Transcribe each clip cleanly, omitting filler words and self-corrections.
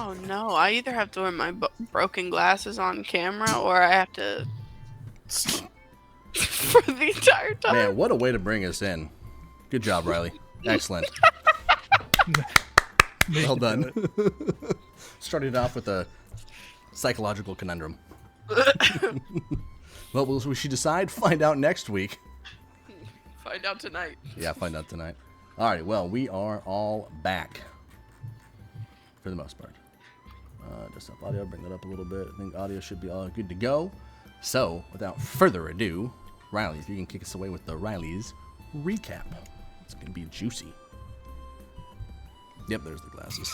Oh no, I either have to wear my broken glasses on camera or I have to for the entire time. Man, what a way to bring us in. Good job, Riley. Excellent. Well done. Started off with a psychological conundrum. Well, we should decide, find out next week. Find out tonight. Yeah, find out tonight. All right, well, we are all back. For the most part. Just up audio, bring that up a little bit. I think audio should be all good to go. So, without further ado, Riley, if you can kick us away with the Riley's recap. It's going to be juicy. Yep, there's the glasses.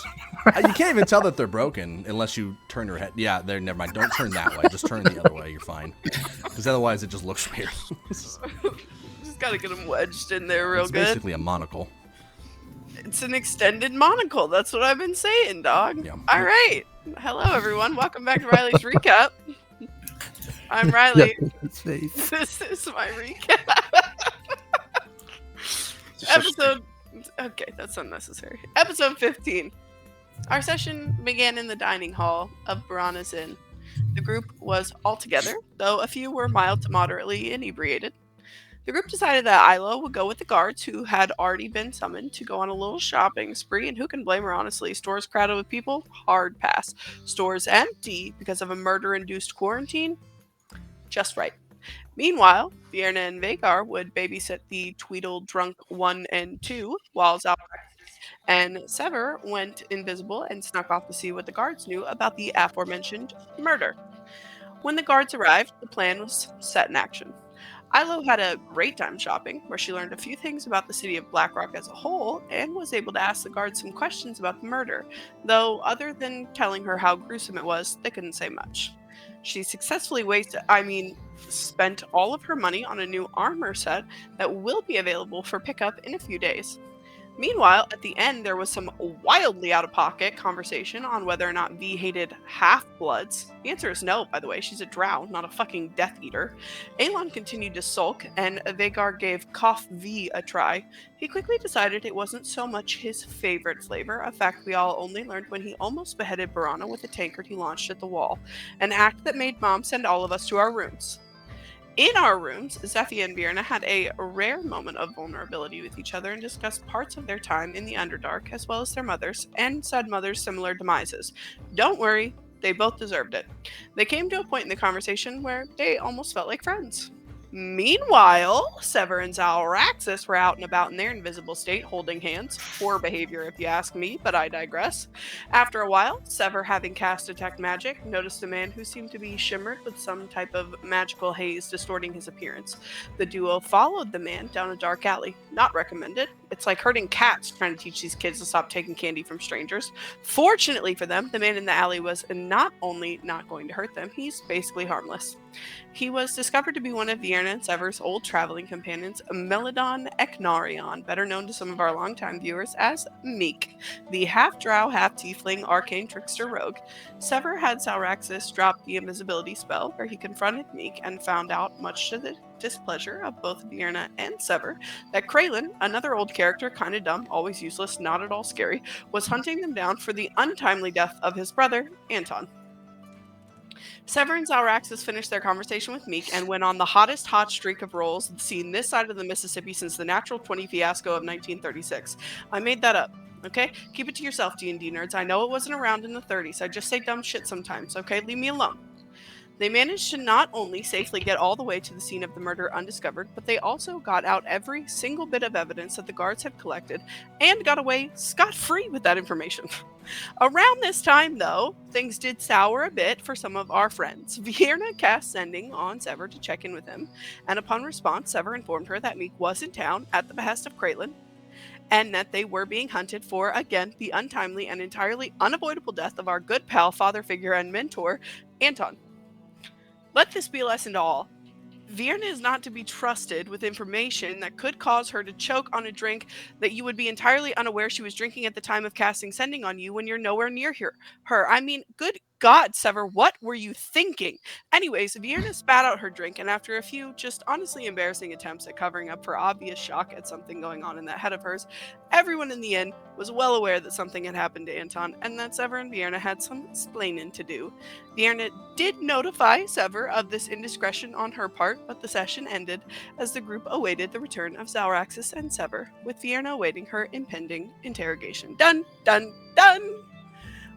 You can't even tell that they're broken unless you turn your head. Yeah, there. Never mind. Don't turn that way. Just turn the other way. You're fine. Because otherwise, it just looks weird. Just gotta get them wedged in there real good. It's basically a monocle. It's an extended monocle. That's what I've been saying, dog. Yeah. All right. Hello, everyone. Welcome back to Riley's recap. I'm Riley. This is my recap. Episode. Okay, that's unnecessary. Episode 15. Our session began in the dining hall of Vierna's Inn. The group was all together, though a few were mild to moderately inebriated. The group decided that Ilo would go with the guards who had already been summoned to go on a little shopping spree, and who can blame her, honestly? Stores crowded with people? Hard pass. Stores empty because of a murder-induced quarantine? Just right. Meanwhile, Vierna and Vhagar would babysit the Tweedle Drunk 1 and 2, while Xalraxis and Ssever went invisible and snuck off to see what the guards knew about the aforementioned murder. When the guards arrived, the plan was set in action. Ilo had a great time shopping, where she learned a few things about the city of Blackrock as a whole, and was able to ask the guards some questions about the murder, though other than telling her how gruesome it was, they couldn't say much. She successfully spent all of her money on a new armor set that will be available for pickup in a few days. Meanwhile, at the end, there was some wildly out-of-pocket conversation on whether or not V hated half-bloods. The answer is no, by the way. She's a drow, not a fucking Death Eater. Aelon continued to sulk, and Vhagar gave Cough V a try. He quickly decided it wasn't so much his favorite flavor, a fact we all only learned when he almost beheaded Vierna with a tankard he launched at the wall, an act that made Mom send all of us to our rooms. In our rooms, Ssever and Vierna had a rare moment of vulnerability with each other and discussed parts of their time in the Underdark, as well as their mothers, and said mothers' similar demises. Don't worry, they both deserved it. They came to a point in the conversation where they almost felt like friends. Meanwhile, Ssever and Xalraxis were out and about in their invisible state, holding hands. Poor behavior, if you ask me, but I digress. After a while, Ssever, having cast Detect Magic, noticed a man who seemed to be shimmered with some type of magical haze distorting his appearance. The duo followed the man down a dark alley. Not recommended. It's like herding cats trying to teach these kids to stop taking candy from strangers. Fortunately for them, the man in the alley was not only not going to hurt them, he's basically harmless. He was discovered to be one of Vierna and Sever's old traveling companions, Melodon Eknarion, better known to some of our longtime viewers as Meek, the half-drow, half-tiefling arcane trickster rogue. Ssever had Xalraxis drop the invisibility spell, where he confronted Meek and found out, much to the displeasure of both Vierna and Ssever, that Kraylin, another old character, kinda dumb, always useless, not at all scary, was hunting them down for the untimely death of his brother, Anton. Ssever and Xalraxis finished their conversation with Meek and went on the hottest hot streak of rolls seen this side of the Mississippi since the Natural 20 fiasco of 1936. I made that up, okay? Keep it to yourself, D&D nerds. I know it wasn't around in the 30s. I just say dumb shit sometimes, okay? Leave me alone. They managed to not only safely get all the way to the scene of the murder undiscovered, but they also got out every single bit of evidence that the guards had collected and got away scot-free with that information. Around this time, though, things did sour a bit for some of our friends. Vierna cast sending on Ssever to check in with him, and upon response, Ssever informed her that Meek was in town at the behest of Kraylin, and that they were being hunted for, again, the untimely and entirely unavoidable death of our good pal, father figure, and mentor, Anton. Let this be a lesson to all. Vierna is not to be trusted with information that could cause her to choke on a drink that you would be entirely unaware she was drinking at the time of casting sending on you when you're nowhere near her. I mean, good God, Ssever, what were you thinking? Anyways, Vierna spat out her drink, and after a few just honestly embarrassing attempts at covering up her obvious shock at something going on in that head of hers, everyone in the inn was well aware that something had happened to Anton and that Ssever and Vierna had some explaining to do. Vierna did notify Ssever of this indiscretion on her part, but the session ended as the group awaited the return of Xalraxis and Ssever, with Vierna awaiting her impending interrogation. Done, done, done!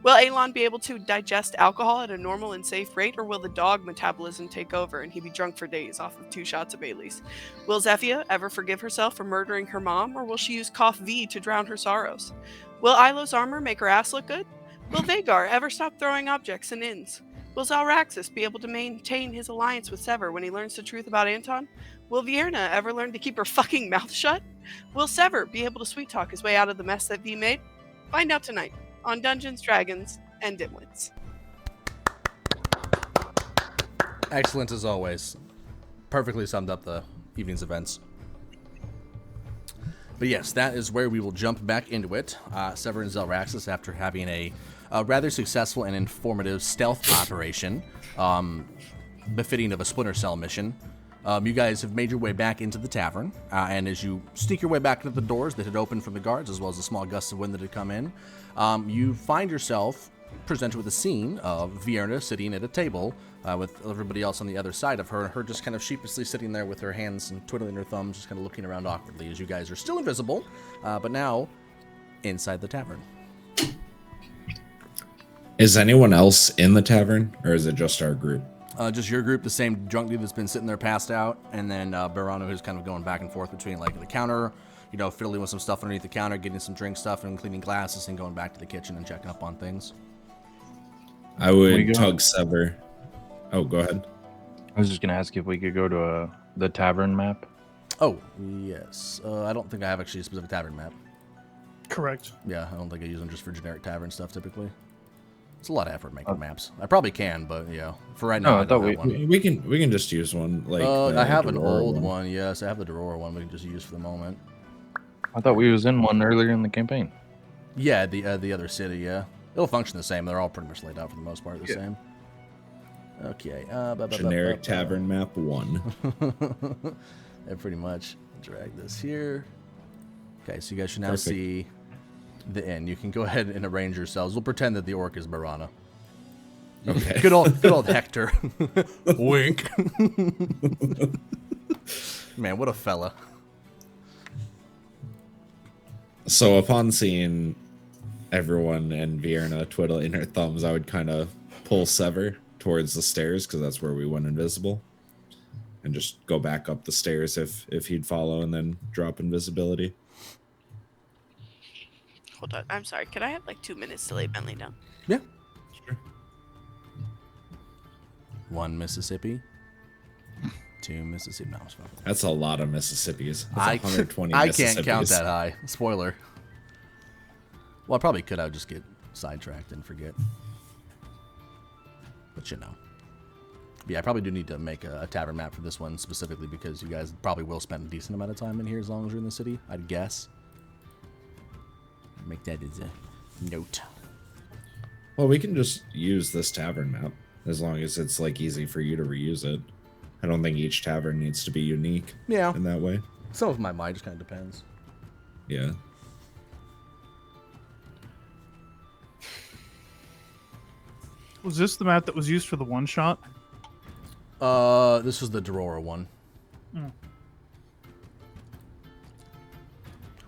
Will Alon be able to digest alcohol at a normal and safe rate, or will the dog metabolism take over and he be drunk for days off of 2 shots of Bailey's? Will Zephyia ever forgive herself for murdering her mom, or will she use Cough V to drown her sorrows? Will Ilo's armor make her ass look good? Will Vagar ever stop throwing objects in inns? Will Xalraxis be able to maintain his alliance with Ssever when he learns the truth about Anton? Will Vierna ever learn to keep her fucking mouth shut? Will Ssever be able to sweet talk his way out of the mess that V made? Find out tonight on Dungeons, Dragons, and Dimwits. Excellent as always. Perfectly summed up the evening's events. But yes, that is where we will jump back into it. Ssever and Xalraxis, after having a rather successful and informative stealth operation, befitting of a Splinter Cell mission, you guys have made your way back into the tavern, and as you sneak your way back into the doors that had opened from the guards, as well as the small gusts of wind that had come in, you find yourself presented with a scene of Vierna sitting at a table with everybody else on the other side of her, and her just kind of sheepishly sitting there with her hands and twiddling her thumbs, just kind of looking around awkwardly as you guys are still invisible, but now inside the tavern. Is anyone else in the tavern, or is it just our group? Just your group, the same drunk dude that's been sitting there passed out, and then Barano, who's kind of going back and forth between like the counter, fiddling with some stuff underneath the counter, getting some drink stuff and cleaning glasses, and going back to the kitchen and checking up on things. I would tug Ssever. Oh, go ahead. I was just gonna ask if we could go to the tavern map. Oh, yes. I don't think I have actually a specific tavern map. Correct. Yeah, I don't think I use them just for generic tavern stuff typically. It's a lot of effort making maps. I probably can, but for right now, No, I don't have one. We can just use one. Like I have an old one. Yes, I have the drawer one. We can just use for the moment. I thought we was in one earlier in the campaign. Yeah, the other city. Yeah, it'll function the same. They're all pretty much laid out for the most part the same. Okay. Generic tavern map 1. I pretty much drag this here. Okay, so you guys should now see the inn. You can go ahead and arrange yourselves. We'll pretend that the orc is Barana. Okay. Good old Hector. Wink. Man, what a fella. So upon seeing everyone and Vierna twiddling her thumbs, I would kind of pull Ssever towards the stairs, because that's where we went invisible, and just go back up the stairs if he'd follow, and then drop invisibility. Hold on. I'm sorry. Could I have like 2 minutes to lay Bentley down? Yeah. Sure. 1 Mississippi. 2 Mississippi. No, it's fine. That's a lot of Mississippis. That's I 120 I can't count Mississippis. that high. Spoiler. Well, I probably could. I would just get sidetracked and forget. But But yeah, I probably do need to make a tavern map for this one specifically because you guys probably will spend a decent amount of time in here as long as you're in the city, I'd guess. Make that as a note. Well, we can just use this tavern map as long as it's like easy for you to reuse it. I don't think each tavern needs to be unique in that way. Some of my mind just kind of depends. Yeah. Was this the map that was used for the one shot? This was the Dorora one.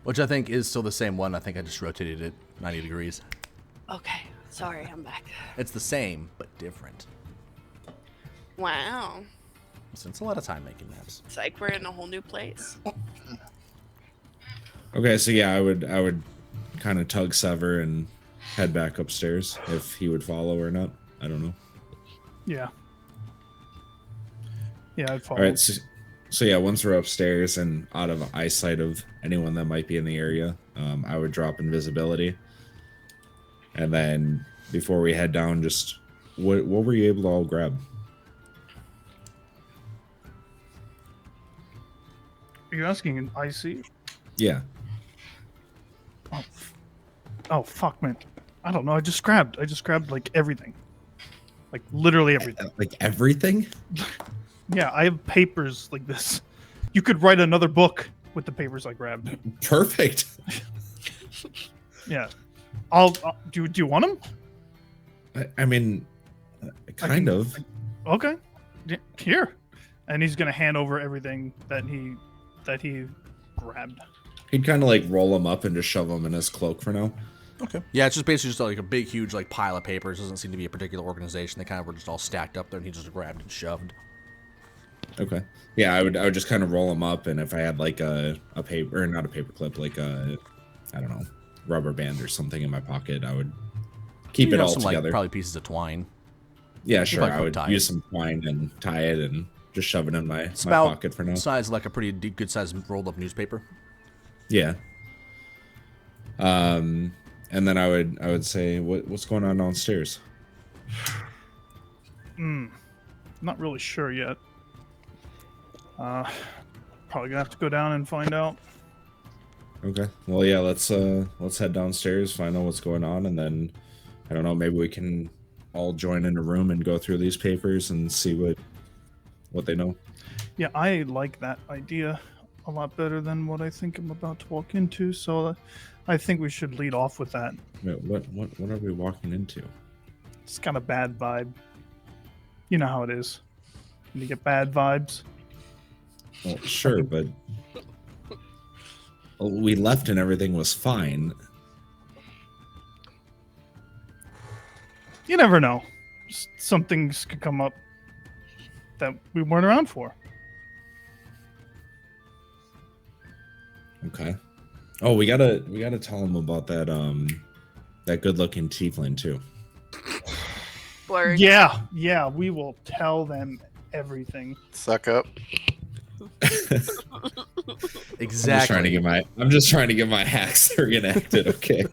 Which I think is still the same one. I think I just rotated it 90 degrees. Okay, sorry, I'm back. It's the same, but different. Wow. So it's a lot of time making maps. It's like we're in a whole new place. Okay, so yeah, I would kind of tug Ssever and head back upstairs if he would follow or not. I don't know. Yeah. Yeah, I'd follow. All right, so yeah, once we're upstairs and out of eyesight of anyone that might be in the area, I would drop invisibility. And then before we head down, just what were you able to all grab? Are you asking an IC? Yeah. Oh, fuck, man. I don't know. I just grabbed like everything. Like literally everything. Like everything? Yeah, I have papers like this. You could write another book with the papers I grabbed. Perfect. Yeah. I'll do you want them? I mean, kind of. Okay. Here. And he's gonna hand over everything that he grabbed. He'd kind of like roll them up and just shove them in his cloak for now. Okay. Yeah, it's just basically just like a big, huge like pile of papers. Doesn't seem to be a particular organization. They kind of were just all stacked up there, and he just grabbed and shoved. Okay. Yeah, I would just kind of roll them up, and if I had like a paper, or not a paper clip, like a, I don't know, rubber band or something in my pocket, I would keep it all some, together. Like, probably pieces of twine. Yeah, sure. I would tie use some twine and tie it and just shove it in my about pocket for now. Size like a pretty good size rolled up newspaper. Yeah. And then I would say, what's going on downstairs? Not really sure yet. Probably gonna have to go down and find out. Okay. Well, yeah. Let's head downstairs, find out what's going on, and then I don't know. Maybe we can all join in a room and go through these papers and see what they know. Yeah, I like that idea a lot better than what I think I'm about to walk into. So I think we should lead off with that. Wait, what are we walking into? It's kind of bad vibe. You know how it is. When you get bad vibes. Well, sure, but we left and everything was fine. You never know. Some things could come up that we weren't around for. Okay. Oh, we gotta tell him about that that good-looking tiefling too. Blurred. Yeah, we will tell them everything. Suck up. Exactly. I'm just trying to get my hacks reenacted. Okay.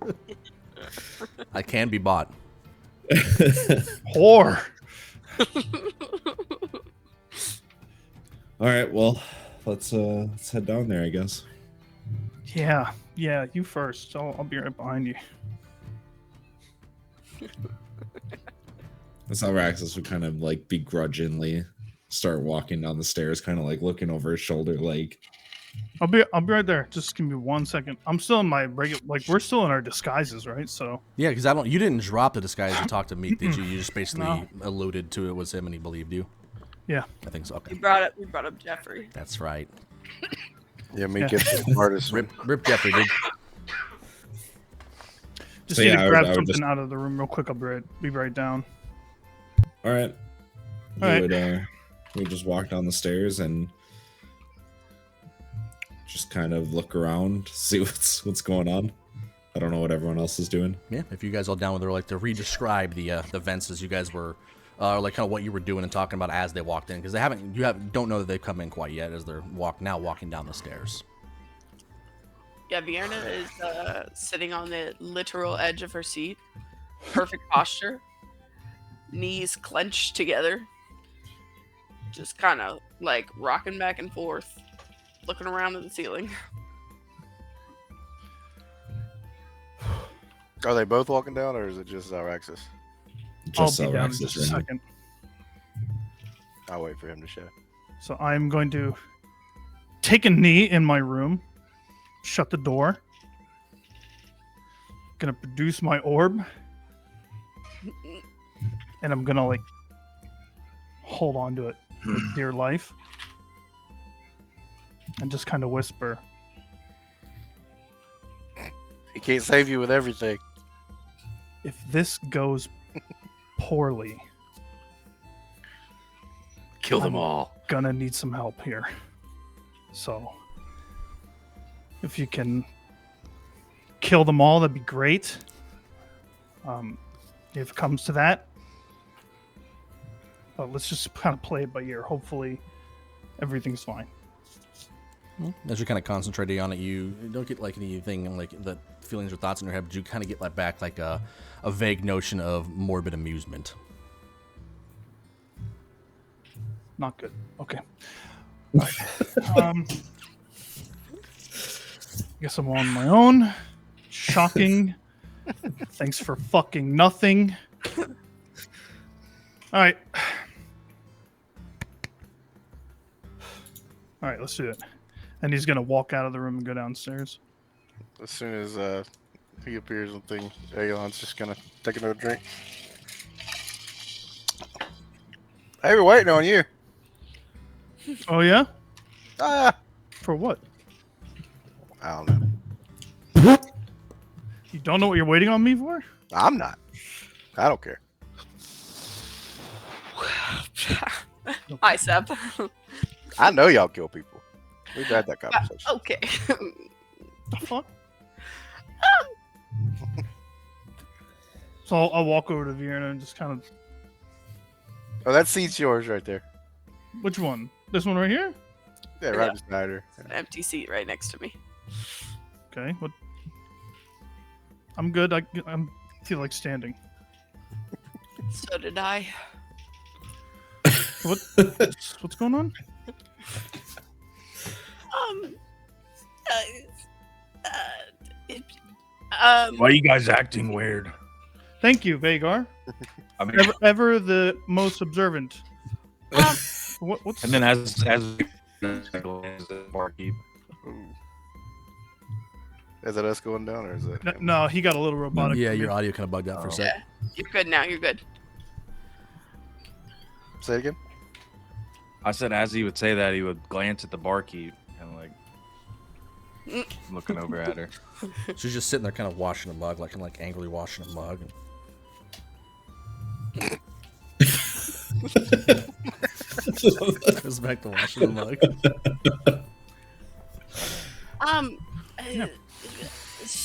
I can be bought. Whore. All right. Well, let's head down there, I guess. Yeah, you first. I'll be right behind you. Xalraxis would kind of like begrudgingly start walking down the stairs, kind of like looking over his shoulder, like. I'll be right there. Just give me 1 second. I'm still in my regular, like we're still in our disguises, right? So Yeah, because you didn't drop the disguise to talk to Meek, did you? You just basically No. alluded to it was him and he believed you. yeah, I think so. Okay. We brought up Jeffrey. That's right. Yeah, me Yeah. get the hardest. Rip Jeffrey, dude. just So, need yeah, to I would- grab I would something just- out of the room real quick. I'll be right down. All right. All right. We just walk down the stairs and just kind of look around, see what's going on. I don't know what everyone else is doing. Yeah, if you guys all down with it, like to re-describe the events as you guys were, like kind of what you were doing and talking about as they walked in, because don't know that they've come in quite yet as they're walking down the stairs. Yeah, Vierna is sitting on the literal edge of her seat. Perfect posture. Knees clenched together. Just kind of like rocking back and forth. Looking around at the ceiling. Are they both walking down, or is it just Xalraxis? Just I'll be down in Xalraxis just a right now. second. I'll wait for him to show. So I'm going to take a knee in my room, shut the door, gonna produce my orb, and I'm gonna like hold on to it with dear life and just kind of whisper, He can't save you with everything. if this goes poorly, Kill them all. gonna need some help here. So if you can kill them all, that'd be great. If it comes to that, but let's just kind of play it by ear. Hopefully everything's fine. As you're kind of concentrating on it, you don't get like anything like the feelings or thoughts in your head, but you kind of get like back like a vague notion of morbid amusement. Not good. Okay. All right. Guess I'm on my own. Shocking. Thanks for fucking nothing. All right. All right, let's do it. And he's gonna walk out of the room and go downstairs. As soon as he appears on thing, Aeon's just gonna take another drink. Hey, we're waiting on you. Oh yeah? Ah, For what? I don't know. You don't know what you're waiting on me for? I'm not. I don't care. Hi, Seb. I know y'all kill people. We've had that conversation. Okay. The fuck? So I'll walk over to Vierna and just kind of. Oh, that seat's yours right there. Which one? This one right here? Yeah, right Yeah. beside her. An empty seat right next to me. Okay. What? I'm good. I feel like standing. So did I. What's going on? It, Why are you guys acting weird? Thank you, Vagar. I mean, Ever the most observant. What's and then as the barkeep. Ooh. Is that us going down, or is it? No, he got a little robotic. Yeah, for me. your audio kind of bugged out for a sec. yeah, you're good now. You're good. Say it again. I said as he would say that, he would glance at the barkeep and like looking over at her. She's just sitting there kind of washing a mug, like angrily washing a mug. Goes back to washing the mug. Yeah.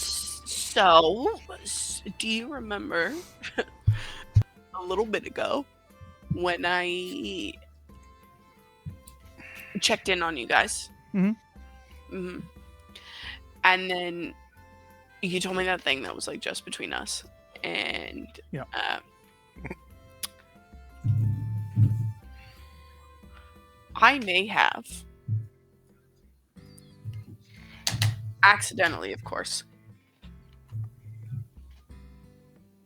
So, do you remember a little bit ago when I checked in on you guys? Mhm. Mm-hmm. And then you told me that thing that was like just between us, and Yeah. I may have accidentally, of course,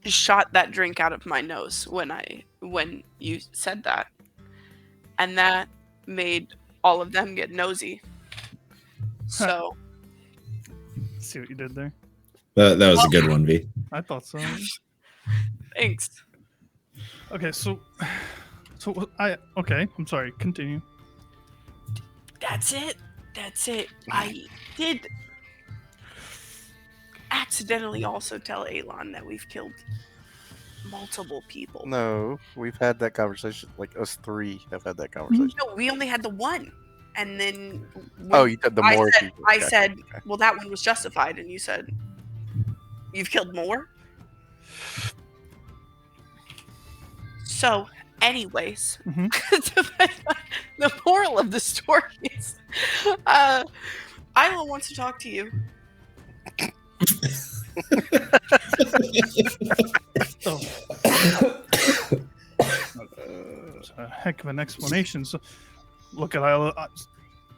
shot that drink out of my nose when you said that, and that made all of them get nosy. So See what you did there? That was a good one, V. I thought so. thanks. Okay, so okay. I'm sorry. Continue. That's it. I did accidentally also tell Alon that we've killed multiple people. No, we've had that conversation. Like us three have had that conversation. No, we only had the one, and then Oh, you said the I more said, people. I Gotcha. said, Okay. well, that one was justified, and you said you've killed more. So, anyways, Mhm. the moral of the story is, Isla wants to talk to you. So, it's a heck of an explanation. So, look at Isla.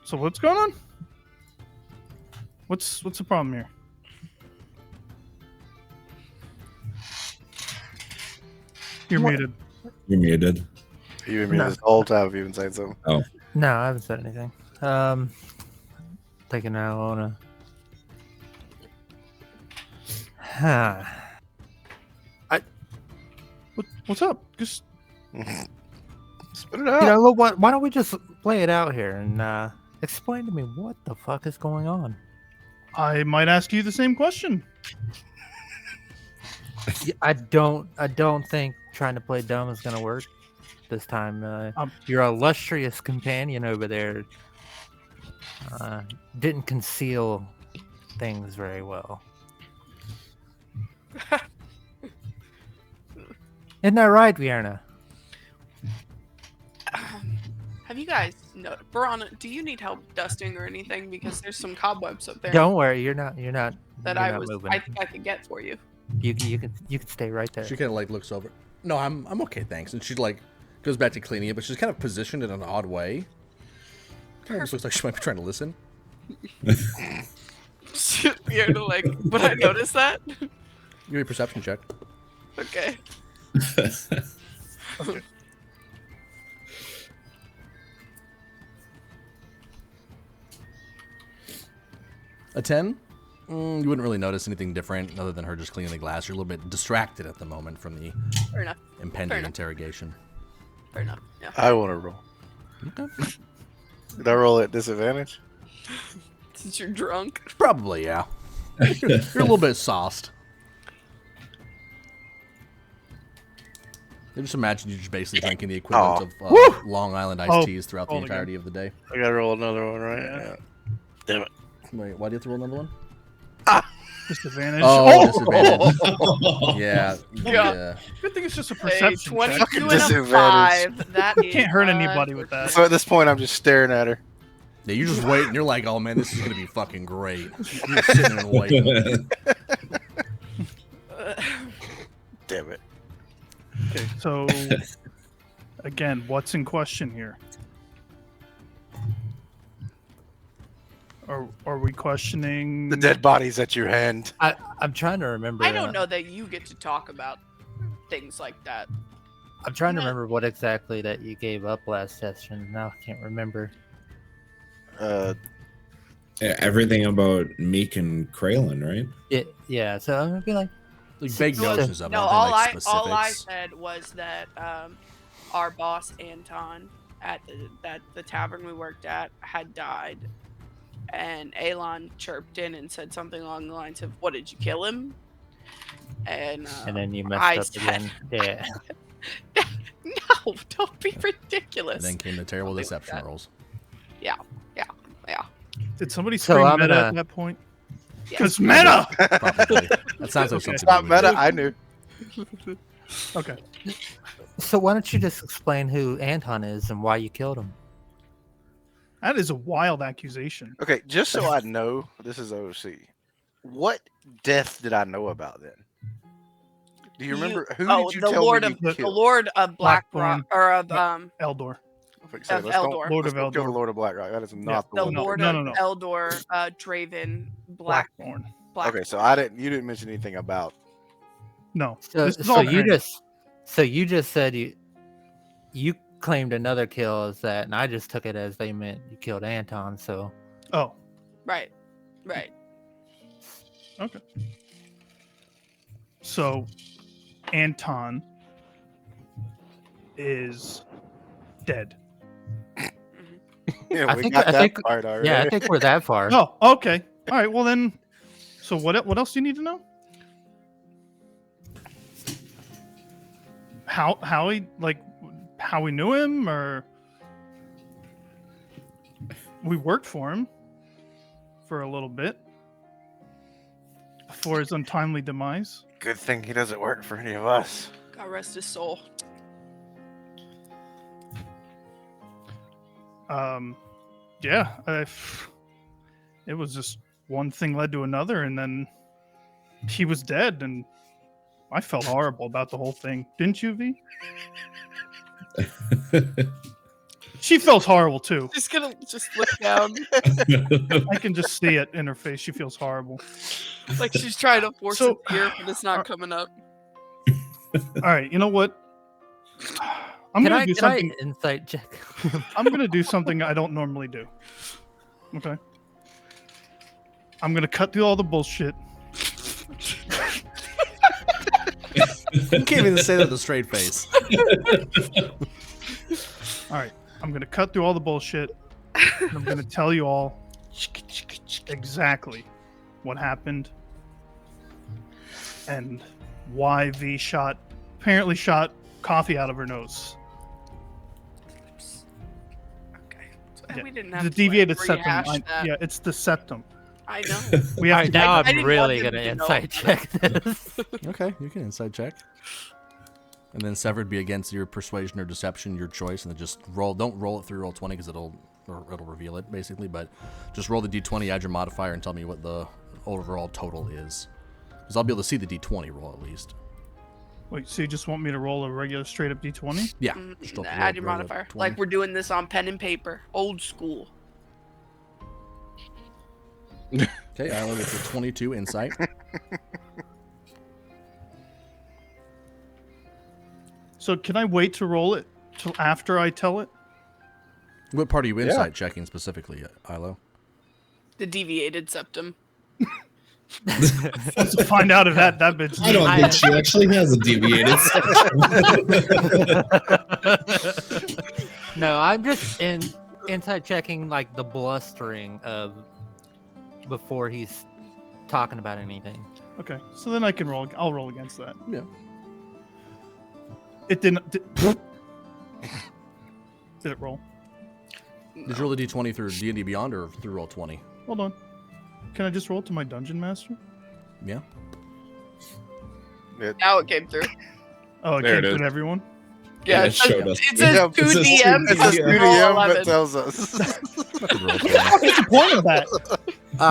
So, what's going on? What's the problem here? You're What? muted. You're muted. You and me No. this whole time if you even saying something. No, I haven't said anything. Taking out on a. What's up? Just Spit it out. You know, look, why don't we just play it out here and explain to me what the fuck is going on? I might ask you the same question. I don't think trying to play dumb is gonna work this time. Your illustrious companion over there didn't conceal things very well. Isn't that right, Vierna? Have you guys Verona, do you need help dusting or anything? Because there's some cobwebs up there Don't worry, you're not that you're not moving. I think I could get for you. You can stay right there. She kind of like looks over. No, I'm okay, thanks. And she like goes back to cleaning it, but she's kind of positioned in an odd way. Kind of just looks like she might be trying to listen. You're like, would I notice that? Give me a perception check. Okay. A 10? You wouldn't really notice anything different other than her just cleaning the glass. You're a little bit distracted at the moment from the Fair enough. impending interrogation. Fair enough. Yeah. I want to roll. Okay. Did I roll at disadvantage? Since you're drunk. Probably, yeah. You're a little bit sauced. I just imagine you just basically drinking the equivalent of Long Island iced teas throughout the entirety of the day. I gotta roll another one, right? Yeah. Damn it. Wait, why do you have to roll another one? Disadvantage. Oh, disadvantage. Yeah. Good thing it's just a A perception 22 check. and a Disadvantage. 5. That You can't hurt anybody with that. So at this point, I'm just staring at her. Yeah, you just wait and you're like, oh man, this is gonna be fucking great. You're just sitting there and waiting. Damn it. Okay, so again, what's in question here? Are we questioning The dead body's at your hand. I'm trying to remember. I don't know that you get to talk about things like that. I'm trying to remember what exactly that you gave up last session. Now I can't remember. Yeah, everything about Meek and Kraylin, right? Yeah, so I'm gonna be like, Vague notions of it. No, nothing all like I specifics. said was that our boss Anton at the tavern we worked at had died, and Elon chirped in and said something along the lines of, "What, did you kill him?" And then you messed I up said, again. Yeah. "No, don't be ridiculous." And then came the terrible Something like deception that. rolls. Yeah. did somebody So scream I'm meta gonna- at that point? Yes. Because meta. Probably. That sounds like Okay. It's something. not we would meta. do. I knew. Okay. So why don't you just explain who Anton is and why you killed him? That is a wild accusation. Okay, just so I know, this is OC. What death did I know about then? Do you remember who did you the tell Lord me of you the killed? Lord of Blackthorn. Blackrock, or of Eldor. Let's go- of Eldor. Lord let's of go kill the Eldor. Lord of Blackrock. That is Yeah, not the the one. Lord no, of no, no. Eldor, Draven, Blackthorn. Okay, so I didn't. You didn't mention anything about. No. So, This is so all you random. just said you claimed another kill as that, and I just took it as they meant you killed Anton. So Oh, right. okay. So Anton is dead. Yeah, I we think- got I that think- part already. yeah, I think we're that far. Oh, okay. All right. Well then, so what else do you need to know? How we knew him, or we worked for him for a little bit before his untimely demise. Good thing he doesn't work for any of us. God rest his soul. Yeah, it was just one thing led to another, and then he was dead, and I felt horrible about the whole thing. Didn't you, V? She feels horrible too. Just gonna look down, I can just see it in her face. She feels horrible. like she's trying to force So- a tear, but it's not coming up. All right, you know what? I'm Can gonna I do can I something. insight check? I'm gonna do something I don't normally do. Okay. I'm gonna cut through all the bullshit. You can't even say that with a straight face. All right, I'm gonna cut through all the bullshit. And I'm gonna tell you all exactly what happened and why V apparently shot coffee out of her nose. Okay. So Yeah, we didn't have The to, deviated like, septum. rehash that. Yeah, it's the septum. I know. We All have right, to now I I'm didn't really want gonna them to know. insight check this. Okay, you can inside check. And then Ssevered be against your persuasion or deception, your choice, and then just roll. Don't roll it through roll 20 because it'll reveal it basically. But just roll the d20, add your modifier, and tell me what the overall total is. Because I'll be able to see the d20 roll at least. Wait, so you just want me to roll a regular straight up d20? Yeah. Just roll Add your roll modifier. 20. Like we're doing this on pen and paper, old school. Okay, I only get to 22 insight. So can I wait to roll it till after I tell it? What part are you insight checking specifically, Ilo? The deviated septum. Let's find out if that bitch. I don't think she actually has a deviated septum. No, I'm just inside checking like the blustering of before he's talking about anything. Okay, so then I can roll. I'll roll against that. Yeah. It didn't. Did it roll? Did you roll the d20 through D&D Beyond or through Roll20? Hold on. Can I just roll to my dungeon master? Yeah. Now it came through. Oh, it There came it through is. to everyone. Yeah, it showed us. It says Yeah, 2 it says DM. It's a 2 roll DM 11. that tells us. Fucking roll 20. What's the point of that? I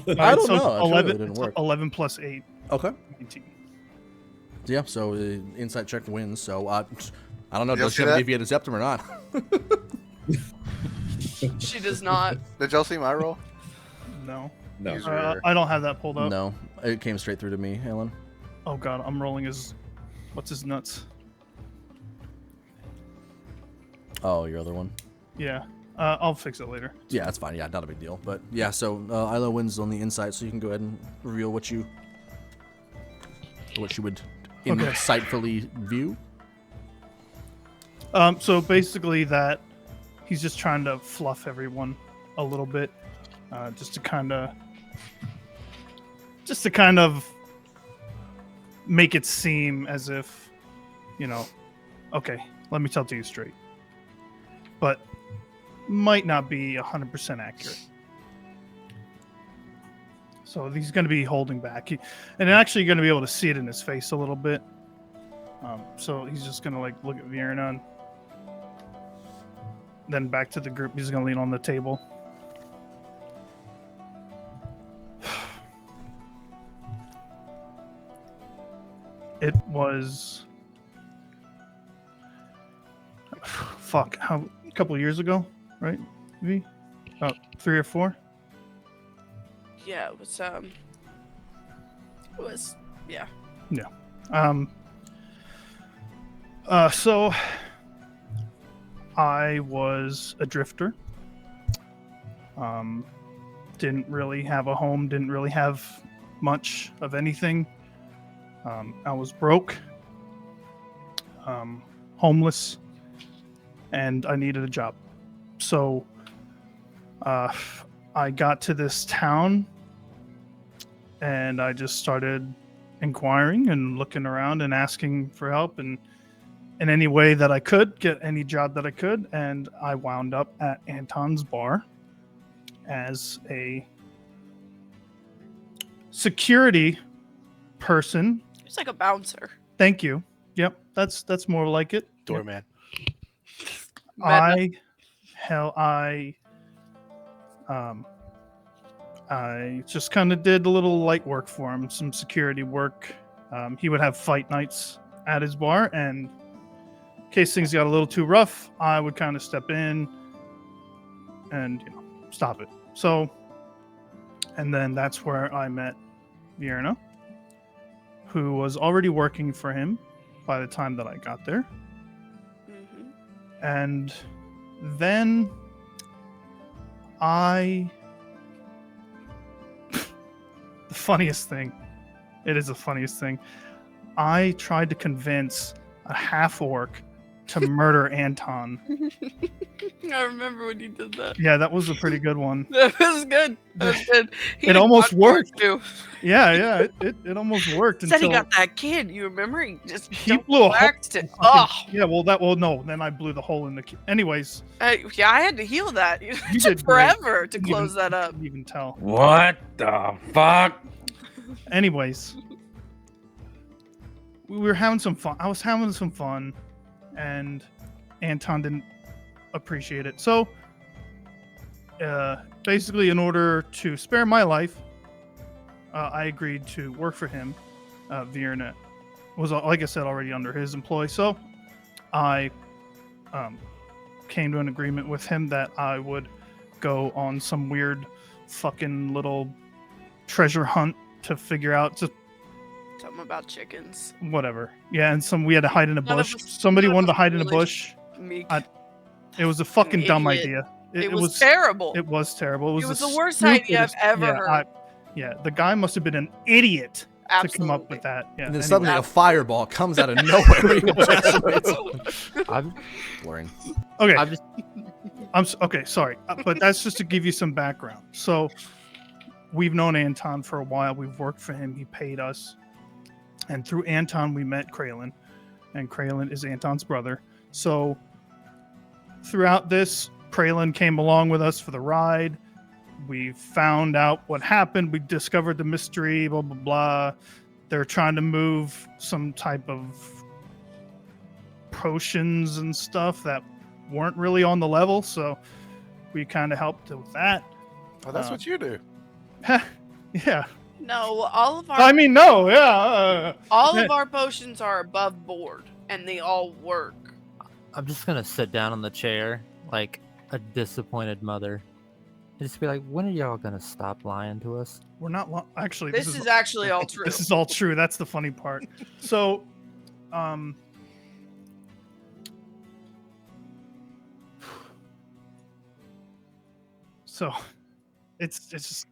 Alright, don't so know. It 11, didn't it's work. 11 plus 8. Okay. 19. Yeah, so insight check wins. So I don't know. Y'all Does she see have a that? deviated septum or not? She does not. Did y'all see my roll? No. No. I don't have that pulled up. No, it came straight through to me, Helen. Oh god, I'm rolling his. What's his nuts? Oh, your other one. Yeah. I'll fix it later. Yeah, that's fine. Yeah, not a big deal. But yeah, so Isla wins on the insight, so you can go ahead and reveal what you would Okay. insightfully view. So basically that he's just trying to fluff everyone a little bit, just to kind of make it seem as if, okay, let me tell it to you straight, but might not be 100% accurate. So he's going to be holding back, and actually going to be able to see it in his face a little bit. So he's just going to look at Vierna and then back to the group. He's going to lean on the table. It was a couple years ago, right? V? About 3 or 4? Yeah, it was yeah. So I was a drifter. Didn't really have a home, didn't really have much of anything. I was broke, homeless, and I needed a job. So I got to this town and I just started inquiring and looking around and asking for help and in any way that I could, get any job that I could. And I wound up at Anton's bar as a security person. It's like a bouncer. Thank you. Yep, that's more like it. Doorman. I just kind of did a little light work for him, some security work. He would have fight nights at his bar, and in case things got a little too rough, I would kind of step in and stop it. So, and then that's where I met Vierna, who was already working for him by the time that I got there. Mm-hmm. And then the funniest thing, it is the funniest thing, I tried to convince a half-orc to murder Anton. I remember when you did that. Yeah, that was a pretty good one. That was good. That was good. He It did almost not work, worked. too. Yeah, it almost worked Said until he got that kid. You remember? He just he blew a hole. waxed it. Oh, Yeah, no, then I blew the hole in the. Anyways, I had to heal that. It You took did great. forever to Didn't close even- that up. Didn't even tell. What the fuck? Anyways, we were having some fun. I was having some fun, and Anton didn't appreciate it. So, basically, in order to spare my life, I agreed to work for him. Vierna was, like I said, already under his employ. So, I came to an agreement with him that I would go on some weird fucking little treasure hunt to figure out just Something about chickens. whatever. Yeah, and we had to hide in a None of bush. us- Somebody none of wanted to us hide in a really bush. Meek. It was a fucking dumb idiot. idea. It was terrible. It was terrible. It was the the worst idea I've stupidest- ever yeah, heard. the guy must have been an idiot Absolutely. to come up with that. Yeah. And then anyway. suddenly a fireball comes out of nowhere. He ejacilates. I'm, Blurring. Okay. I'm okay. Sorry, but that's just to give you some background. So, we've known Anton for a while. We've worked for him. He paid us, and through Anton, we met Kraylin, and Kraylin is Anton's brother. So, throughout this, Kraylin came along with us for the ride. We found out what happened. We discovered the mystery. Blah blah blah. They're trying to move some type of potions and stuff that weren't really on the level, so we kind of helped with that. Oh, that's what you do. Yeah. No, all of our I mean, no, yeah. all of our potions are above board, and they all work. I'm just gonna sit down on the chair like a disappointed mother. And just be like, when are y'all gonna stop lying to us? We're not actually. This is actually all true. This is all true. That's the funny part. So, so it's just.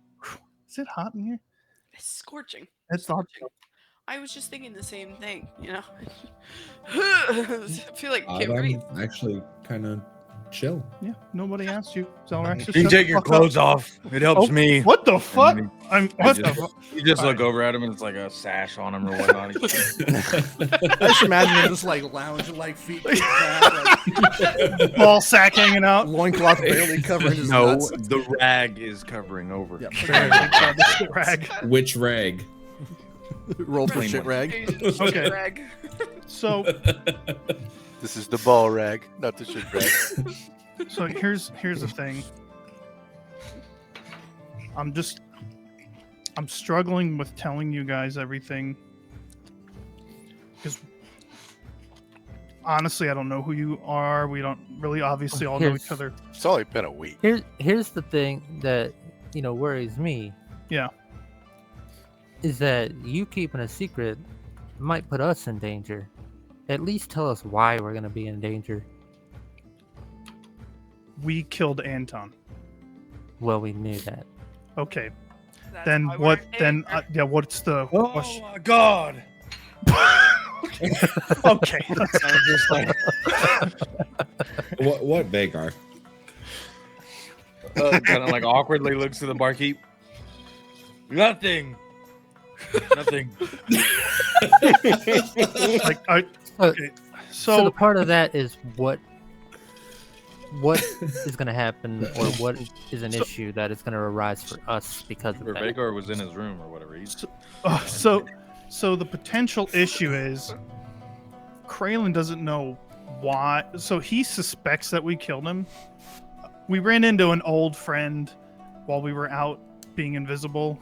Is it hot in here? It's scorching. It's hot. I was just thinking the same thing, you know. I feel like I can't breathe. I'm actually kind of chill. Yeah, nobody asked you. Xalraxis, You can shut take the your fuck clothes up. off. It helps Oh, me. What the fuck? And What you the just, fuck? you just look Alright. over at him and it's like a sash on him or whatnot. I just imagine him just like lounging, like feet kicked back, like Ball sack hanging out. loincloth barely covering his No, nuts. the rag is covering over. Yep. Shit rag. Which rag? Roll for Clean shit one. rag. Okay. Rag. So This is the ball rag, not the shit rag. So here's the thing. I'm struggling with telling you guys everything because honestly I don't know who you are. We don't really obviously all know each other. It's only been a week. Here's the thing that worries me. Yeah. Is that you keeping a secret might put us in danger. At least tell us why we're gonna be in danger. We killed Anton. Well, we knew that. Okay. That's Then why what? we're Then angry. yeah. What's the? Oh what's- my god! okay. I'm just like, What Vagar? kind of like awkwardly looks to the barkeep. Nothing. Nothing. Like okay. So the part of that is what is going to happen, or what is an issue that is going to arise for us because of Or that. Vagar was in his room or whatever. He's So the potential issue is Kraylin doesn't know why. So he suspects that we killed him. We ran into an old friend while we were out being invisible,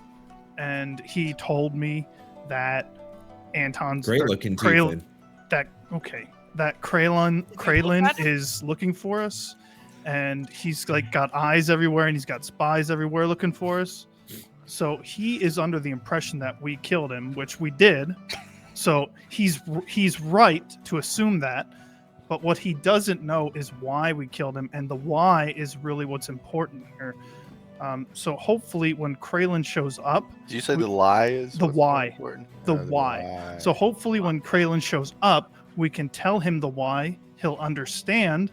and he told me that Anton's Great or looking Kraylin- teeth. that Kraylin at him? is looking for us, and he's like got eyes everywhere, and he's got spies everywhere looking for us. So he is under the impression that we killed him, which we did. So he's right to assume that, but what he doesn't know is why we killed him, and the why is really what's important here. So hopefully, when Kraylin shows up, Did you say the lie is The what's more why. important? The Oh, why. lie. So hopefully, when Kraylin shows up, we can tell him the why. He'll understand,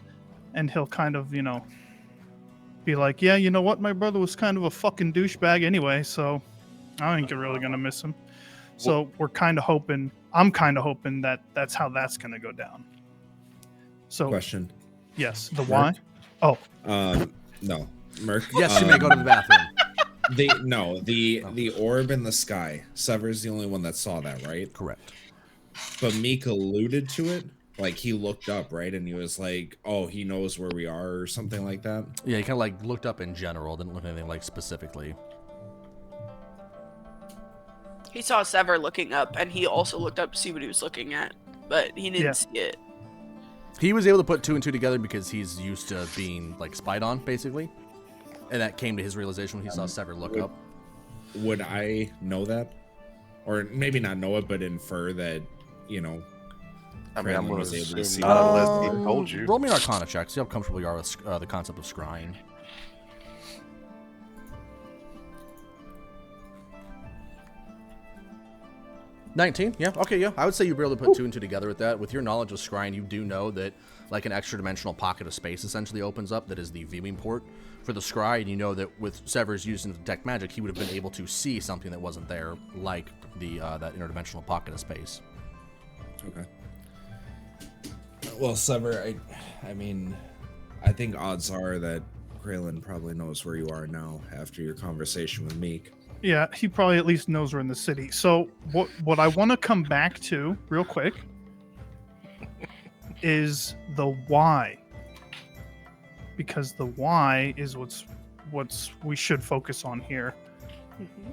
and he'll kind of, be like, "Yeah, you know what? My brother was kind of a fucking douchebag anyway, so I ain't really gonna miss him." So we're kind of hoping. I'm kind of hoping that that's how that's gonna go down. So Question. yes, the why. No. Merc. Yes, you may go to the bathroom. The orb in the sky. Ssever's the only one that saw that, right? Correct. But Meek alluded to it. Like he looked up, right? And he was like, oh, he knows where we are or something like that. Yeah, he kind of like looked up in general, didn't look at anything like specifically. He saw Ssever looking up, and he also looked up to see what he was looking at, but he didn't Yeah. see it. He was able to put two and two together because he's used to being like spied on, basically, and that came to his realization when he saw Ssever look up. Would I know that? Or maybe not know it, but infer that, I mean, I'm Kraylin going was to able to assume see not unless he told you. Roll me an Arcana check. See how comfortable you are with the concept of scrying. 19, yeah, okay, yeah. I would say you'd be able to put 2 and 2 together with that. With your knowledge of scrying, you do know that like an extra dimensional pocket of space essentially opens up that is the viewing port for the scry, and you know that with Ssever's using the detect magic, he would have been able to see something that wasn't there, like the that interdimensional pocket of space. Okay. Well, Ssever, I mean, I think odds are that Kraylin probably knows where you are now after your conversation with Meek. Yeah, he probably at least knows we're in the city. So what I want to come back to real quick is the why. Because the why is what's we should focus on here. Mhm.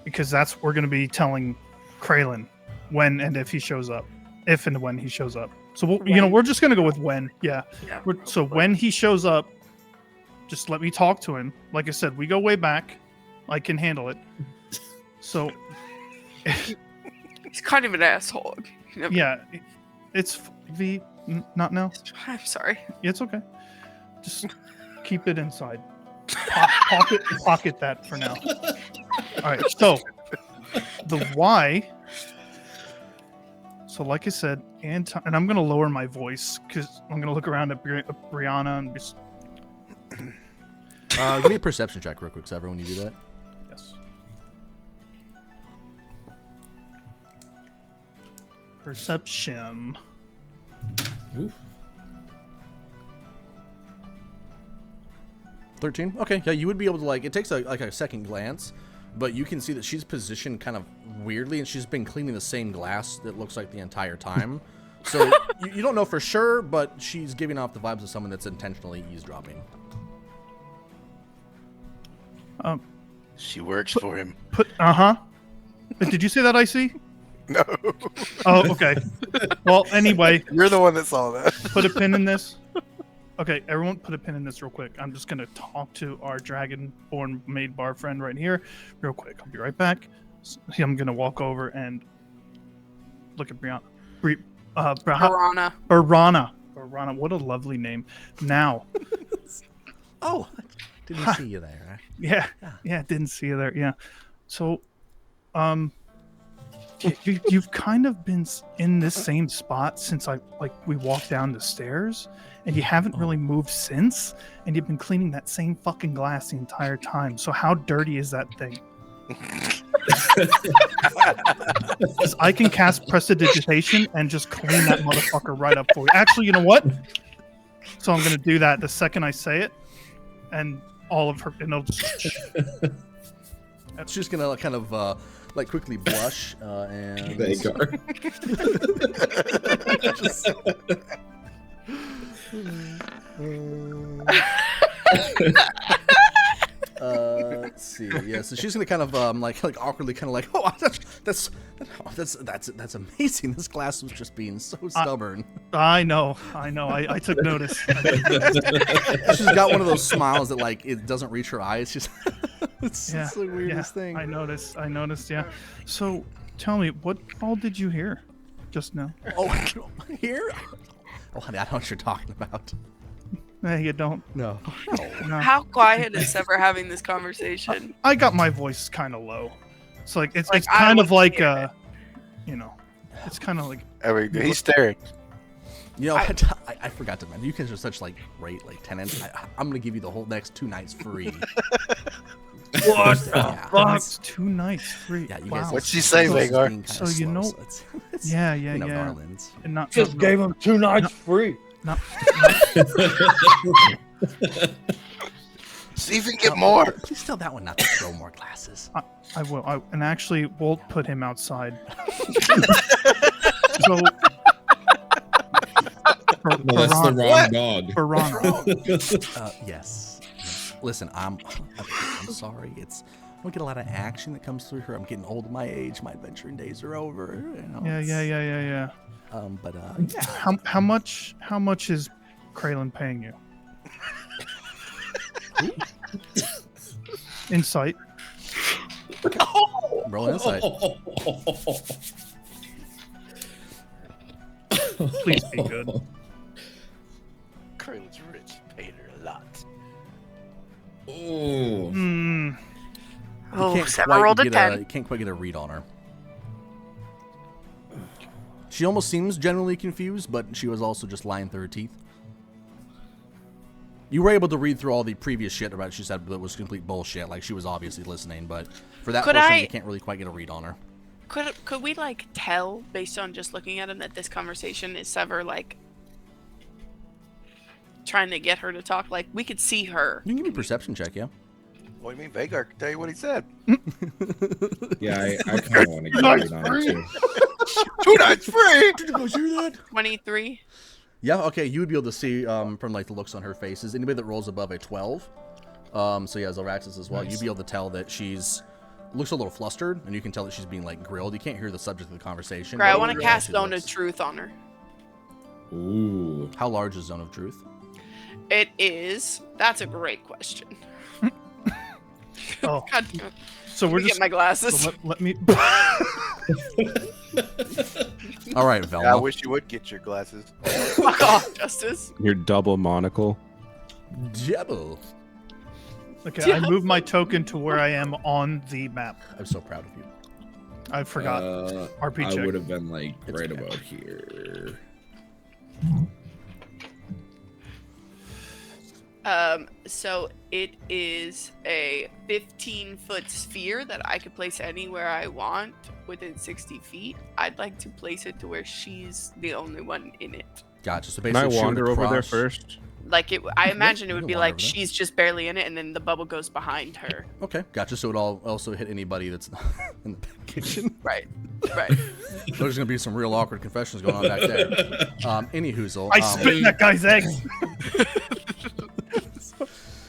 Because that's we're going to be telling Kraylin when and if he shows up. If and when he shows up. So we're just going to go with when. Yeah. Yeah. So when he shows up, just let me talk to him. Like I said, we go way back. I can handle it. So, He's kind of an asshole. You know? yeah, it's not now. I'm sorry. Yeah, it's okay. Just keep it inside. Pocket that for now. All right. So the why. So like I said, and I'm gonna lower my voice because I'm gonna look around at Brianna and just. Give me a perception check real quick, Ssever, when you do that. Yes. Perception. Oof. 13. Okay, yeah, you would be able to like. It takes a second glance, but you can see that she's positioned kind of weirdly, and she's been cleaning the same glass that looks like the entire time. So you don't know for sure, but she's giving off the vibes of someone that's intentionally eavesdropping. She works for him. Did you say that, IC? No. Oh, okay. Well, anyway, You're the one that saw that. put a pin in this. Okay, everyone put a pin in this real quick. I'm just going to talk to our dragonborn maid bar friend right here real quick. I'll be right back. I'm going to walk over and look at Brianna. Piranha. Barana, what a lovely name. Now. Oh, didn't see you there. Yeah, didn't see you there. Yeah. So, you've kind of been in this same spot since we walked down the stairs, and you haven't really moved since, and you've been cleaning that same fucking glass the entire time. So how dirty is that thing? 'Cause I can cast prestidigitation and just clean that motherfucker right up for you. Actually, you know what? So I'm gonna do that the second I say it, and all of her, and it'll just. She's just gonna kind of like quickly blush and. Vagar. Let's see. Yeah, so she's gonna kind of like awkwardly kind of like, oh, that's amazing. This glass was just being so stubborn. I know. I took notice. She's got one of those smiles that like it doesn't reach her eyes. She's it's the weirdest thing. I noticed. Yeah. So tell me, what all did you hear just now? Oh, here? Oh, honey, I know what you're talking about. You don't. No. How quiet is Ssever having this conversation? I got my voice kind of low. It's like it's Like, I kind of would like hear it's kind of like I mean, he's staring. You know, I forgot to mention, you guys are such like great like tenants. I'm gonna give you the whole next 2 nights free. what? Yeah. Fuck, 2 nights free. Yeah, you wow. guys. What'd she say, Vagar? So you know- it's, Yeah, you know, yeah. darlings. And not Just gave him 2 nights free. not See if you can get more. Please tell that one not to throw more glasses. I will. And actually, we'll put him outside. So, No, that's the wrong dog. Piranha. Yes. Listen, I'm sorry. I don't get a lot of action that comes through here. I'm getting old at my age. My adventuring days are over. You know, Yeah. But How much is Kraylin paying you? Insight. roll an insight. Please be good. Krayl's rich. Paid her a lot. Oh. Hmm. Oh, You can't Ssever quite rolled a get 10. You can't quite get a read on her. She almost seems genuinely confused, but she was also just lying through her teeth. You were able to read through all the previous shit about she said that was complete bullshit. Like, she was obviously listening, but for that person, you can't really quite get a read on her. Could we, like, tell, based on just looking at him, that this conversation is Ssever, like, trying to get her to talk? Like, we could see her. You can give me a perception check, yeah? What do you mean? Vagar can tell you what he said. Yeah, I kind of want to get a read on it too. 2 nights free! Did you guys hear that? 23. Yeah, okay, you would be able to see from like the looks on her faces. Anybody that rolls above a 12, so yeah, Xalraxis as well, you'd be able to tell that she's looks a little flustered, and you can tell that she's being like grilled. You can't hear the subject of the conversation. Great, I want to cast Zone of Truth on her. Ooh. How large is Zone of Truth? It is. That's a great question. Oh, God damn it. so Let we're me just get my glasses. so let me. All right, I Velma. wish you would get your glasses. Fuck off, Justice. Your double monocle. Jebel. Okay, I moved my token to where I am on the map. I'm so proud of you. I forgot. RP I check. would have been like It's right okay. about here. So it is a 15-foot sphere that I could place anywhere I want within 60 feet. I'd like to place it to where she's the only one in it. Gotcha. So Can I basically, she would wander over there cross- first? Like I imagine you it would can be wander like over there. she's just barely in it, and then the bubble goes behind her. Okay, gotcha. So it all also hit anybody that's in the back kitchen. Right. Right. There's gonna be some real awkward confessions going on back there. Anyhoozle. I spit in that guy's eggs.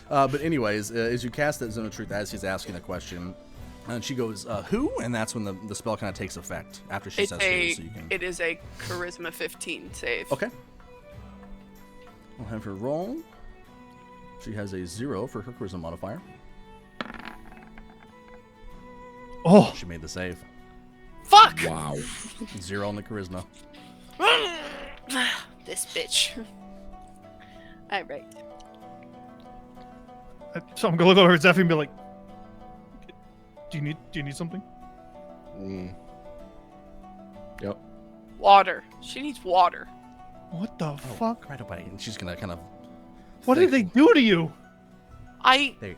But anyways, as you cast that Zone of Truth as he's asking the question, and she goes, "Who?" And that's when the spell kind of takes effect after she says who. So you can... It is a Charisma 15 save. Okay. I'll have her roll. She has a 0 for her charisma modifier. Oh, She made the save. Fuck! Wow. 0 on the charisma. This bitch. All right. so I'm gonna look over at Zephy and be like, "Do you need something?" Mm. Yep. Water. She needs water. What the Oh, fuck? right away. And she's gonna kind of. What did they do to you? There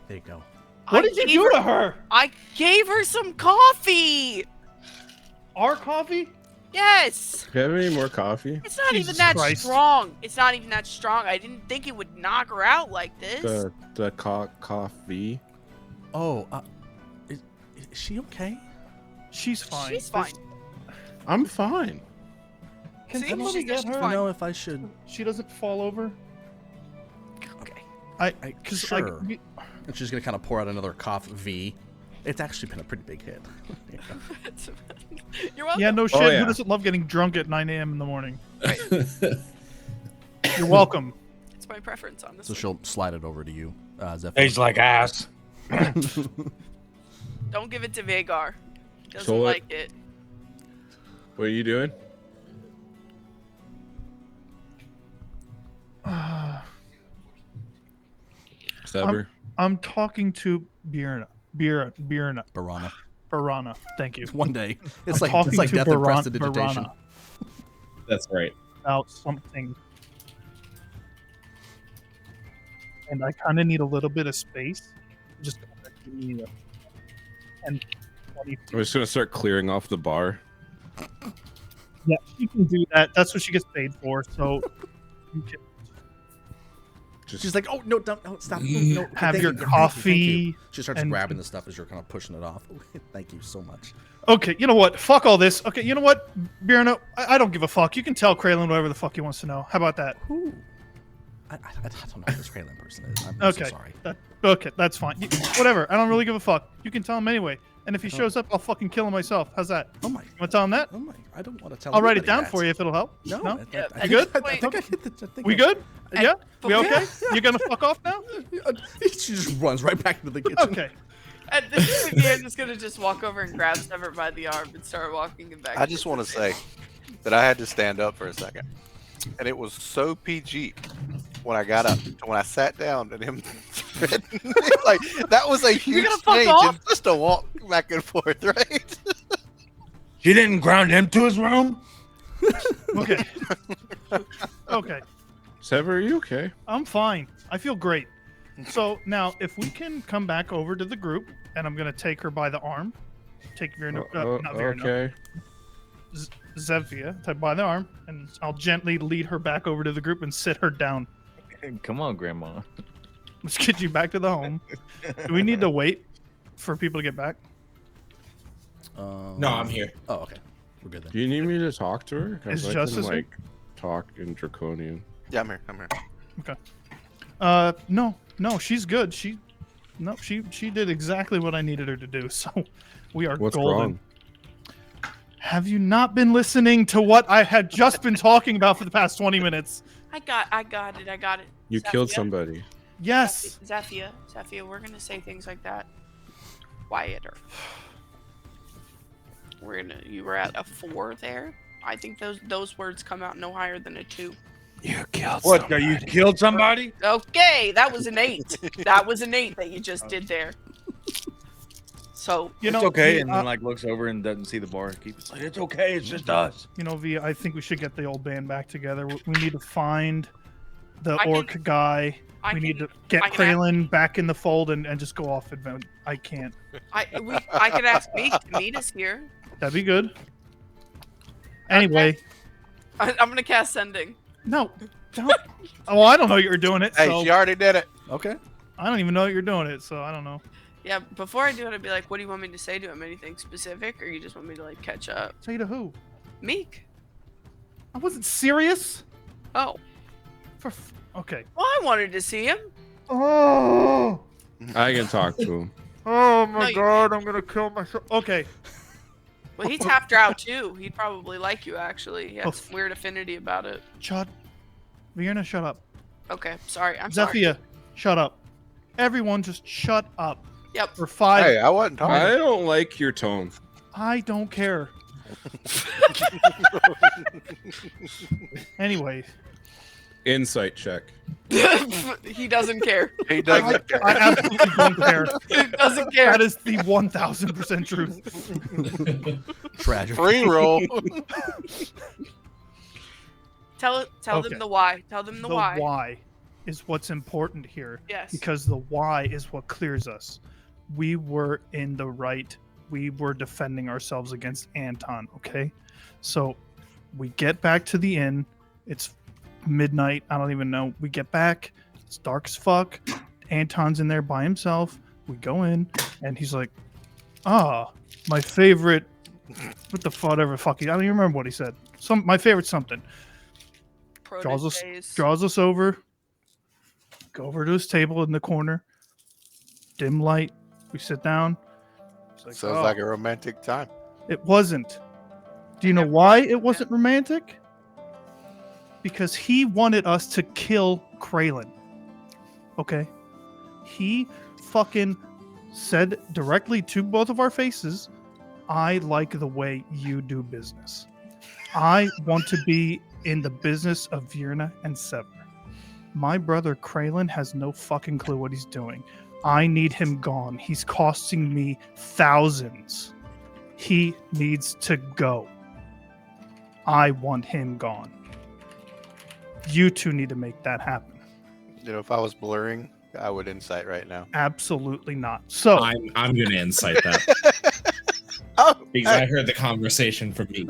you go. What I did you gave do to her? I gave her some coffee. Our coffee? Yes. Do you have any more coffee? It's not Jesus even that Christ. strong. It's not even that strong. I didn't think it would knock her out like this. The coffee. Oh, is she okay? She's fine. She's fine. I'm fine. Can See? somebody She's get just her? I fine. don't know if I should. She doesn't fall over. Okay. Because Sure. And she's gonna kind of pour out another cough V. It's actually been a pretty big hit. You're welcome. yeah, no shit. yeah. Who doesn't love getting drunk at 9 a.m. in the morning? You're welcome. It's my preference, honestly. So she'll slide it over to you, Zephyr. Tastes like ass. Don't give it to Vagar. He doesn't So what- like it. What are you doing? Ssever. I'm talking to Vierna. Barana. Barana. Thank you. One day. It's I'm like talking to death and prestidigitation. Barana That's right. about something. And I kind of need a little bit of space. Just give me a 10, 20 I'm just gonna start clearing off the bar. Yeah, she can do that. That's what she gets paid for. So you can She's like, oh, no, don't stop. No, okay, have thank your you, thank you, coffee. thank you. She starts and- grabbing the stuff as you're kind of pushing it off. Thank you so much. Okay, you know what? Fuck all this. Okay, you know what, Vierna? I don't give a fuck. You can tell Kraylin whatever the fuck he wants to know. How about that? Who? I don't know who this Kraylin person is. I'm Okay. so sorry. Okay, that's fine. Whatever. I don't really give a fuck. You can tell him anyway. And if he shows up, I'll fucking kill him myself. How's that? Oh my. You want to tell him that? Oh my. I don't want to tell I'll write it anybody down that. for you if it'll help. No. No? Yeah, I you think- good? I think I hit the. I think We I- good? Yeah? We Yeah. okay? You gonna fuck off now? She just runs right back into the kitchen. Okay. At this point, I'm just gonna just walk over and grab Ssever by the arm and start walking him back. I just want to say that I had to stand up for a second. And it was so PG when I got up to when I sat down and him like that was a huge gonna fuck change off? in just a walk back and forth, right? She didn't ground him to his room. Okay. Okay. Ssever, are you okay? I'm fine. I feel great. So now, if we can come back over to the group, and I'm gonna take her by the arm, take Vierna, not Vierna, Okay. Zevia, take by the arm, and I'll gently lead her back over to the group and sit her down. Come on, Grandma. Let's get you back to the home. Do we need to wait for people to get back? No, I'm here. Oh, okay. We're good then. Do you need me to talk to her? 'Cause Is I Justice can, here? like, talk in Draconian. Yeah, I'm here. I'm here. No, she's good. She did exactly what I needed her to do. So we are What's golden. wrong? Have you not been listening to what I had just been talking about for the past 20 minutes? I got it. You killed Zafia? somebody. Yes. Zafia, we're gonna say things like that quieter. You were at a 4 there. I think those words come out no higher than a 2. You killed somebody. You killed somebody? Okay, that was an 8. That was an 8 that you just did there. So You know, It's okay, V, and then like looks over and doesn't see the bar and keeps like, it's okay, it's just us. you know, V, I think we should get the old band back together. We need to find the I can- orc guy. I We need can- to get I can Kralin back in the fold and just go off adventure. I can't. I could ask Meek to meet us here. That'd be good. Anyway, I'm gonna cast sending. no, don't. Oh, I don't know you're doing it. Hey, So she already did it. Okay. I don't even know you're doing it, so I don't know. Yeah, before I do it, I'd be like, "What do you want me to say to him? Anything specific, or you just want me to like catch up?" Say to who? Meek. I wasn't serious. Oh, Okay. well, I wanted to see him. Oh. I can talk to him. Oh No, you God! I'm gonna kill myself. Okay. Well, he's half drow too. He'd probably like you actually. He has Oh. weird affinity about it. Shut. Vierna, shut up. Okay, sorry. I'm sorry. Zefia, shut up. Everyone, just shut up. Yep. For 5. Hey, I wasn't talking. I don't like your tone. I don't care. Anyway, Insight check. He doesn't care. He I, doesn't care. I absolutely don't care. He doesn't care. That is the 1000% truth. Tragic. Free roll. Tell Okay. them the why. Tell them the why. why is what's important here. Yes. Because the why is what clears us. We were in the right. We were defending ourselves against Anton, okay? So we get back to the inn. It's midnight. I don't even know. We get back. It's dark as fuck. Anton's in there by himself. We go in, and he's like, my favorite. What the whatever fuck I don't even remember what he said. My favorite something. Proteges. Draws us over. Go over to his table in the corner. Dim light. We sit down. He's like, Sounds like a romantic time. It wasn't. Do you know why it wasn't romantic? Because he wanted us to kill Kralin. Okay? He fucking said directly to both of our faces, I like the way you do business. I want to be in the business of Vierna and Ssever. My brother Kralin has no fucking clue what he's doing. I need him gone. He's costing me thousands. He needs to go. I want him gone. You two need to make that happen. You know, if I was blurring, I would insight right now. Absolutely not. So I'm gonna incite that Oh, because I heard the conversation from me.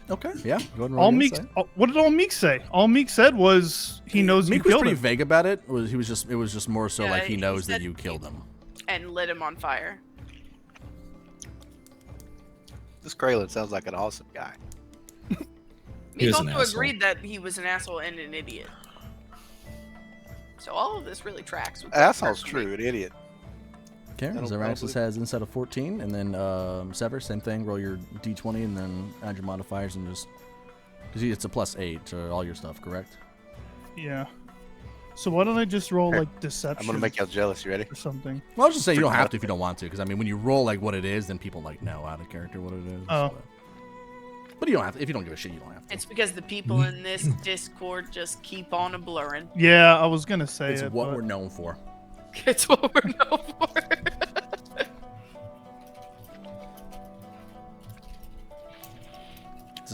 Okay. Yeah. Go ahead and roll all your Meek, insight. what did all Meek say? All Meek said was he knows Meek you was killed pretty him. vague about it. It was just more so Yeah, like he he knows that said- you killed him. And lit him on fire. this Kralin sounds like an awesome guy. He Meek was an also asshole. agreed that he was an asshole and an idiot. So all of this really tracks. With Asshole's true, an idiot. Okay. That'll Xalraxis probably- has insight of 14, and then Ssever, same thing. Roll your d20 and then add your modifiers and just because it's a +8 to all your stuff, correct? Yeah. So why don't I just roll Here, like deception I'm gonna make y'all jealous. You ready? or something? Well, I'll just say you don't have to if you don't want to, because I mean, when you roll like what it is, then people like know out of character what it is. Oh. But you don't have to. If you don't give a shit, you don't have to. It's because the people in this Discord just keep on a blurring. Yeah, I was gonna say It's it. what but- we're known for. It's what we're known for.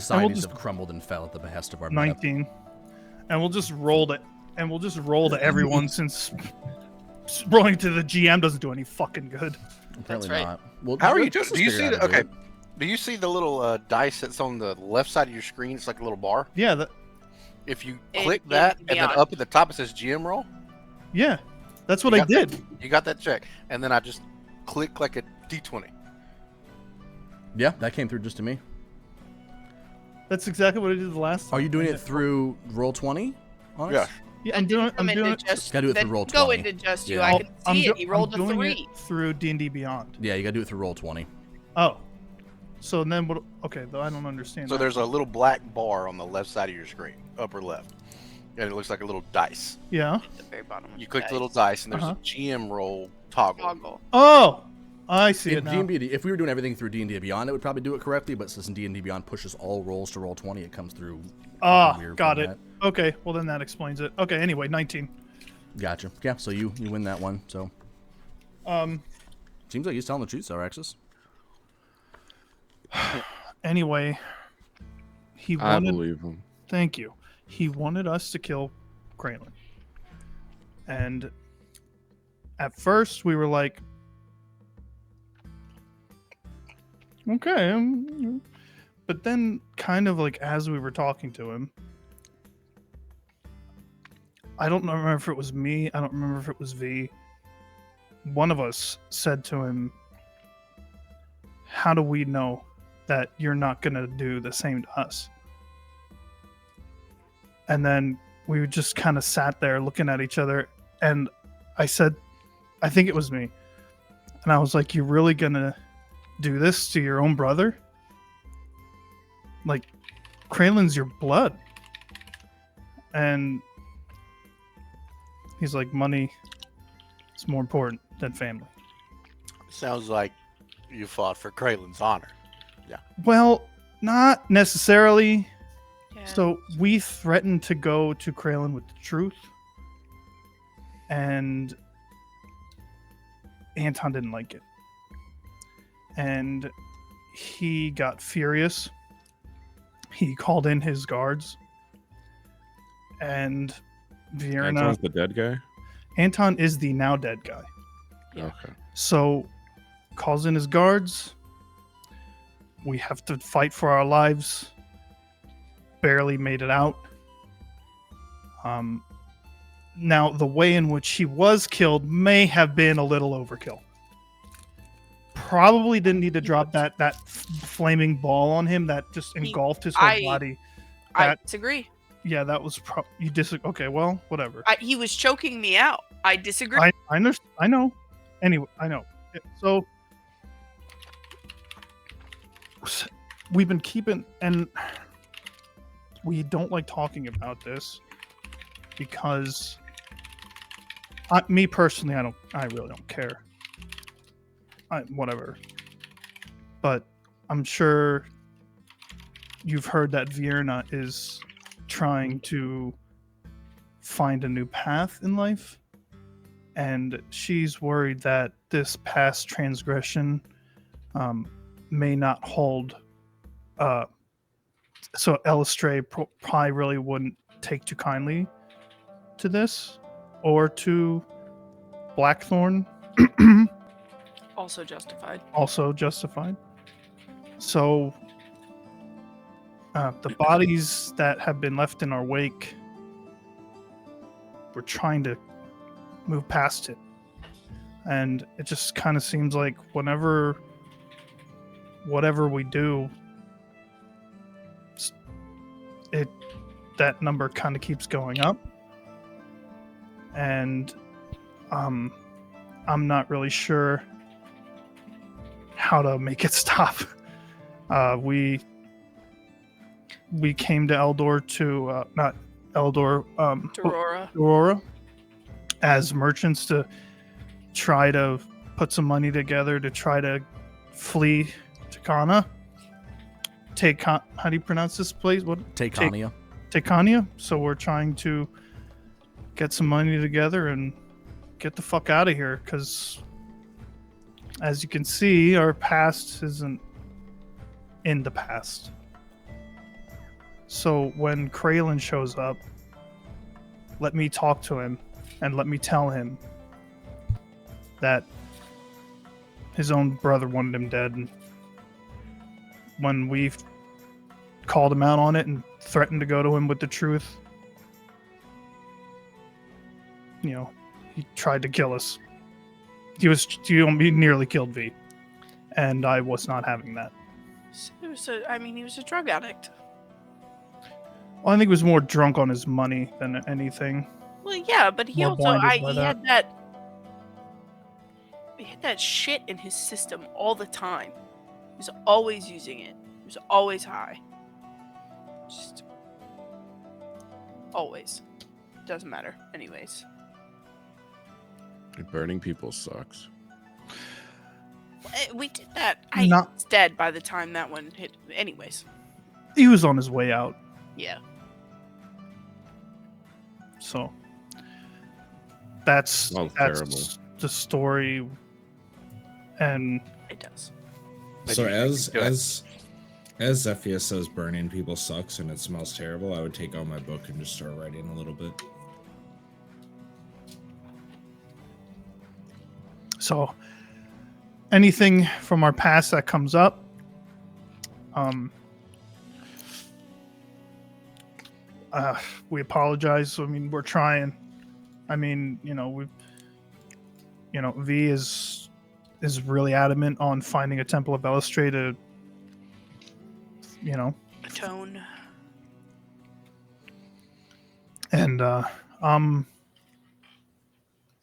societies have crumbled and fell at the behest of our meta. 19. And we'll just roll it. And we'll just roll to everyone since rolling to the GM doesn't do any fucking good. Apparently right. not. Well, How are you just doing? Do you figure see out how the to do okay? it. Do you see the little dice that's on the left side of your screen? It's like a little bar. Yeah, If you In- click in that, and then Beyond. up at the top it says GM roll. yeah. That's what You I got that? did. You got that check, and then I just click like a D20. Yeah, that came through just to me. That's exactly what I did the last time. Are you doing it through Roll20? Onyx? Yeah. Yeah, I'm doing Come into it. just, Gotta do it through then roll Go 20. into just you. Yeah. I can see it. He rolled a I'm doing 3. it through D&D Beyond. Yeah, you gotta do it through Roll20. Oh. So then what? Okay, though I don't understand. So that. there's a little black bar on the left side of your screen, upper left, and it looks like a little dice. Yeah. At the very bottom. of You click dice. the little dice, and there's Uh-huh. a GM roll toggle. Toggle. Oh, I see it In now. D&D, if we were doing everything through D&D Beyond, it would probably do it correctly, but since D&D Beyond pushes all rolls to Roll20, it comes through Ah, weird got format. it. Okay, well then that explains it. Okay, anyway, 19. Gotcha. Yeah, so you win that one, so. Seems like he's telling the truth, Xalraxis. Anyway, he I wanted. believe him. Thank you. He wanted us to kill Kraylin. And at first we were like, okay. But then kind of like as we were talking to him, I don't remember if it was me. I don't remember if it was V. One of us said to him, how do we know that you're not going to do the same to us? And then we just kind of sat there looking at each other. And I said, I think it was me. And I was like, you're really going to do this to your own brother? Like, Kraylin's your blood. And he's like, money is more important than family. Sounds like you fought for Kraylin's honor. Well, not necessarily. Yeah. So we threatened to go to Kraylin with the truth. And Anton didn't like it. And he got furious. He called in his guards. And Vierna... Anton's the dead guy? Anton is the now dead guy. Yeah. Okay. So calls in his guards. We have to fight for our lives. Barely made it out. Now, the way in which he was killed may have been a little overkill. Probably didn't need to drop that flaming ball on him that just engulfed his whole body. I That- disagree. Yeah, that was you disagree. Okay, well, whatever. He was choking me out. I disagree. I know. Anyway, I know. So we've been keeping, and we don't like talking about this because me personally, I really don't care. Whatever. But I'm sure you've heard that Vierna is trying to find a new path in life. And she's worried that this past transgression may not hold. So Elistray probably really wouldn't take too kindly to this, or to Blackthorn. Also justified. Also justified. So the bodies that have been left in our wake, we're trying to move past it. And it just kind of seems like whatever we do, that number kind of keeps going up. And I'm not really sure how to make it stop. We came to Eldor to not Eldor, Aurora. as merchants to try to put some money together to try to flee Takana. How do you pronounce this place? Takania. Takania. So we're trying to get some money together and get the fuck out of here, because as you can see, our past isn't in the past. So when Kraylin shows up, let me talk to him and let me tell him that his own brother wanted him dead. And when we called him out on it and threatened to go to him with the truth, he tried to kill us. He nearly killed V, and I was not having that. He was a drug addict. Well, I think he was more drunk on his money than anything. Well, yeah, but he More also blinded by he that. had that. He had that shit in his system all the time. He was always using it. He was always high. Just always. Doesn't matter. Anyways. Burning people sucks. We did that. Not- He's dead by the time that one hit. Anyways. He was on his way out, Yeah. so that's Sounds that's terrible. the story. And It does. So Maybe as do it. as Zephyr says burning people sucks and it smells terrible, I would take out my book and just start writing a little bit. so anything from our past that comes up, we apologize. I mean, we're trying. I mean, V is really adamant on finding a Temple of Elustre to, Atone. and I'm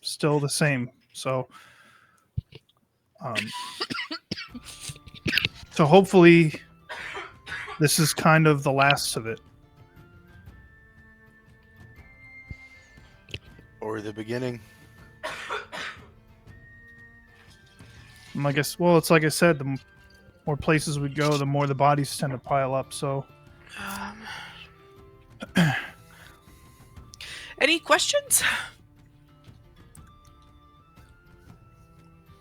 still the same. So, so hopefully, this is kind of the last of it. Or the beginning. And I guess, well, it's like I said, the more places we go, the more the bodies tend to pile up. So, Any questions?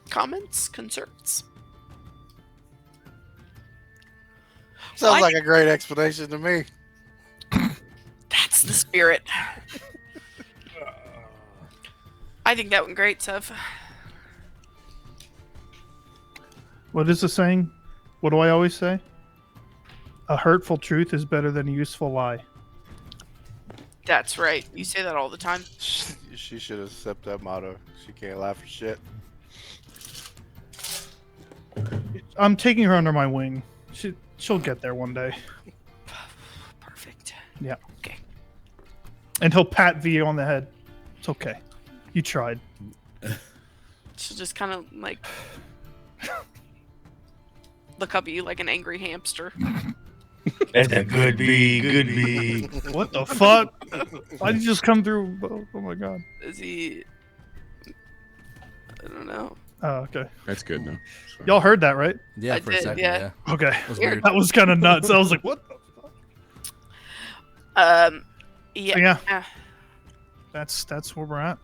Comments? Concerns? Sounds Why- like a great explanation to me. That's the spirit. I think that went great, Sev. what is the saying? What do I always say? A hurtful truth is better than a useful lie. That's right. You say that all the time. She should have accepted that motto. She can't laugh for shit. I'm taking her under my wing. She'll get there one day. Perfect. Yeah. Okay. And he'll pat V on the head. It's okay. You tried. She'll just kind of like look up at you like an angry hamster. That's a good bee. What the fuck? Why did you just come through? Oh my god. Is he? I don't know. Oh, okay. That's good now. So- Y'all heard that, right? Yeah, I for a did, second. yeah. Yeah. Okay. That was Weird. weird. That was kind of nuts. I was like, what the fuck? Yeah. So, yeah. Yeah. That's where we're at.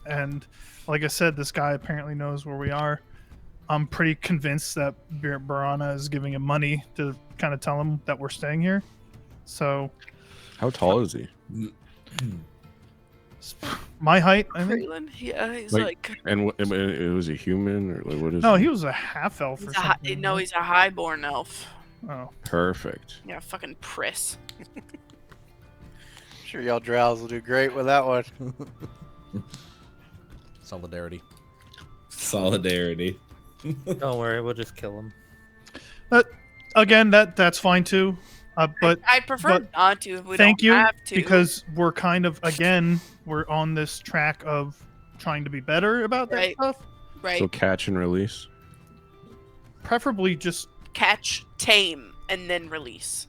And like I said, this guy apparently knows where we are. I'm pretty convinced that Vierna is giving him money to kind of tell him that we're staying here. So How tall is he? my height, I think. Kraylin? Yeah, he's Like- like And it was a human or like what is? No, he? he was a half elf or he's a high, something. no, he's a highborn elf. Oh, Perfect. Yeah, fucking priss. Sure, y'all drows will do great with that one. Solidarity. Solidarity. Don't worry, we'll just kill him. again, that's fine too. But I prefer but not to if we thank don't you, have to. because we're kind of we're on this track of trying to be better about that Right. stuff. right, So catch and release. Preferably just catch, tame, and then release.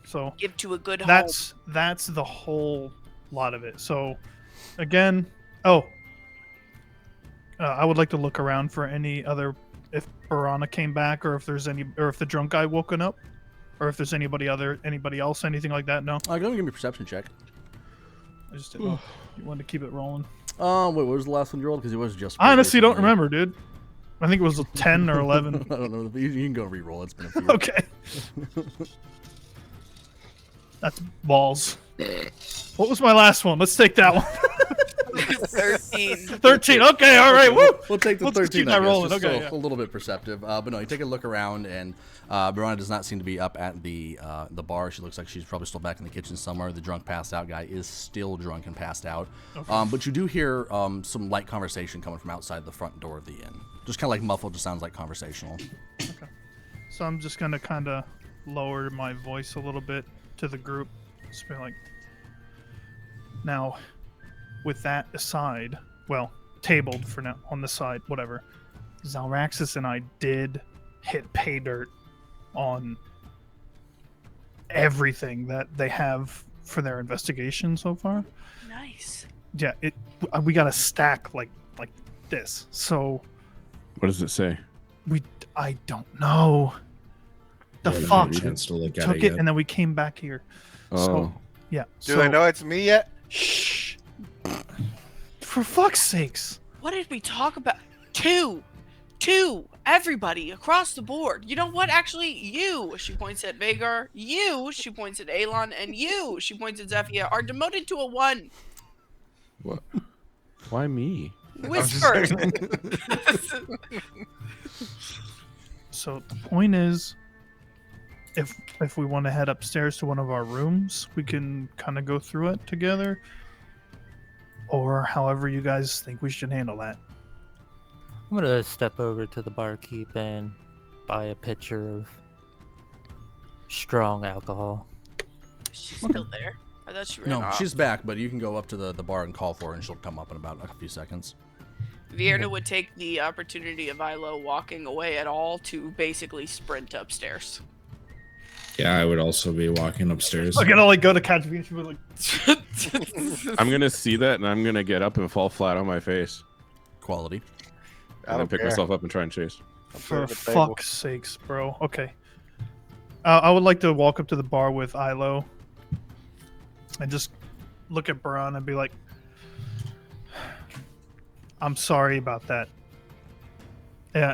so Give to a good home. that's the whole lot of it. So again, I would like to look around for any other, if Vierna came back, or if there's any, or if the drunk guy woken up, or if there's anybody else, anything like that. No, Go and give me a perception check. I just didn't know. You wanted to keep it rolling. Wait, what was the last one you rolled? Because it was just. I honestly don't recently. remember, dude. I think it was 10 or 11. I don't know. You can go re-roll. It's been a few. Okay. That's balls. What was my last one? Let's take that one. 13. 13. Okay, all right. Woo! We'll take the Let's just 13. keep that I guess, rolling. just Okay, so yeah. a little bit perceptive. But no, you take a look around, and Verona does not seem to be up at the bar. She looks like she's probably still back in the kitchen somewhere. The drunk, passed out guy is still drunk and passed out. Okay. But you do hear some light conversation coming from outside the front door of the inn. Just kind of like muffled. Just sounds like conversational. Okay. So I'm just gonna kind of lower my voice a little bit to the group. Just be like, now, with that aside, well, tabled for now on the side, whatever. Xalraxis and I did hit pay dirt on everything that they have for their investigation so far. Nice. Yeah, we got a stack like this. So What does it say? I don't know. The I haven't fuck had a chance to look at took it it, yet. and then we came back here. Oh, So yeah. Do they know it's me yet? Shh. For fuck's sakes. What did we talk about? Two. Everybody across the board. You know what? Actually, you. She points at Vagar. You. She points at Alon, and you. She points at Zephia. Are demoted to a 1. what? Why me? Whisper. So the point is, if we want to head upstairs to one of our rooms, we can kind of go through it together, or however you guys think we should handle that. I'm gonna step over to the barkeep and buy a pitcher of strong alcohol. She's still there. I thought she ran No, off. she's back, but you can go up to the bar and call for her, and she'll come up in about a few seconds. Vierna would take the opportunity of Ilo walking away at all to basically sprint upstairs. Yeah, I would also be walking upstairs. I'm gonna like go to catch me and she'll be like, I'm gonna see that, and I'm gonna get up and fall flat on my face, Quality. I and then don't pick care. myself up and try and chase. I'm for putting the table. fuck's sakes, bro. Okay. I would like to walk up to the bar with Ilo and just look at Baran and be like, I'm sorry about that. Yeah.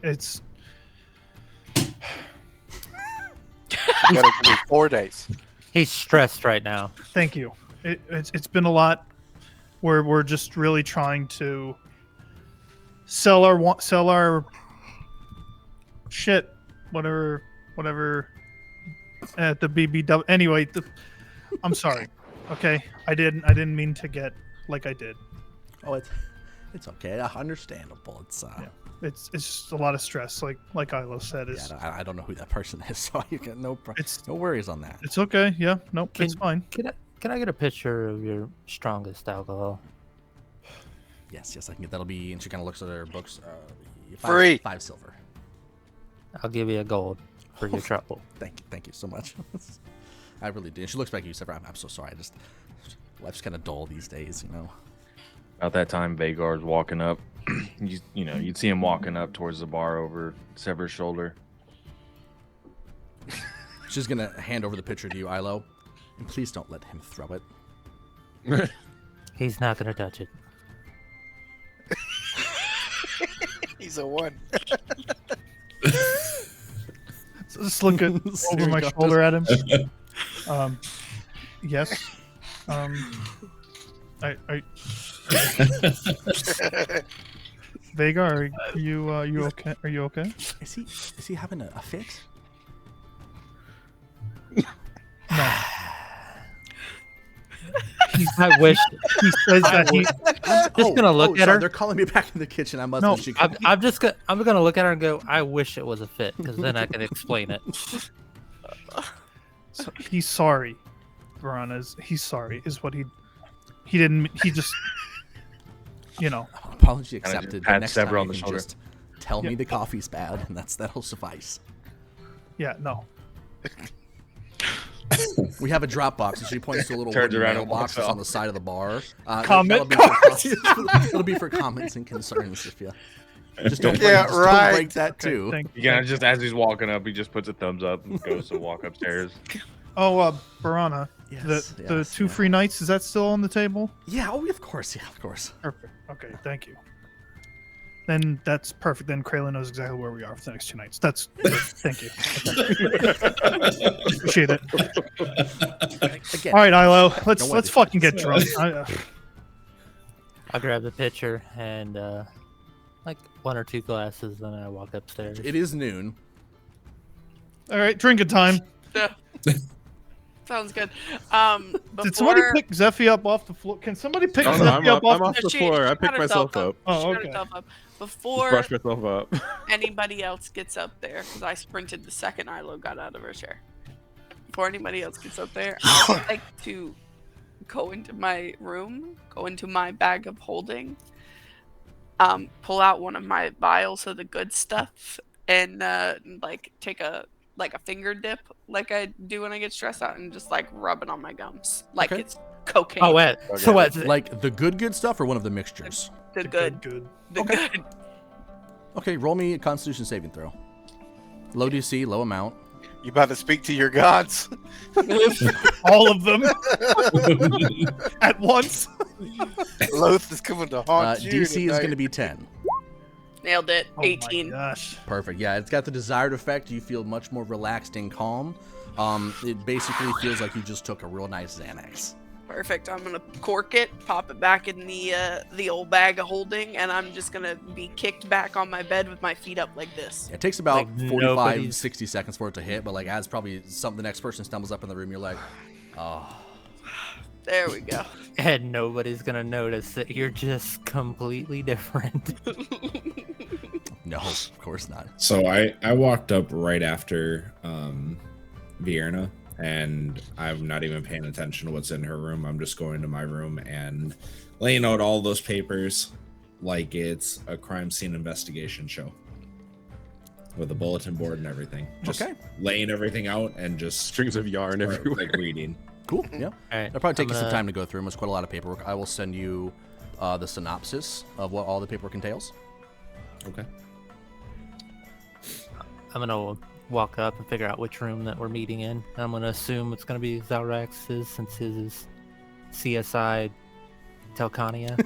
It's You gotta give me 4 days. He's stressed right now. thank you. It's been a lot. We're just really trying to sell our shit, whatever at the BBW. Anyway, I'm sorry. Okay, I didn't mean to get like I did. Oh, it's okay. Understandable. It's It's just a lot of stress, like Ilo said. yeah. I don't know who that person is, so you get no It's- no worries on that. It's okay. Yeah, nope, Can- it's fine. Can I get a picture of your strongest alcohol? Yes, I can get that'll be. And she kind of looks at her books. Free. 5 silver. I'll give you a gold for your trouble. Thank you so much. I really do. And she looks back at you, Ssever. I'm so sorry. Life's kind of dull these days, you know. About that time, Vagar's walking up. You'd see him walking up towards the bar over Sever's shoulder. She's gonna hand over the pitcher to you, Ilo, and please don't let him throw it. He's not gonna touch it. He's a 1. So just look at over my shoulder at him. Yes. I Vega, are you okay? Are you okay? Is he having a fit? No. I wish. He says that he. Just gonna look at sorry, her. They're calling me back in the kitchen. I must. No, She I'm gonna look at her and go, I wish it was a fit, because then I can explain it. So he's sorry. He's sorry. Is what he didn't. He just. You know. Apology Kinda accepted. just pat Next Ssever time on you the can shoulder. just tell me Yeah. the coffee's bad, and that'll suffice. Yeah. No. We have a drop box, and she points to a little Turns wooden around mail and box walks that's on off. the side of the bar. Comment It'll be for comments and concerns if you just don't, Yeah, break, just right. don't break that Okay, too. thank Yeah, just as he's walking up, he just puts a thumbs up and goes to walk upstairs. Oh, Barana, Yes, the yes, 2 yeah. free nights, is that still on the table? Yeah, of course. Perfect. Okay, thank you. Then that's perfect. Then Kraylin knows exactly where we are for the next 2 nights. That's thank you. Appreciate it. Again, All right, Ilo, don't let's worry. fucking get drunk. I'll grab the pitcher and like 1 or 2 glasses, and I walk upstairs. It is noon. All right, drinking time. Yeah. Sounds good. Did somebody pick Zeffy up off the floor? Can somebody pick Zeffy up I'm off off the the She floor. I got picked herself myself up. Oh, She got okay. herself up. Just Before brush myself up. anybody else gets up there, because I sprinted the second Ilo got out of her chair. Before anybody else gets up there, I would like to go into my room, go into my bag of holding, pull out one of my vials of the good stuff, and like take a finger dip, like I do when I get stressed out, and just like rub it on my gums, like Okay. it's cocaine. Oh, wait. So what? Like the good stuff or one of the mixtures? The good, Good. the good. Okay, roll me a Constitution saving throw. Low DC, low amount. You about to speak to your gods? All of them at once. Loth is coming to haunt you. DC is tonight. going to be 10. Nailed it. Oh 18. my gosh. Perfect. Yeah, it's got the desired effect. You feel much more relaxed and calm. It basically feels like you just took a real nice Xanax. Perfect. I'm gonna cork it, pop it back in the old bag of holding, and I'm just gonna be kicked back on my bed with my feet up like this. It takes about Like 45, nobody's- 60 seconds for it to hit, but like as probably the next person stumbles up in the room, you're like, oh. There we go. And nobody's gonna notice that you're just completely different. No, of course not. So I walked up right after Vierna, and I'm not even paying attention to what's in her room. I'm just going to my room and laying out all those papers like it's a crime scene investigation show with a bulletin board and everything. Just Okay. laying everything out and just Strings of yarn start, everywhere. like reading. Cool. Yeah. All right, It'll probably take I'm you some gonna- time to go through them. It's quite a lot of paperwork. I will send you the synopsis of what all the paperwork entails. Okay. I'm gonna walk up and figure out which room that we're meeting in. I'm gonna assume it's gonna be Xalraxis since his is CSI Telcania.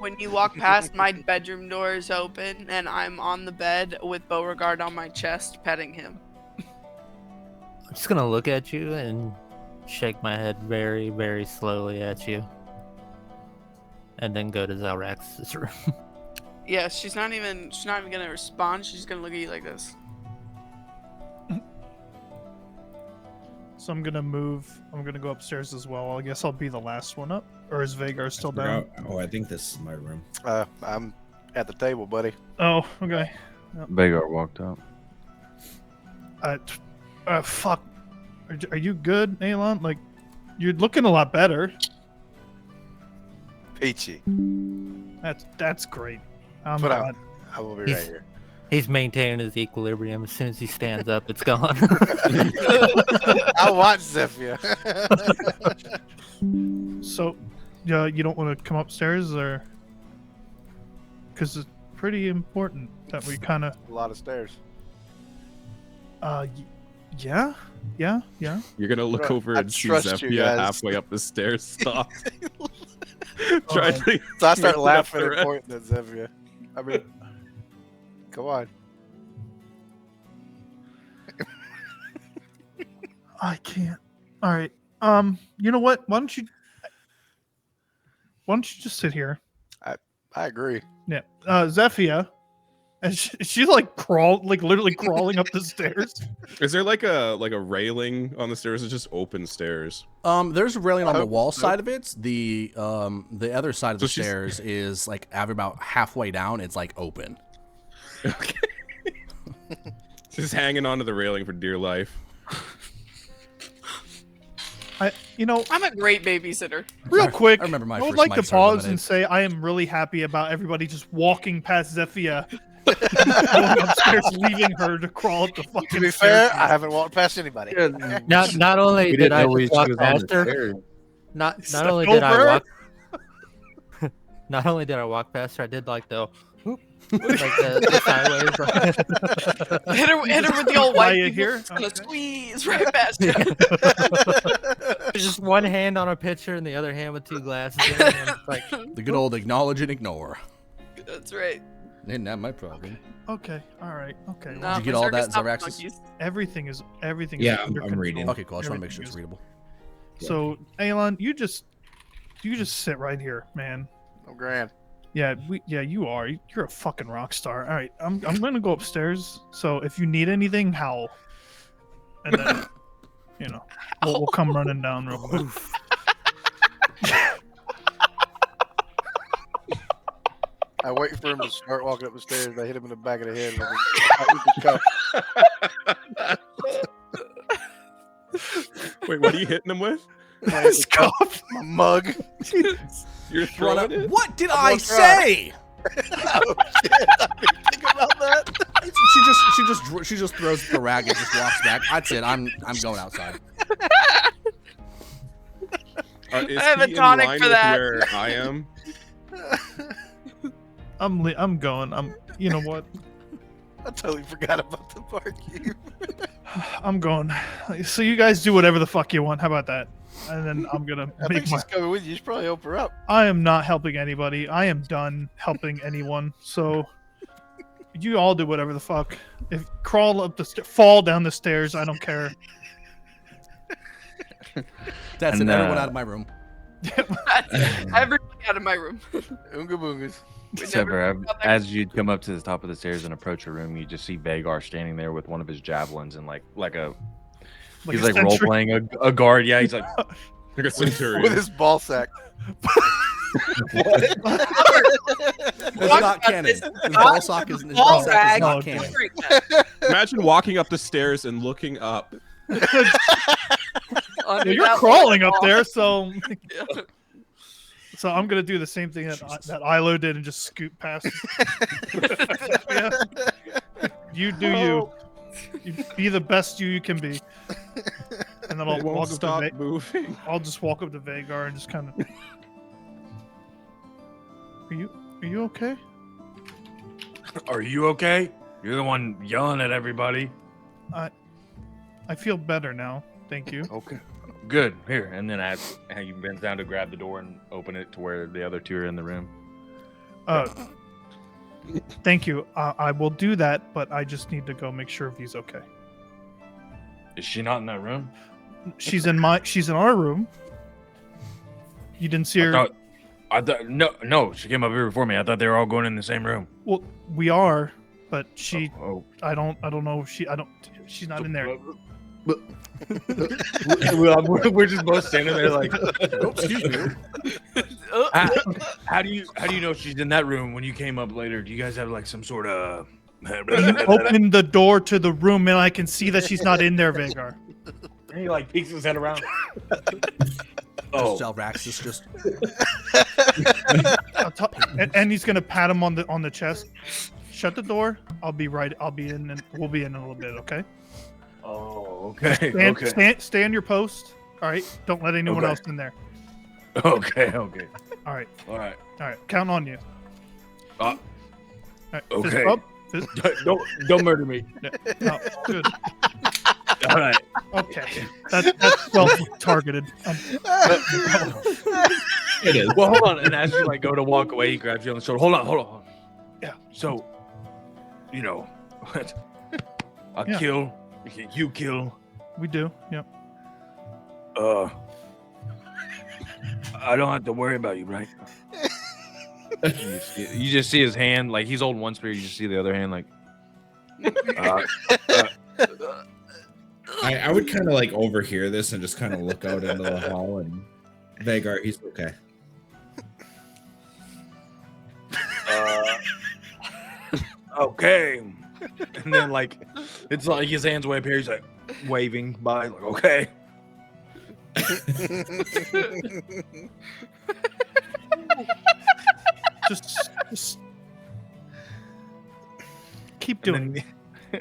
When you walk past, my bedroom door is open, and I'm on the bed with Beauregard on my chest, petting him. I'm just gonna look at you and shake my head very, very slowly at you, and then go to Xalraxis' room. Yeah, she's not even gonna respond. She's gonna look at you like this. So I'm gonna move. I'm gonna go upstairs as well. I guess I'll be the last one up. Or is Vagar still down? Oh, I think this is my room. I'm at the table, buddy. Oh, okay. Vagar walked up. Fuck. Are you good, Elon? Like, you're looking a lot better. Peachy. That's great. I'm Put out. glad. I will be He's- right here. He's maintaining his equilibrium. As soon as he stands up, it's gone. I'll watch Zephyr. So, yeah, you don't want to come upstairs, or because it's pretty important that we kind of. A lot of stairs. Yeah. You're gonna look Right. over I and see trust you Zephia guys. halfway up the stairs. Stop. Try to So I start mess it up laughing the and rest. pointing at Zephyr. I mean, come on. I can't. All right. You know what? Why don't you just sit here? I agree. Yeah. Zephia, and she's like literally crawling up the stairs. Is there like a railing on the stairs? It's just open stairs. There's a railing on I the hope wall so. the other side of So the she's- stairs is like about halfway down. It's like open. Okay. Just hanging onto the railing for dear life. I'm a great babysitter. Real quick, I remember my I would first like to mics are pause limited. and say I am really happy about everybody just walking past Zephia, going upstairs, leaving her to crawl up the fucking To be stairs. fair, I haven't walked past anybody. Not only We did didn't I know just she walk was on the past her, stairs. not Step only did I over her? walk, not only did I walk past her, I did like the whoop, like the sideways. Hit her with the old Why white you people. here? It's gonna Okay. squeeze right past you. Just one hand on a pitcher and the other hand with 2 glasses in, and it's like The good old acknowledge and ignore. That's right. Ain't that my problem. Okay. All right. Okay. No, well, Did you get all Berserker that, stopped Xalraxis? monkeys. everything is Yeah, under I'm control. reading. Okay, cool. I just want to make sure it's Everything readable. is- So, Aelon, you just sit right here, man. I'm grand. Yeah, you are. You're a fucking rock star. All right, I'm gonna go upstairs. So if you need anything, howl, and then we'll come running down real quick. I wait for him to start walking up the stairs. I hit him in the back of the head. Wait, what are you hitting him with? His cup. My mug. You're throwing it? What did I'm I gonna try. say? Oh shit! I didn't think about that. She just throws the rag and just walks back. That's it. I'm going outside. Is I have a he in tonic line for with that. Where I am? I'm going. You know what? I totally forgot about the barkeep. I'm going. So you guys do whatever the fuck you want. How about that? And then I'm gonna I think she's coming with you. You should probably help her up. I am not helping anybody. I am done helping anyone. So you all do whatever the fuck. If crawl up the fall down the stairs, I don't care. That's And, it. Everyone out of my room. Everybody out of my room. Oonga boongas. We never Sever, got there. as you come up to the top of the stairs and approach a room, you just see Vagar standing there with one of his javelins and like he's a like role sentry. playing a guard. Yeah, he's like Like a centurion. With his ball sack. It's not canon. His ball sack is Ball rag. not canon. Imagine walking up the stairs and looking up. Under You're that crawling up waterfall. there, so I'm gonna do the same thing that Ilo did and just scoot past. Yeah. You do you. You be the best you can be. And then I'll It won't walk up stop to moving. I'll just walk up to Vagar and just kind of. Are you okay? Are you okay? You're the one yelling at everybody. I feel better now. Thank you. Okay. good here. And then as he bends down to grab the door and open it to where the other two are in the room. Thank you. I will do that, but I just need to go make sure V's okay. Is she not in that room? She's in our room. You didn't see her. I thought no, she came up here before me. I thought they were all going in the same room. Well, we are, but she. Oh. I don't know if she's not in there. We're just both standing there like, Oh, excuse me. How do you know she's in that room when you came up later? Do you guys have like some sort of You open the door to the room and I can see that she's not in there, Vagar. And he like peeks his head around. Xalraxis just. And he's gonna pat him on the chest. Shut the door. I'll be in, and we'll be in a little bit. Okay. Oh, okay. Stay on your post. All right. Don't let anyone Okay. else in there. Okay. All right. All right. Count on you. Uh, All right. okay. Fist bump. Fist. Don't murder me. No, good. All right. Okay. That's well targeted. It is. Well, hold on. And as you like go to walk away, he grabs you on the shoulder. Hold on. Yeah. So, I Yeah. kill. You kill. We do. Yep. I don't have to worry about you, right? You just see his hand, like he's holding one spear. You just see the other hand, like. I would kind of like overhear this and just kind of look out into the hall and Vagar, he's okay. Okay. And then like, it's like his hands way up here. He's like waving by, like okay. Just keep doing it.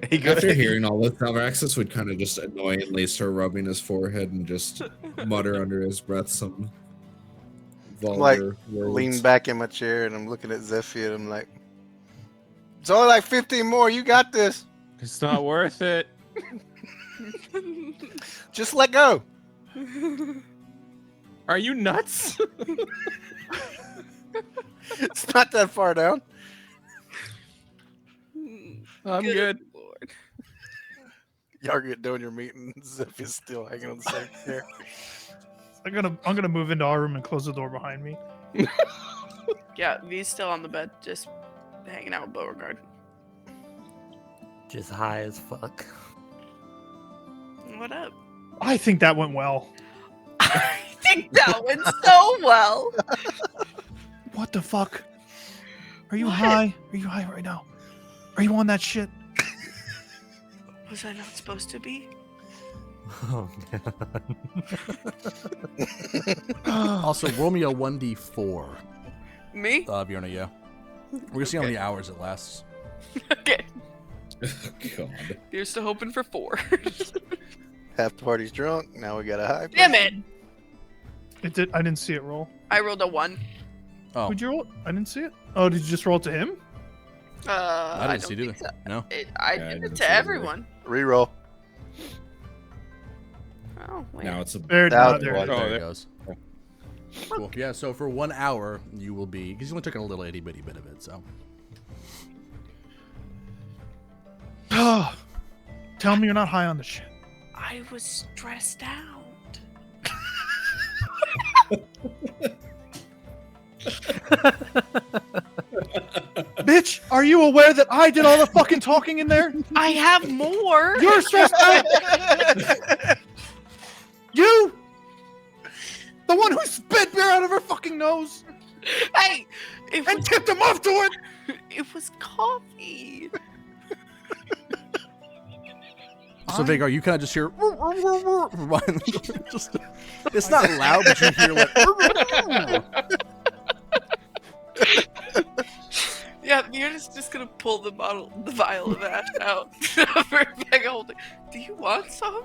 He goes, After hearing all this, Xalraxis would kind of just annoyingly start rubbing his forehead and just mutter under his breath some vulgar words. Lean back in my chair and I'm looking at Zephyr and I'm like, it's only like 15 more. You got this. It's not worth it. Just let go. Are you nuts? It's not that far down. I'm good. Lord. Y'all get doing your meetings if he's still hanging on the same chair. I'm gonna move into our room and close the door behind me. Yeah, V's still on the bed, just hanging out with Beauregard. Just high as fuck. What up? I think that went well. I think that went so well. What the fuck? Are you What? high? Are you high right now? Are you on that shit? Was I not supposed to be? Oh, Also, roll me a 1d4. Me? Vierna, yeah. We're gonna see how many hours it lasts. Okay. God. You're still hoping for 4. Half the party's drunk. Now we got a high. Damn it! I didn't see it roll. I rolled a 1. Oh, Would you roll? I didn't see it. Oh, did you just roll to him? I didn't see it don't either. think so. No. I Yeah, I did didn't it see to it either. everyone. Reroll. Oh, wait. Now it's a There, Now no, it's there. one. There Oh, it there- goes. Cool. Yeah, so for 1 hour, you will be... Because you only took a little itty-bitty bit of it, so... Tell me you're not high on the shit. I was stressed out. Bitch, are you aware that I did all the fucking talking in there? I have more. You're stressed out. You, the one who spit beer out of her fucking nose Hey, it and was, tipped him off to it. it was coffee. So, Vagar, you kind of just hear... just, it's not loud, but you hear like... Yeah, you're just gonna pull the vial of ash out for a bag of holding. Do you want some?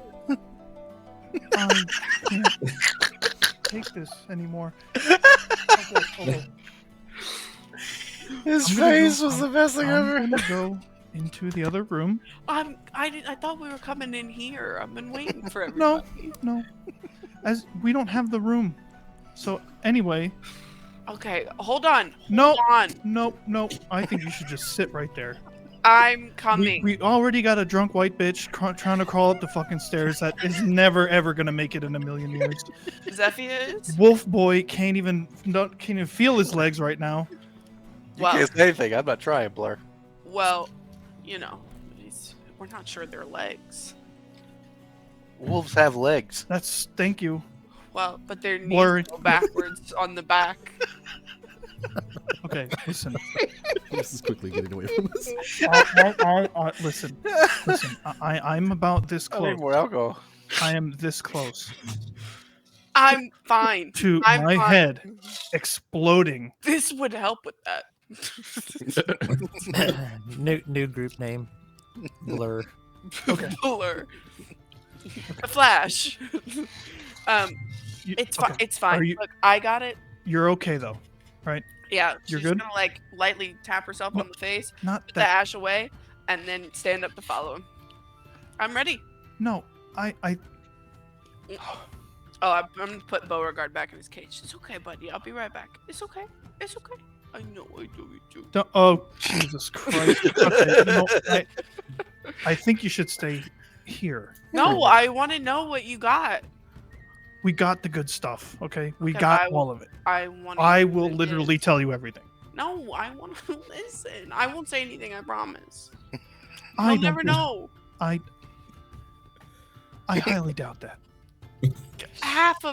I can't take this anymore. Okay. His I'm gonna face go- was the best thing ever. I'm gonna go into the other room. I thought we were coming in here. I've been waiting for No, everybody. no, as we don't have the room. So anyway, Okay, hold on. no, Hold on. no. I think you should just sit right there. I'm coming. We already got a drunk white bitch trying to crawl up the fucking stairs that is never ever gonna make it in a million years. Zephia is? Wolf boy can't even feel his legs right now. You Well, can't say anything. I'm not trying, Blur. well, you know, we're not sure they're legs. Wolves have legs. Thank you. Well, but their knees Blurry. go backwards on the back. Okay, listen. This is quickly getting away from this. Listen. I'm about this I need close. more alcohol. I am this close I'm fine. to I'm my fine. head exploding. This would help with that. new group name. Blur. Okay. Blur. The Flash. You- It's okay. fine. It's fine. Are you- Look, I got it. You're okay though, right? Yeah, You're she's good? gonna like lightly tap herself Well, on the face, Not put the that. ash away, and then stand up to follow him. I'm ready. No, I. Oh, I'm gonna put Beauregard back in his cage. It's okay, buddy. I'll be right back. It's okay. It's okay. I know I do it too. Don't, oh Jesus Christ! Okay, no, I think you should stay here. No, I want to know what you got. We got the good stuff. Okay, we Okay, got I all of it. I want. I will literally tell you everything. No, I want to listen. I won't say anything. I promise. I You'll don't never think- know. I highly doubt that. Half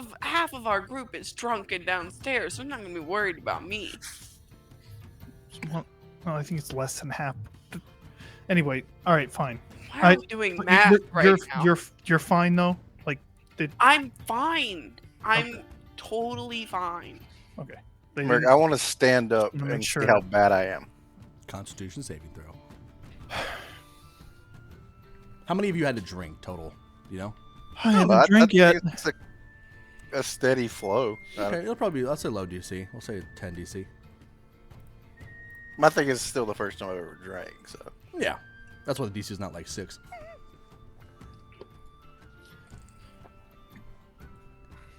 of our group is drunk and downstairs, so I'm not gonna be worried about me. Well, I think it's less than half. Anyway, all right, fine. Why are we doing But math right now? You're fine though. Like, I'm fine. I'm totally fine. okay. They Merc, didn't- I want to stand up Let me make and sure see how that- bad I am. Constitution saving throw. How many of you had to drink total? You know? I haven't I drank think yet. It's a steady flow. Okay, it'll probably be, let's say low DC. We'll say 10 DC. My thing is still the first time I've ever drank, so. Yeah. That's why the DC is not like 6.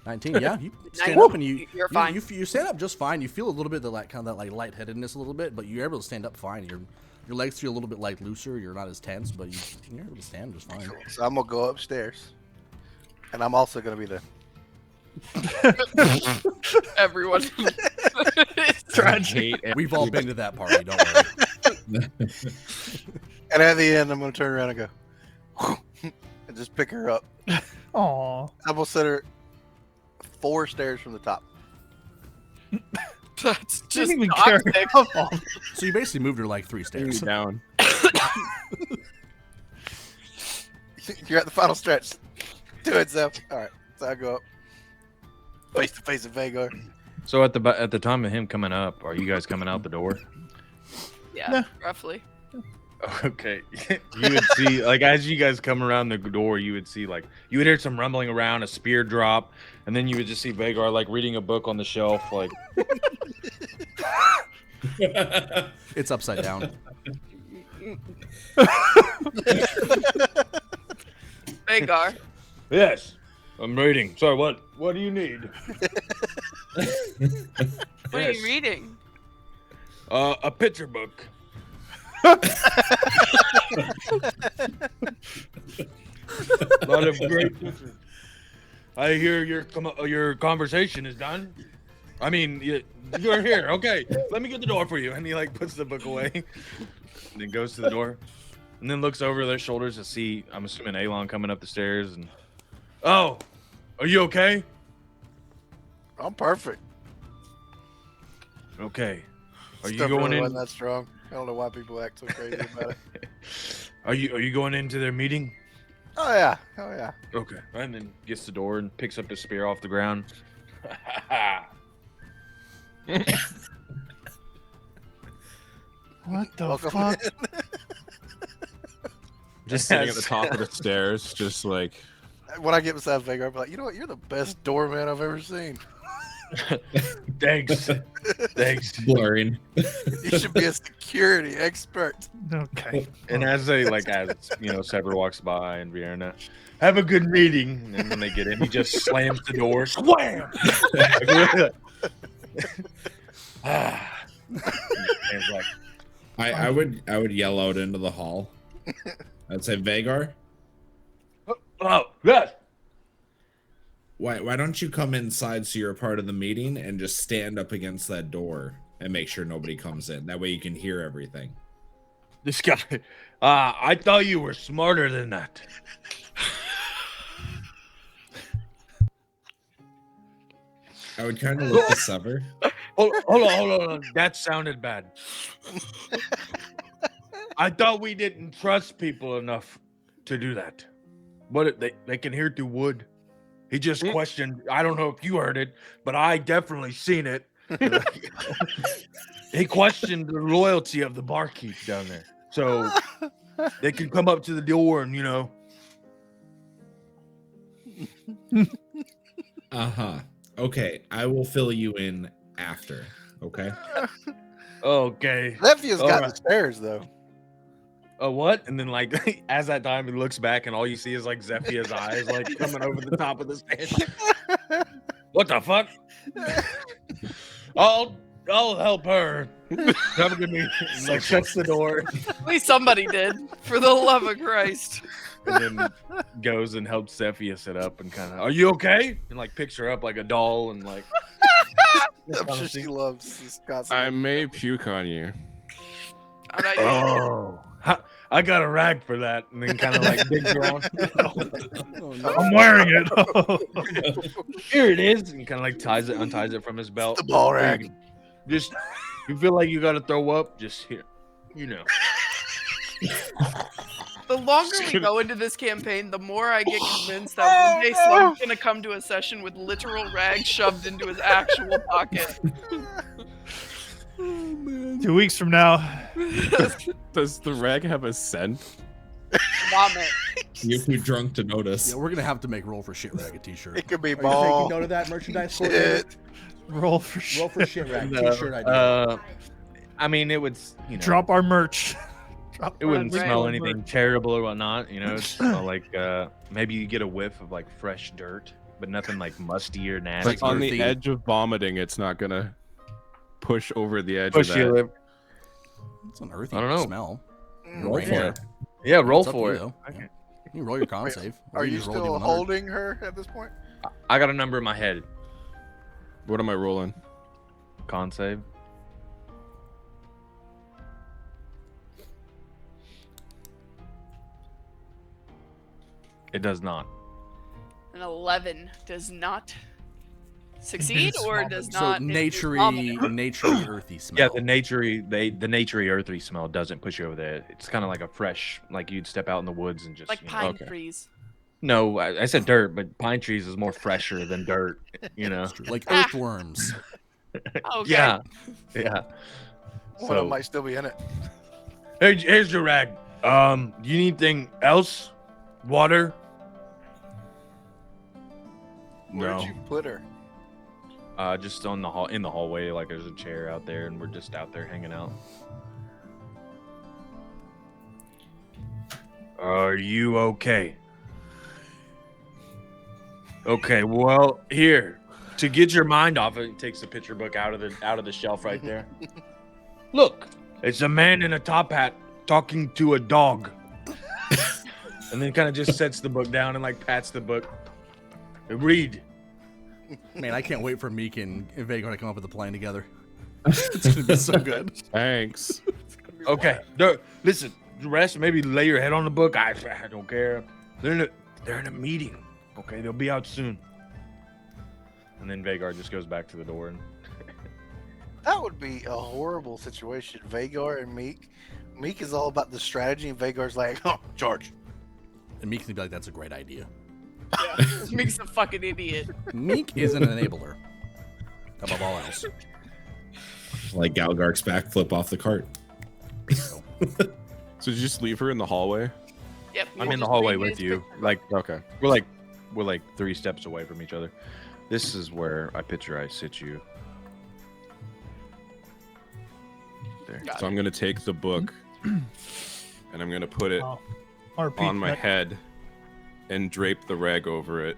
$19, yeah. You stand up and You're fine. You stand up just fine. You feel a little bit of that kind of that like lightheadedness a little bit, but you're able to stand up fine. You're Your legs feel a little bit like looser. You're not as tense, but you're able to stand just fine. So I'm gonna go upstairs, and I'm also gonna be the. Everyone. Tragic. We've all been to that party, don't worry. And at the end, I'm gonna turn around and go, and just pick her up. Aw. I'm gonna set her 4 stairs from the top. That's just Didn't even care. toxic. So you basically moved her like 3 stairs. Down. You're at the final stretch. Do it, Zeph. All right, so I go up, face to face with Vagar. So at the time of him coming up, are you guys coming out the door? Yeah, roughly. Okay. You would see, like, as you guys come around the door, you would see, like, you would hear some rumbling around, a spear drop, and then you would just see Vagar, like, reading a book on the shelf, like. It's upside down. Vagar. Yes, I'm reading. Sorry, what do you need? What are you reading? A picture book. A lot of great pictures. I hear your conversation is done. I mean, you're here. Okay, let me get the door for you. And he like puts the book away, and then goes to the door, and then looks over their shoulders to see. I'm assuming Alon coming up the stairs. And oh, are you okay? I'm perfect. Okay. Are you Stuff going really in? wasn't that strong. I don't know why people act so crazy about it. Are you going into their meeting? Oh yeah. Oh yeah. Okay. And then gets the door and picks up the spear off the ground. What the Welcome fuck? in. Just sitting at the top of the stairs, just like. When I get beside Vagar, I'll be like, you know what? You're the best doorman I've ever seen. Thanks. Thanks. Blurring. You should be a security expert. Okay. And as Ssever walks by and Vierna, have a good meeting. And then when they get in, he just slams the door. Wham! And like, I would yell out into the hall. I'd say, Vagar, oh, yes. why don't you come inside so you're a part of the meeting and just stand up against that door and make sure nobody comes in. That way you can hear everything. This guy. I thought you were smarter than that. I would kind of look to Ssever. Hold on. That sounded bad. I thought we didn't trust people enough to do that. But they can hear through wood. He just questioned. I don't know if you heard it, but I definitely seen it. He questioned the loyalty of the barkeep down there. So they can come up to the door and, Uh-huh. Okay, I will fill you in after, okay? Okay. Nephew's got right. the stairs, though. What? And then, like, as that time he looks back and all you see is, like, Zephia's eyes, like, coming over the top of the stairs. What the fuck? I'll help her. Have a good meeting. And, like, shuts the door. At least somebody did. For the love of Christ. And then goes and helps Zephia sit up and kind of, are you okay? And, like, picks her up like a doll and, like. I'm sure she loves this concept. I may puke on you. Oh. I got a rag for that. And then kind of, like, digs her on. I'm wearing it. Here it is. And kind of, like, unties it from his belt. The ball rag. Just, you feel like you got to throw up? Just here. The longer we go into this campaign, the more I get convinced that one day Slug's gonna come to a session with literal rags shoved into his actual pocket. 2 weeks from now. Does the rag have a scent? Vomit. You're too drunk to notice. Yeah, we're gonna have to make Roll for Shit Rag a t-shirt. It could be Are you ball. taking note of that merchandise? Shit. Roll for shit. Roll for Shit Rag t-shirt idea. I mean, it would, Drop our merch. it wouldn't Right. smell anything terrible or whatnot, It'd smell like maybe you get a whiff of like fresh dirt, but nothing like musty or nasty. Like on the earthy. edge of vomiting, it's not gonna push over the edge Push of you that. live. It's an earthy I don't know. smell. Roll Right for here. it. Yeah, roll It's up to for you, it. though. Yeah. You roll your con Wait, save. or Are you just roll still D100. holding her at this point? I got a number in my head. What am I rolling? Con save. It does not. An 11 does not succeed or does So not. naturey, earthy smell. Yeah, the naturey earthy smell doesn't push you over there. It's kind of like a fresh, like you'd step out in the woods and just like you know- pine okay. trees. No, I said dirt, but pine trees is more fresher than dirt. You know. It's true. Like Ah. earthworms. Okay. Yeah, yeah. One of them might still be in it. Here's your rag. Do you need anything else? Water? Where'd No. you put her? Just on the in the hallway. Like there's a chair out there, and we're just out there hanging out. Are you okay? Okay. Well, here to get your mind off it. He takes the picture book out of the shelf right there. Look, it's a man in a top hat talking to a dog. And then kind of just sets the book down and like pats the book. Read. Man, I can't wait for Meek and Vagar to come up with a plan together. It's gonna be so good. Thanks. Okay. Listen, the rest, maybe lay your head on the book. I don't care. They're in a meeting. Okay, they'll be out soon. And then Vagar just goes back to the door. And That would be a horrible situation. Vagar and Meek. Meek is all about the strategy, and Vagar's like, oh, charge. And Meek can be like, that's a great idea. Yeah. Meek's a fucking idiot. Meek is an enabler. Above all else. Like Galgark's backflip off the cart. So, So did you just leave her in the hallway? Yep. I'm you're in the just hallway reading with his you. picture. Like Okay. we're like 3 steps away from each other. This is where I picture I sit you. There. Got So I'm gonna take the book and I'm gonna put it RP on my check. head and drape the rag over it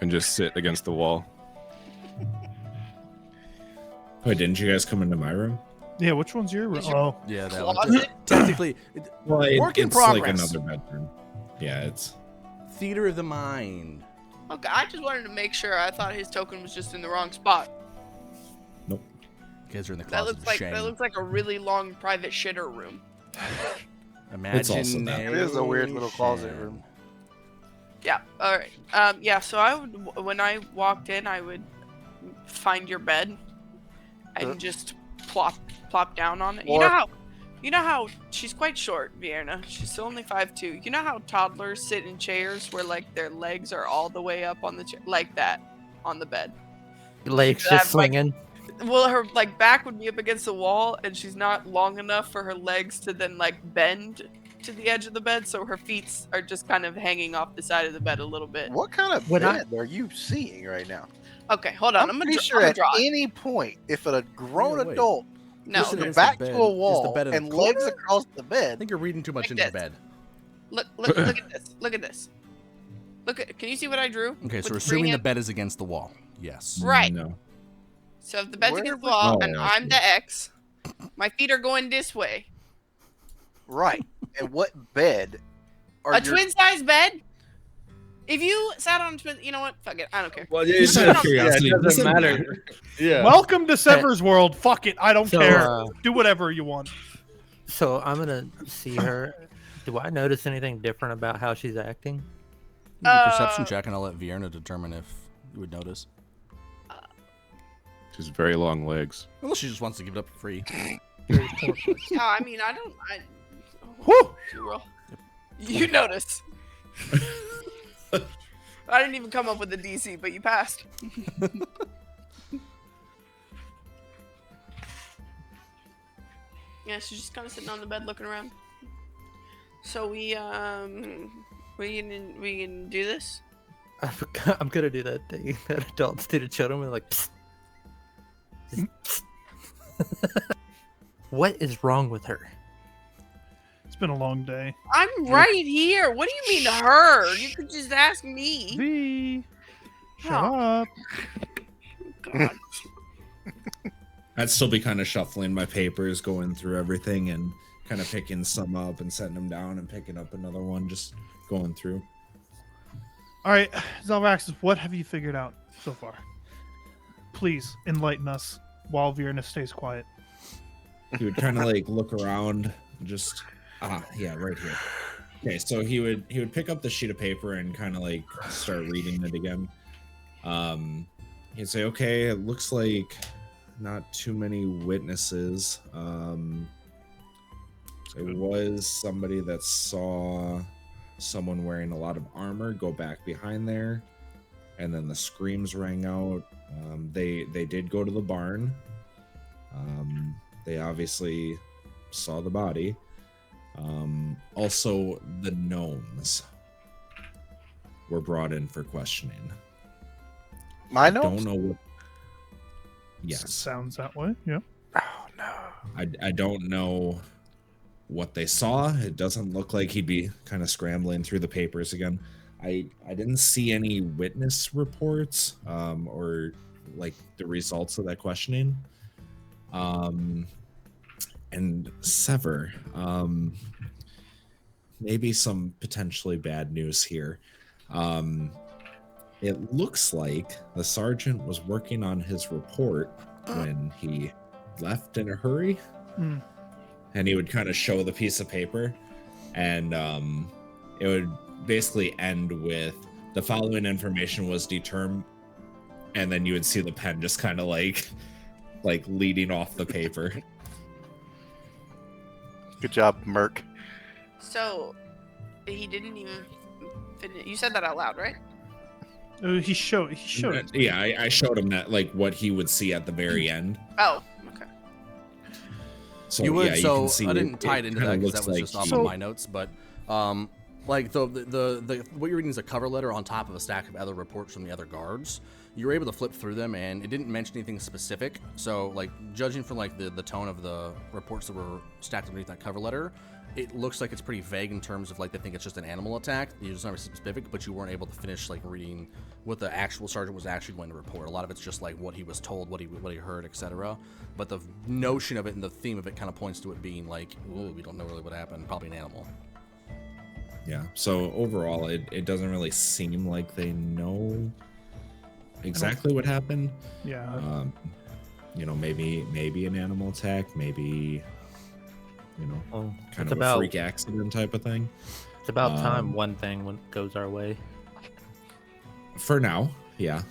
and just sit against the wall. Wait, didn't you guys come into my room? Yeah, which one's your room? Is your- Oh, yeah, that Closet? one. Technically, Well, Work in it's like progress. another bedroom. Yeah, it's theater of the mind. Okay, I just wanted to make sure. I thought his token was just in the wrong spot. You guys are in the That closet looks of like shame. that looks like a really long private shitter room. It's also that. It is a weird little closet room. Yeah. All right. Yeah. So I would, when I walked in, I would find your bed and just plop down on it. You know how she's quite short, Vierna. She's only 5'2". You know how toddlers sit in chairs where like their legs are all the way up on the chair, like that, on the bed. Legs That, just swinging. Well, her like back would be up against the wall, and she's not long enough for her legs to then like bend to the edge of the bed, so her feet are just kind of hanging off the side of the bed a little bit. What kind of When I- bed are you seeing right now? Okay, hold on. I'm I'm pretty gonna sure I'm at gonna draw it. any point, if a grown Yeah, wait. adult No, Listen, with is their the back bed- to is a the wall bed in and the legs corner? across the I bed, think you're reading too much Like into this. bed. look at this. Look at this. Look at. Can you see what I drew? Okay, so With we're the assuming green the end? bed is against the wall. Yes. Right. No. So if the bed's Where against the would- wall Oh, and I I'm see. the X, my feet are going this way. right? And what bed are A your- twin size bed. If you sat on twin, you know what? Fuck it. I don't care. Well, Just out of curiosity, it does doesn't it matter. Yeah. welcome to Sever's world. Fuck it, I don't So, care. Do whatever you want. So I'm gonna see her. Do I notice anything different about how she's acting? You do a perception check, and I'll let Vierna determine if you would notice. She's very long legs. Unless she just wants to give it up for free. No, I mean I don't. Whew. You roll. You notice. I didn't even come up with a DC, but you passed. Yeah, she's just kind of sitting on the bed looking around. So we can do this. I'm gonna do that thing that adults do to children. We're like, psst. Psst. What is wrong with her? It's been a long day. I'm right here. What do you mean her? You could just ask me. V. Shut Oh, up. God. I'd still be kind of shuffling my papers, going through everything, and kind of picking some up and setting them down and picking up another one, just going through. All right, Xalraxis, what have you figured out so far? Please enlighten us while Vierna stays quiet. He would kind of like look around, just yeah, right here. Okay, so he would pick up the sheet of paper and kind of like start reading it again. He'd say, "Okay, it looks like not too many witnesses. It was somebody that saw someone wearing a lot of armor go back behind there, and then the screams rang out. They did go to the barn. They obviously saw the body. Also, the gnomes were brought in for questioning. My I gnomes? don't know what. Yes, Sounds that way. Yeah. Oh no. I don't know what they saw. It doesn't look like he'd be kind of scrambling through the papers again. I didn't see any witness reports or like the results of that questioning. And Ssever, maybe some potentially bad news here. It looks like the sergeant was working on his report when he left in a hurry. Mm. And he would kind of show the piece of paper, and it would basically end with the following information was determined, and then you would see the pen just kind of like leading off the paper. Good job, Merc. So he didn't even finish. You said that out loud, right? He showed it. Yeah, I showed him that, like, what he would see at the very end. Oh, okay. So You would. yeah, you So can see I didn't tie it into that kinda because that was looks just off So- of my notes. But like the what you're reading is a cover letter on top of a stack of other reports from the other guards. You were able to flip through them, and it didn't mention anything specific. So, like, judging from like the tone of the reports that were stacked underneath that cover letter, it looks like it's pretty vague in terms of like they think it's just an animal attack. It's not very specific, but you weren't able to finish like reading what the actual sergeant was actually going to report. A lot of it's just like what he was told, what he heard, etc. But the notion of it and the theme of it kind of points to it being like, ooh, we don't know really what happened. Probably an animal. Yeah. So overall, it doesn't really seem like they know exactly what happened. Yeah. You know, maybe an animal attack, maybe, you know, Well, kind it's of about a freak accident type of thing. it's about time one thing goes our way. For now, yeah.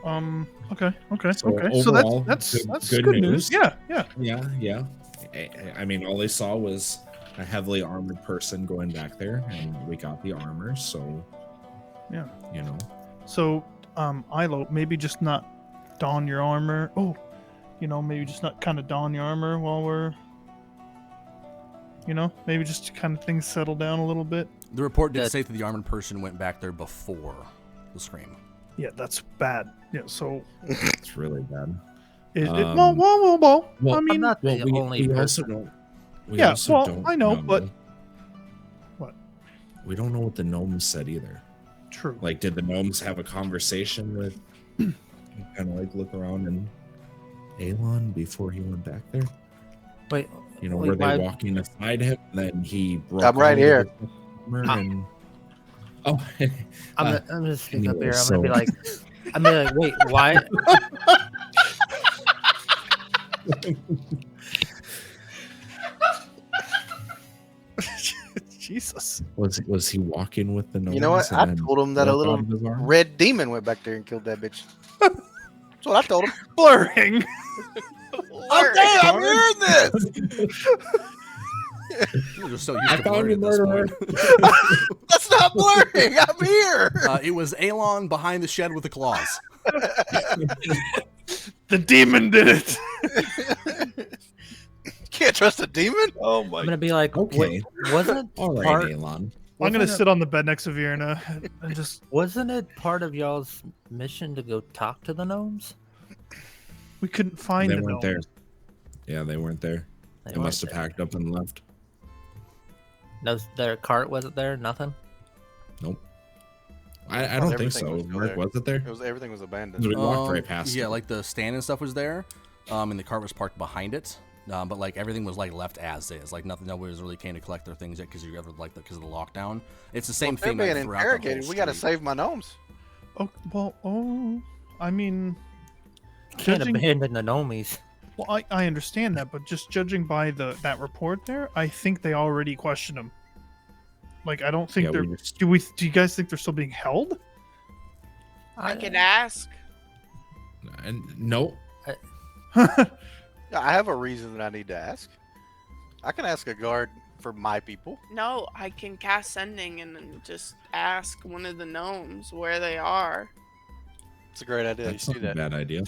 Okay. So Okay. So overall, that's good good news. news. Yeah. Yeah. I mean, all they saw was a heavily armored person going back there, and we got the armor, so Yeah. you know. So, Ilo, maybe just not don your armor. Oh, maybe just not kind of don your armor while we're, maybe just to kind of things settle down a little bit. The report did That- say that the armored person went back there before the scream. Yeah, that's bad. Yeah. So, It's really bad. well. I I'm mean, not the we only also person. don't. We Yeah, also well, don't I know, but- what? We don't know what the gnomes said either. True. Like, did the gnomes have a conversation with, kind of like look around and Alon before he went back there? Wait, You know, wait, were they why- walking beside him? And then he broke. I'm right into here. the armor and, oh, I'm gonna speak up anyway, here. I'm gonna be so- like, wait, why? Jesus. was he walking with the gnomes? You know what? I and then told him that a broke little out of his armor? red demon went back there and killed that bitch. That's what I told him. Blurring. Oh, damn, I'm hearing this. You're just so used I to found blurring a at this murderer. point. That's not blurring. I'm here. It was Alon behind the shed with the claws. The demon did it. Can't trust a demon. Oh I'm my. gonna be like, Okay. wasn't All right, part, Alon. I'm gonna wasn't it- sit on the bed next to Vierna and just. Wasn't it part of y'all's mission to go talk to the gnomes? We couldn't find They the weren't gnome. there. Yeah, they weren't there. They must have weren't packed up and left. there. No, their cart wasn't there. Nothing. Nope. I don't think everything so. was still Mark, there. was it there? It was everything was abandoned. We walked right past Yeah, it. like the stand and stuff was there, and the cart was parked behind it. But like everything was like left as is. Like nothing. Nobody was really came to collect their things yet because you ever like because of the lockdown. It's the same Well, if they're thing. Like, being throughout the whole interrogated. We got to street. save my gnomes. Oh well. Oh, I mean, Can't judging. abandon the gnomies. Well, I understand that, but just judging by that report there, I think they already questioned him. Like, I don't think Yeah, they're. we just- Do you guys think they're still being held? I could ask. And no, Yeah, I have a reason that I need to ask. I can ask a guard for my people. No, I can cast sending and then just ask one of the gnomes where they are. It's a great idea. that's You not see a that? bad idea.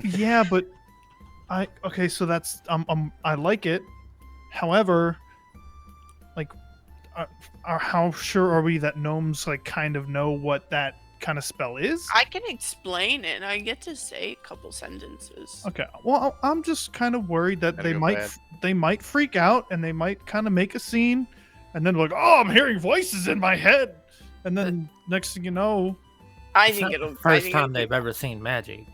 Yeah, but okay, so that's I like it. However, like, how sure are we that gnomes like kind of know what that kind of spell is? I can explain it. I get to say a couple sentences. Okay, well, I'm just kind of worried that Gotta they go might bad. they might freak out and they might kind of make a scene, and then like, oh, I'm hearing voices in my head, and then next thing you know, I It's think not it'll. the I first think time it'll they've ever seen magic.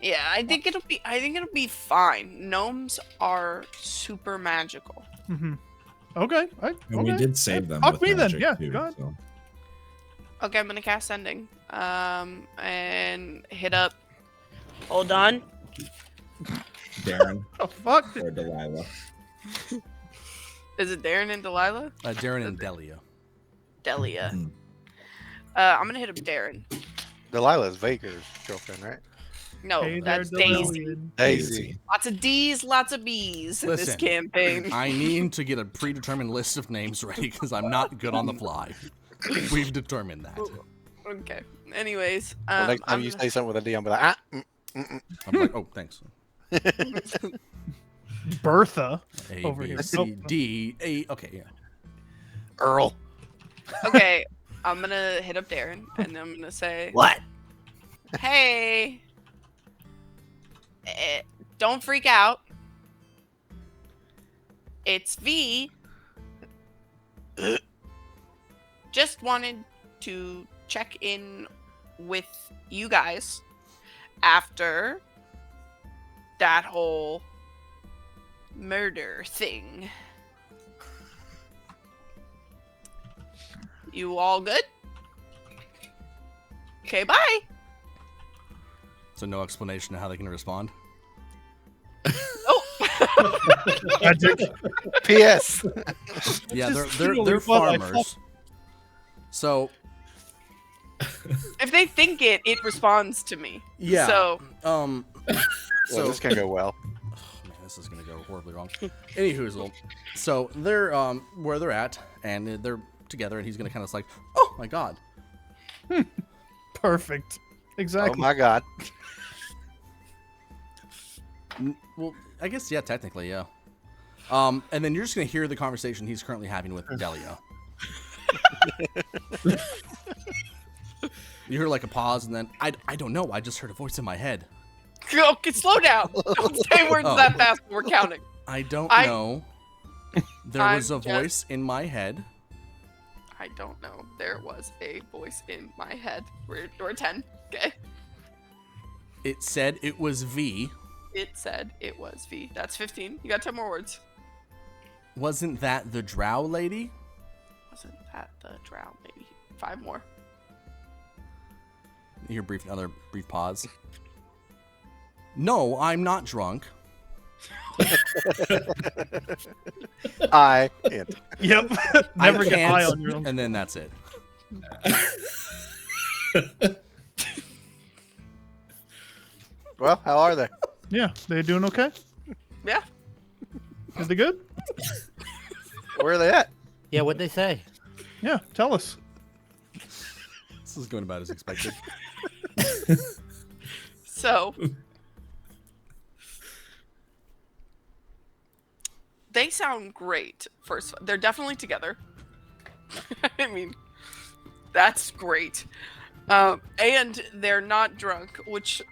Yeah, I think it'll be. I think it'll be fine. Gnomes are super magical. okay, And we did save them. Fuck with me then, magic, yeah, too, go ahead. so. Okay, I'm gonna cast sending. And hit up. Hold on. Darren Oh fuck! or Delilah. Is it Darren and Delilah? Darren and Delia. Delia. Hmm. I'm gonna hit up Darren. Delilah's Vaker's girlfriend, right? No, Hey there, that's Daisy. Deloian. Daisy. Lots of D's, lots of B's in this Listen, campaign. I need to get a predetermined list of names ready because I'm not good on the fly. We've determined that. Okay. Anyways, Well, next time I'm you gonna- say something with a D, I'm be like, I'm like, oh, thanks. Bertha. A, Over B, here. C, Nope. D, A. Okay, yeah. Earl. okay, I'm gonna hit up Darren and I'm gonna say, What? hey, don't freak out. It's V. Just wanted to check in with you guys after that whole murder thing. You all good? Okay, bye. So no explanation of how they can respond. Oh. Magic. P.S. Yeah, Just they're literally what I farmers. So If they think it, it responds to me. yeah. So Well, this can go well. Man, this is gonna go horribly wrong. Anywho, so they're where they're at, and they're together, and he's gonna kind of like, oh my god. Perfect. Exactly. Oh my god. Well, I guess yeah, technically yeah. And then you're just gonna hear the conversation he's currently having with Delia. You hear like a pause, and then I don't know. I just heard a voice in my head. okay, slow down. Don't say words Oh. that fast when we're counting. I don't I- know. There I'm was a just- voice in my head. I don't know. There was a voice in my head. We're 10. Okay. It said it was V. It said it was V. That's 15. You got 10 more words. Wasn't that the drow lady? Wasn't that the drow? Maybe 5 more. You hear another brief pause. No, I'm not drunk. I can't. Yep. I Never get can't, high on your own. and then that's it. Well, how are they? Yeah, they doing okay? Yeah. Is they good? Where are they at? Yeah, what'd they say? Yeah, tell us. This is going about as expected. So they sound great. First, they're definitely together. I mean, that's great. And they're not drunk, which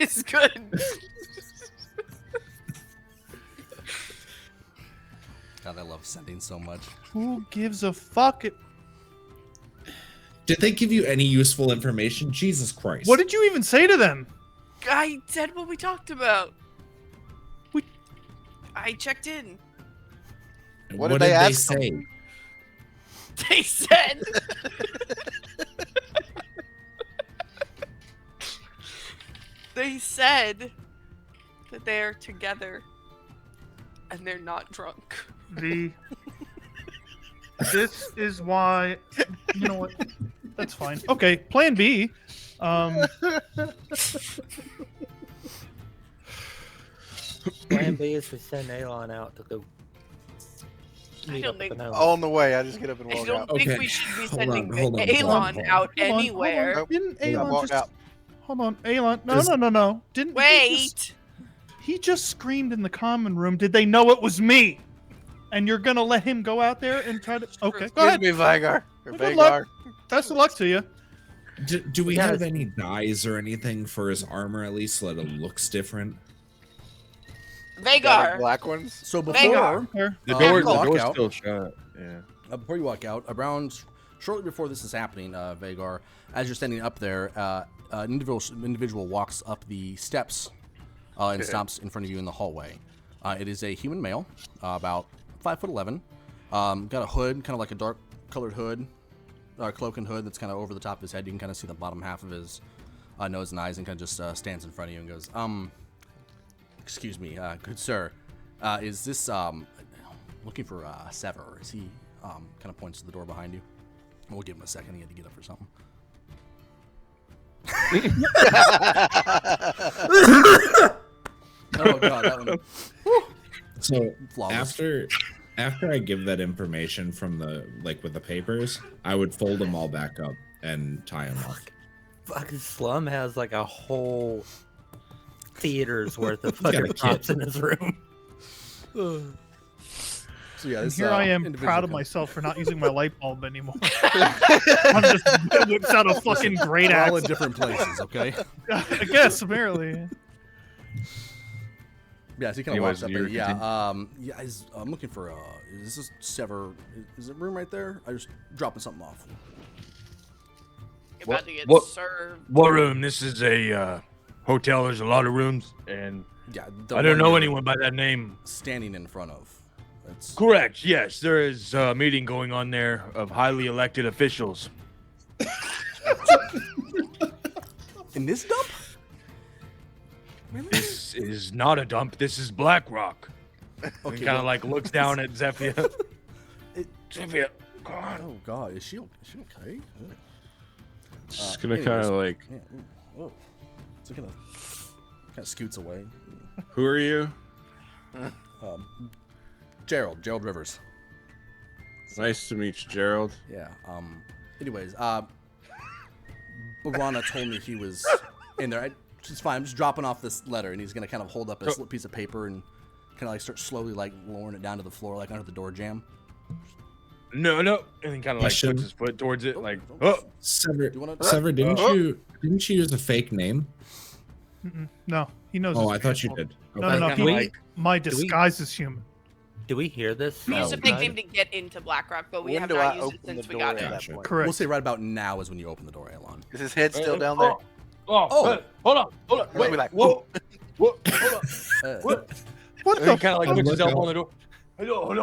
is good. God, I love sending so much. Who gives a fuck? Did they give you any useful information? Jesus Christ. What did you even say to them? I said what we talked about. We- I checked in. What did they ask them? say? They said. They said that they're together and they're not drunk. This is why. You know what? That's fine. Okay, plan B. Plan B is to send Alon out to go. I meet don't up think- with the gnome. On the way, I just get up and I walk don't out. think Okay, we should be hold sending on, hold on, Alon hold on. out Hold on, anywhere. hold on. Didn't Yeah, Alon walk just... out. Hold on, Alon. No, Just- no. Didn't Wait. He just screamed in the common room. Did they know it was me? And you're gonna let him go out there and try to? Okay, go Excuse ahead. me, Vigar. Or Good luck. Vagar. Best of luck to you. Do we Yes. have any dyes or anything for his armor at least so that it looks different? Vagar. Black ones. So Vagar. before Here. The Careful. door's Walk out. still shut. Yeah. before you walk out, around shortly before this is happening, Vagar, as you're standing up there, an individual walks up the steps and stops in front of you in the hallway. It is a human male, about 5'11", got a hood, kind of like a dark colored hood, cloak and hood that's kind of over the top of his head. You can kind of see the bottom half of his nose and eyes, and kind of just stands in front of you and goes, excuse me, good sir, is this, looking for Ssever? Is he, kind of points to the door behind you. We'll give him a second, he had to get up for something. Oh god, that one. So Flawless. after I give that information from the with the papers, I would fold them all back up and tie them off. Fucking Slum has like a whole theater's worth of got a fucking kit. props in his room. So yeah, And this, here I am, individual proud of comes- myself for not using my light bulb anymore. I'm just whips out a fucking great We're all axe. in different places, okay? I guess apparently. Yeah, so he kind of Anyways, walks up you're there. Yeah, I'm looking for, is this Ssever? Is it room right there? I just dropping something off. You're about to get What- served. What room? This is a hotel. There's a lot of rooms, and Yeah, I don't know anyone by that name. standing in front of. That's Correct. Yes, there is a meeting going on there of highly elected officials. in this dump. This is not a dump. This is Black Rock. Okay, He kind of well- like looks down at Zephyr. It- Zephyr, come on. Oh god, is she okay? Just gonna anyways. kind of like, Yeah. Oh, so kind of scoots away. who are you? Gerald Rivers. Nice to meet you, Gerald. Yeah. Anyways, Barana told me he was in there. It's fine. I'm just dropping off this letter, and he's gonna kind of hold up a piece of paper and kind of like start slowly like lowering it down to the floor, like under the door jamb. No. And then kind of like Question. puts his foot towards it, like, oh. Sever, Do you wanna- Sever, didn't you use a fake name? No, he knows. Oh, his I thought you people. did. No, Okay. no, Kinda he, like- my Do we- disguise is human. Do we hear this? We used Oh, a big God. name to get into Blackrock, but we When have do not I used it open the since we door got at it. that Gotcha. point? Correct. We'll say right about now is when you open the door, Elon. Is his head still down there? Oh, Oh. hold on. We'll be Wait, like, whoa, hold on. Uh, What? What And the? he kind of like fuck? puts his Look elbow out. on the door. Hold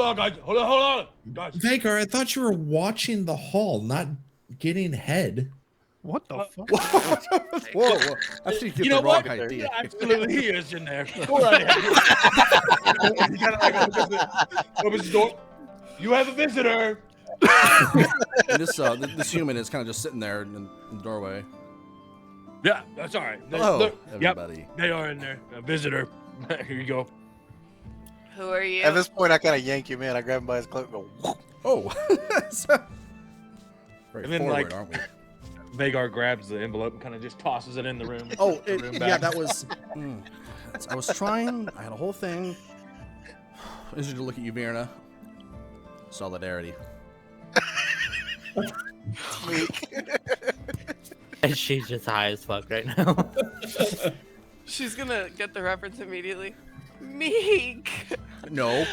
on, guys. Hold on, guys. Vagar, I thought you were watching the hall, not getting head. What the fuck? whoa! I think you You get know the wrong what? idea. Absolutely, he is in there. Go right ahead. He kind of like opens the door. You have a visitor. And this human is kind of just sitting there in the doorway. Yeah, that's all right. Hello, Look, everybody. Yep, they are in there. A visitor. Here you go. Who are you? At this point, I kind of yank him in. I grab him by his cloak and go, Oh. Very And then, forward, like- aren't we? Vagar grabs the envelope and kind of just tosses it in the room. Oh, The room yeah, back. that was. I was trying. I had a whole thing. I need to look at you, Vierna. Solidarity. And she's just high as fuck right now. She's gonna get the reference immediately. Meek. No.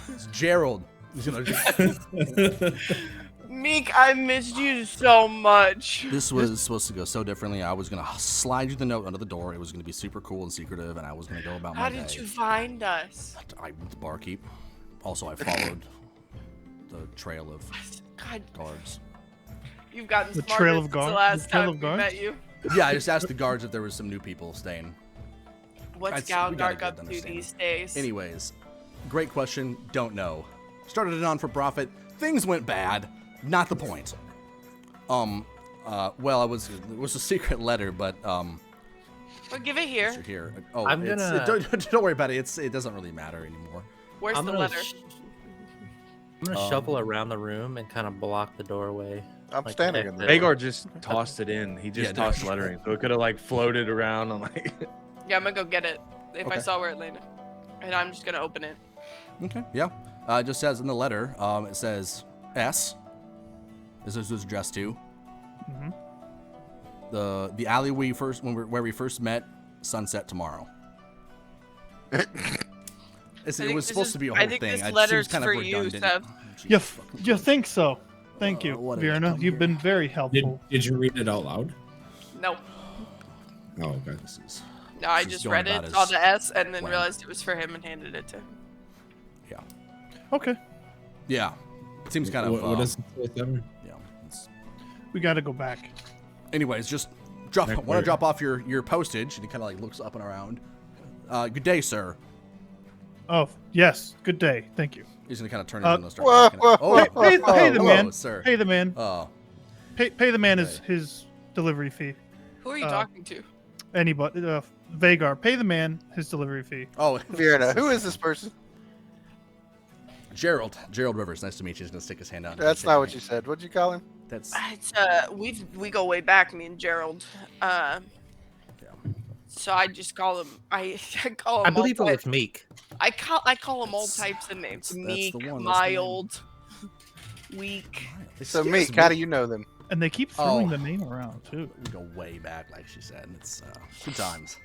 It's Gerald. He's gonna. Meek, I missed you so much. This was supposed to go so differently. I was gonna slide you the note under the door. It was gonna be super cool and secretive, and I was gonna go about my How day. did you find us? I the barkeep. Also, I followed the trail of God, guards. you've gotten The smarter trail of since guards? the last The trail time of we guards? met you. Yeah, I just asked the guards if there was some new people staying. What's We got a Galgark good up to understanding. these days? Anyways, great question. Don't know. Started it on for profit. Things went bad. Not the point. Well, it was a secret letter, but Well, give it here. you're here. Oh, I'm don't worry about it. It doesn't really matter anymore. Where's I'm the gonna letter? I'm gonna shuffle around the room and kind of block the doorway. I'm Like, standing in exit. there. Hagar just tossed it in. He just Yeah, tossed lettering, so it could have like floated around and like. Yeah, I'm gonna go get it if I Okay. saw where it landed, and I'm just gonna open it. Okay. Yeah. It just says in the letter. It says S. This is addressed to. Mhm. The alley where we first met. Sunset tomorrow. It think was this supposed is- to be a I whole think thing. this It letter's seems kind for of you, redundant. Seth. You think so? Thank you, what did I Vierna. come You've here? been very helpful. Did you read it out loud? Nope. Oh, okay. This is, No, I She's just going read about it, saw his the S, and then plan. realized it was for him and handed it to him. yeah. Okay, Yeah. It seems kind of. What does it say, Ssever? Yeah. It's, we got to go back. anyways, just Back want where? to drop off your postage, and he kind of like looks up and around. Good day, sir. Oh yes, good day. Thank you. He's gonna kind of turn Uh, and start walking. Pay the hello, man. sir. Pay the man. Oh, Pay the man okay. his delivery fee. Who are you Uh, talking to? Anybody, Vagar, pay the man his delivery fee. oh, Vierna, who is this person? Gerald Rivers. Nice to meet you. He's gonna stick his hand out. That's not what you said. What'd you call him? That's It's we go way back, me and Gerald. So I just call him. I call him. I believe it all was Meek. I call him all types of names. that's Meek, the one, that's the mild, weak. So, Meek, how do you know them? And they keep throwing Oh. the name around too. we go way back, like she said. It's good times.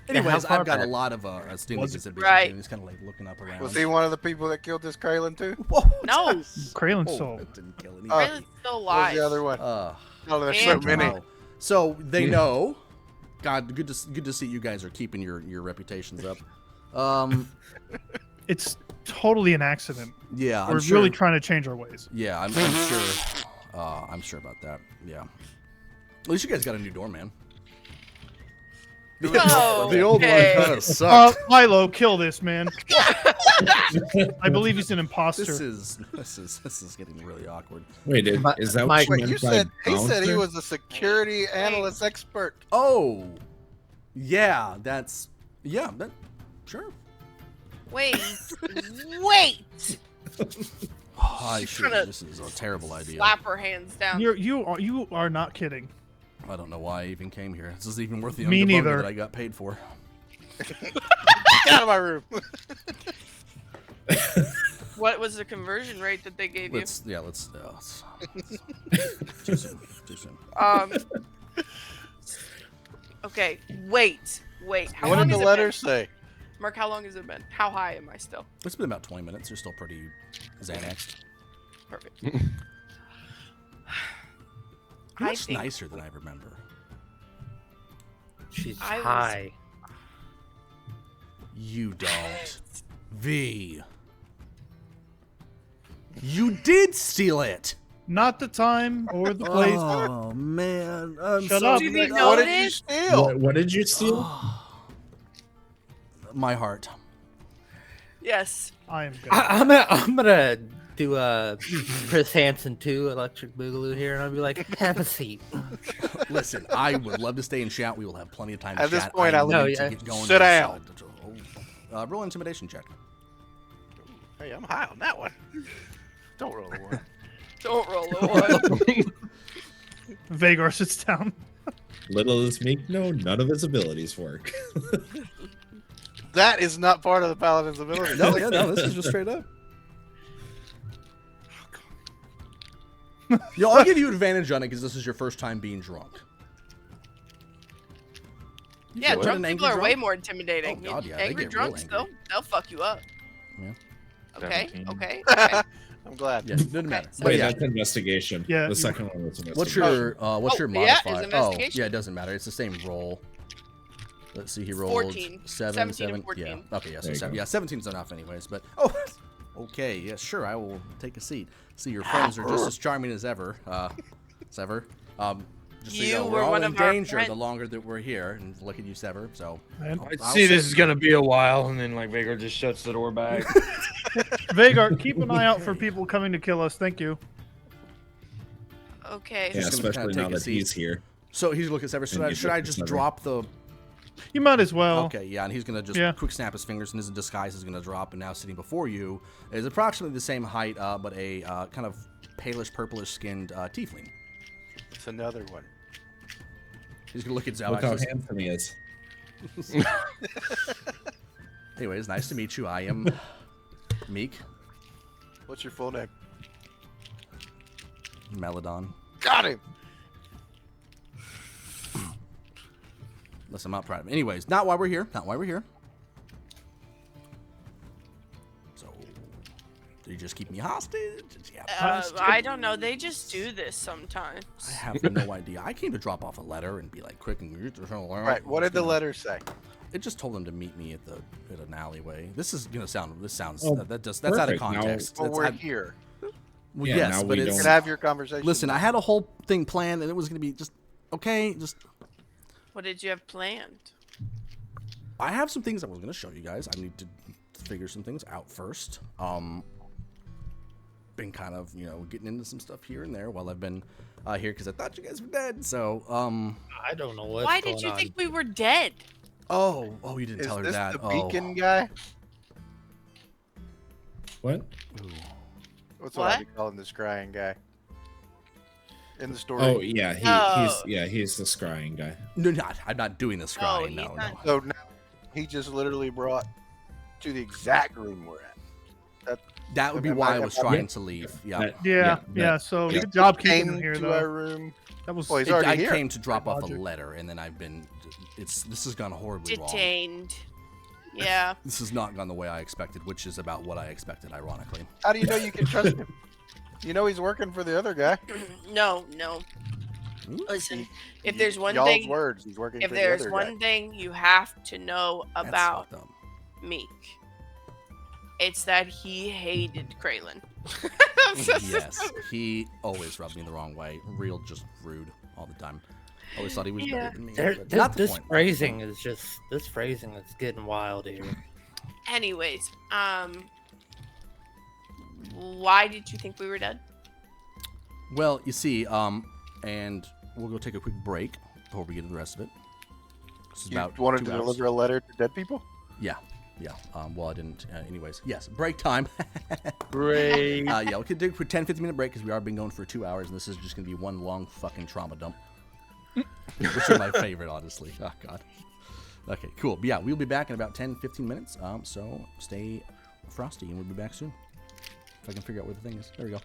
Yeah, how Anyways, far I've got a back? lot of esteemed Was it- consideration. Right. He's kind of like looking up around. Was he one of the people that killed this Kralin too? Whoa, No. Kralen's oh, soul. that didn't kill any. Raylan's still What was alive. the other one? Oh, there's so And- many. So they know. God, good to see you guys are keeping your reputations up. It's totally an accident. Yeah, I'm We're sure. really trying to change our ways. Yeah, I'm sure. I'm sure about that. Yeah. At least you guys got a new doorman. Oh, The old okay. one kind of sucked. Milo, kill this man. I believe he's an imposter. This is getting really awkward. Wait, is that Mike, what Wait, you you meant by said he bouncer? was a security analyst expert. Oh, yeah, sure. Wait, wait. I She's should. trying to This is a terrible idea. Slap her hands down. You are not kidding. I don't know why I even came here. This is even worth the Me underbugger neither. that I got paid for. Get out of my room. What was the conversion rate that they gave you? Let's too soon. Too soon. Okay, wait. How What long did the has it letter been? say? Mark, how long has it been? How high am I still? It's been about 20 minutes. You're still pretty Xanaxed. Perfect. You're I much think nicer than I remember. She's I was- high. You don't. V. You did steal it. Not the time or the place. Oh man. I'm Shut so up. Did he mad. know What did you this? steal? What did you steal? My heart. Yes. I am good. I'm gonna do a Chris Hansen 2 Electric Boogaloo here, and I'll be like, have a seat. Listen, I would love to stay and chat. We will have plenty of time to At this chat. point, I I'll need No, to yeah. get going. Sit down. Roll intimidation check. Hey, I'm high on that one. Don't roll a one. Don't roll a one. Vagar sits down. Little does Meek know none of his abilities work. That is not part of the paladin's ability. No, yeah, no, this is just straight up. Yo, I'll give you advantage on it because this is your first time being drunk. Yeah, What, drunk an people angry are way drunk? more intimidating. Oh, God, yeah, they angry get real drunks, angry. they'll fuck you up. Yeah. Okay. 17. Okay. I'm glad. Yeah, doesn't matter. so But Wait, yeah, that's investigation. Yeah, The you- second one was what's investigation. your Oh, yeah, is modifier? investigation. Yeah, it doesn't matter. It's the same roll. Let's see. He rolled 14. 7, 17 and 7. Yeah. 14. Okay. Yeah. So There you 7, go. yeah, 17's enough, anyways. But okay. Yeah, sure. I will take a seat. See, your friends are just as charming as ever. Ssever. Just so you You know, were we're all one in of our danger friends. the longer that we're here. And look at you, Ssever. So Man. I see this is gonna be a while, and then like Vagar just shuts the door back. Vagar, keep an eye out for people coming to kill us. Thank you. Okay. Yeah, just gonna especially kinda now take a that seat. he's here. So he's looking at Ssever. And Should I he's just looking at Ssever. drop the? You might as well. Okay, yeah, and he's gonna just Yeah. quick snap his fingers, and his disguise is gonna drop. And now sitting before you is approximately the same height, but a kind of palish, purplish skinned tiefling. It's another one. He's gonna look at Look how Xalraxis. handsome he is. Anyways, nice to meet you. I am Meek What's your full name? Meladon. Got him. Listen, I'm not proud of him. Anyways, not why we're here. Not why we're here. So, do you just keep me hostage? Yeah, I don't know. They just do this sometimes. I have no idea. I came to drop off a letter and be like, quick and Right. What did the letter say? It just told them to meet me at an alleyway. This is gonna sound. This sounds. Oh, that's out of perfect. Now- context. Well, That's we're out- here. well, Yeah, yes, now but we You it's. can have your conversation. Listen, I had a whole thing planned, and it was gonna be just okay. Just What did you have planned? I have some things I was gonna show you guys. I need to figure some things out first. Been kind of getting into some stuff here and there while I've been here because I thought you guys were dead. So I don't know what's Why going did you on. think we were dead? you didn't Is tell her this that. the Oh. beacon guy? What? What's what I What? be calling this crying guy? In the story. Oh yeah, Oh. he's the scrying guy. No, I'm not doing this Oh, scrying. he's No, not- no. So now he just literally brought to the exact room we're at. That would be Am why I I- was am I- trying to leave. Yeah. That- Yeah, that- so yeah. good job keeping Came him here, to though. our room. That was Well, he's I already here. came to drop off a Logic. letter, and then I've been. This has gone horribly wrong. Detained. Yeah. This has not gone the way I expected, which is about what I expected, ironically. How do you know you can trust him? You know he's working for the other guy. No. Listen, if there's one Y'all's thing, words, he's working if for the there's other one guy. thing you have to know That's about fucked up. Meek, it's that he hated Kraylin. Yes, he always rubbed me the wrong way. Real, just rude all the time. Always thought he was Yeah. better than me. There, but this not the this point. phrasing is getting wild here. Anyways, why did you think we were dead? Well, you see, and we'll go take a quick break before we get to the rest of it. This is You about wanted 2 to hours. deliver a letter to dead people? Yeah. Well, I didn't. Anyways, yes, break time. Great. Yeah, we could do a quick 10-15 minute break because we are been going for 2 hours, and this is just going to be one long fucking trauma dump. Which is my favorite, honestly. Oh, God. Okay, cool. But yeah, we'll be back in about 10-15 minutes. So stay frosty, and we'll be back soon. If I can figure out where the thing is. There we go.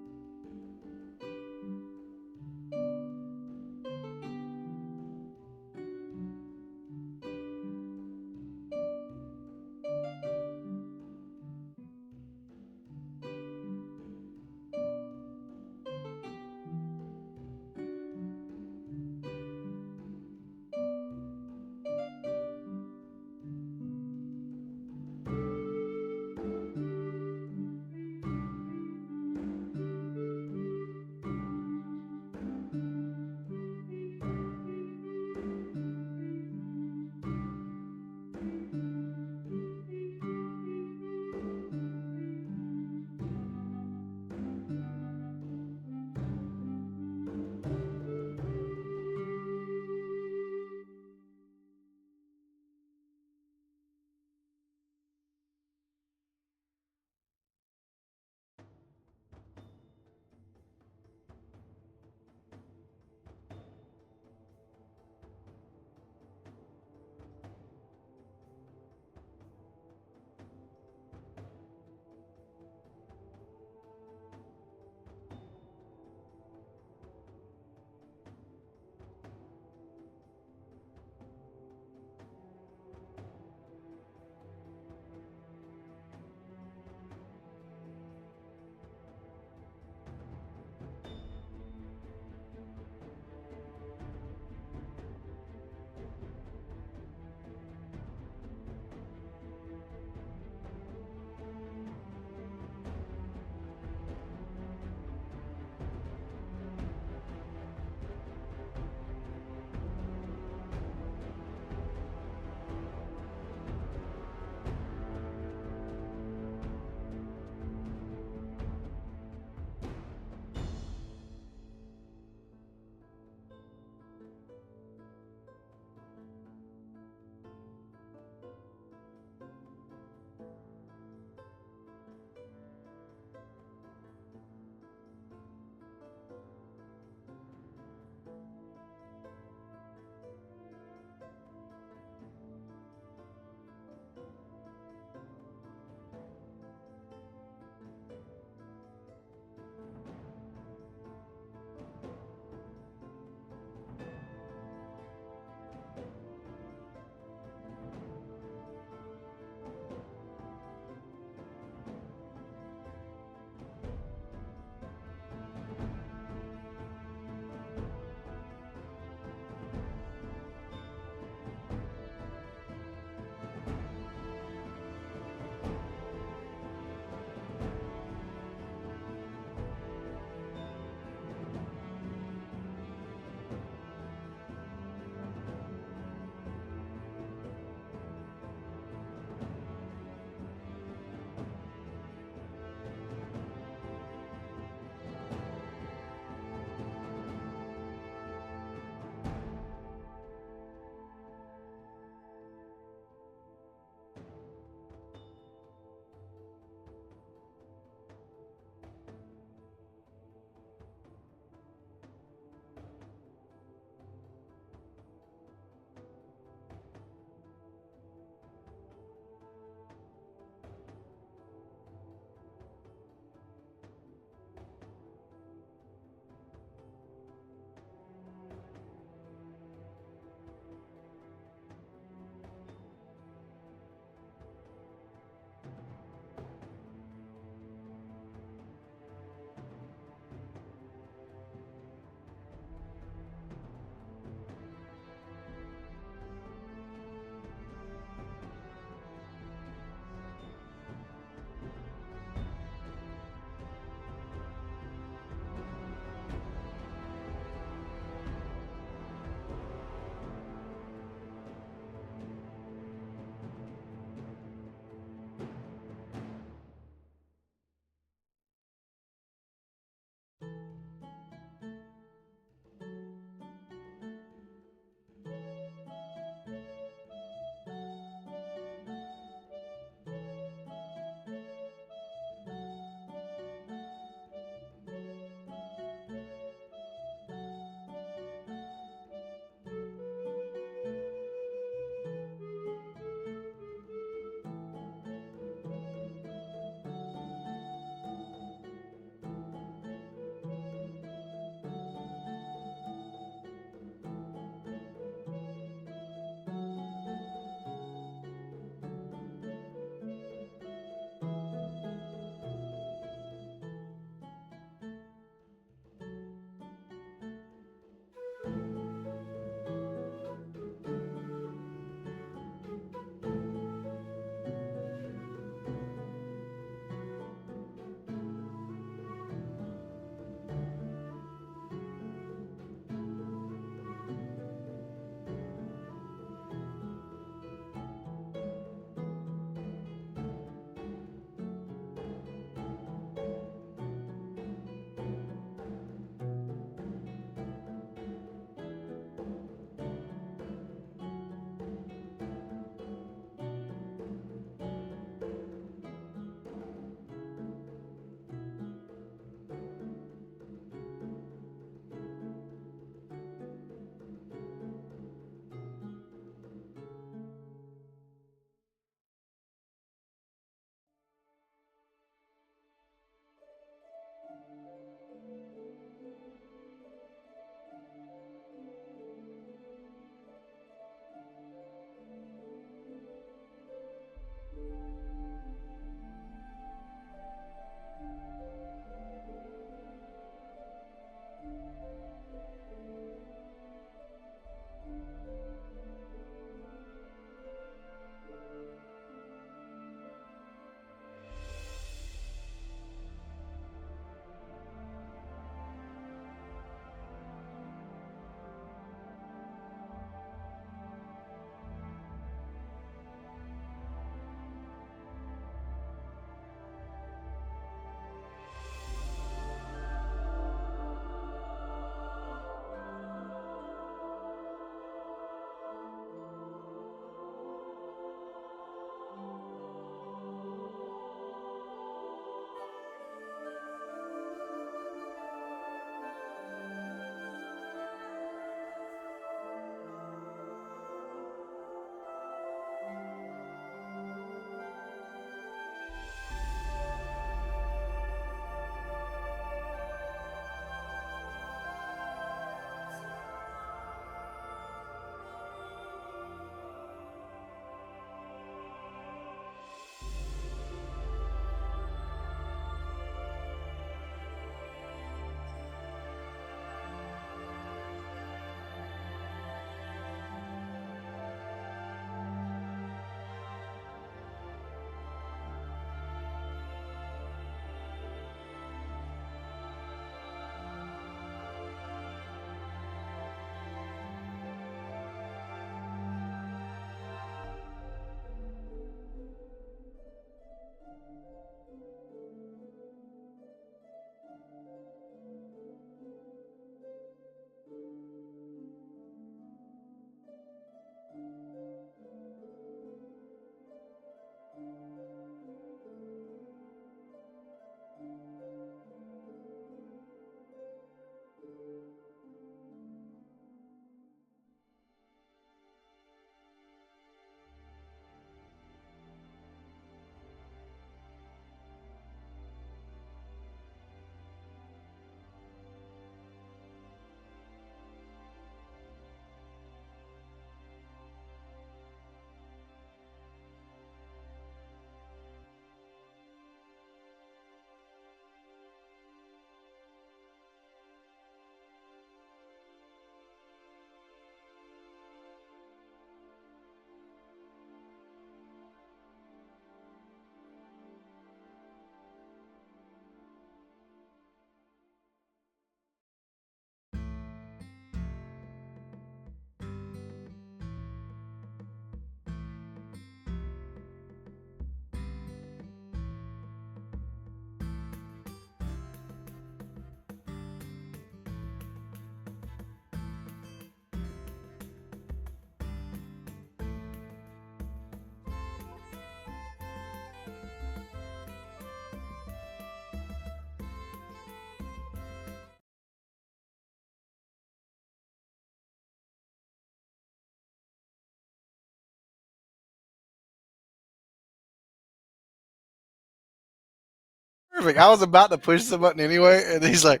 Perfect. I was about to push the button anyway, and he's like,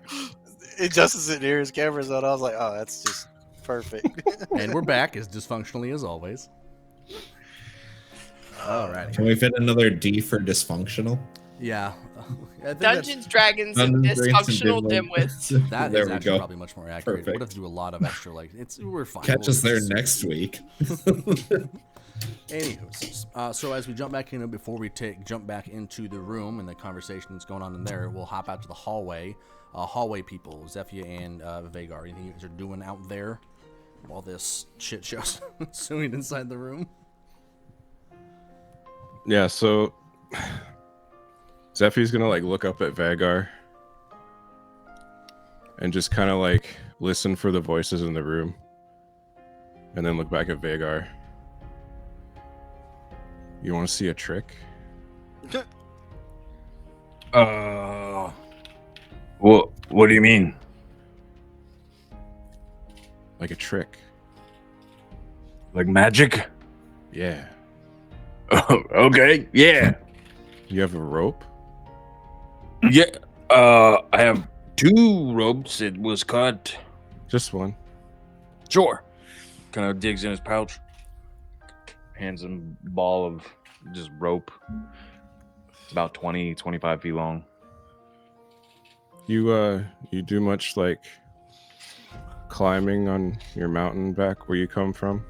it just isn't near his camera's on. I was like, oh, that's just perfect. And we're back as dysfunctionally as always. Alrighty. Can we fit another D for dysfunctional? Yeah. I think Dungeons, Dragons, and Dungeons, Dragons, and dysfunctional dimwits. that There is we actually go. probably much more accurate. Perfect. We'd have to do a lot of extra, like, we're fine. Catch We'll us there just- next week. Anywho, so as we jump back in, before we jump back into the room and the conversation that's going on in there, we'll hop out to the hallway. Hallway people, Zephyr and Vagar, anything you guys are doing out there while this shit show's ensuing inside the room? Yeah, so Zephyr's gonna like look up at Vagar and just kind of like listen for the voices in the room, and then look back at Vagar. You want to see a trick? What do you mean? Like a trick? Like magic? Yeah. Okay, yeah. You have a rope? Yeah. I have 2 ropes. It was cut. Just one. Sure. Kind of digs in his pouch. Hands him a ball of just rope. It's about 20, 25 feet long. You do much like climbing on your mountain back where you come from?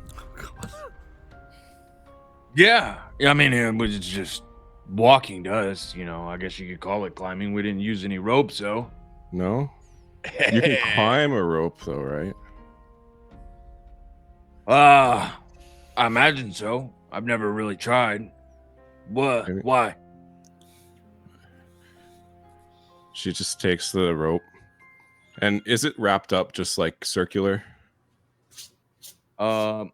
Yeah. I mean, it was just walking to us, you know. I guess you could call it climbing. We didn't use any ropes, though. No? You can climb a rope though, right? I imagine so. I've never really tried. What? Maybe. Why? She just takes the rope. And is it wrapped up just like circular? I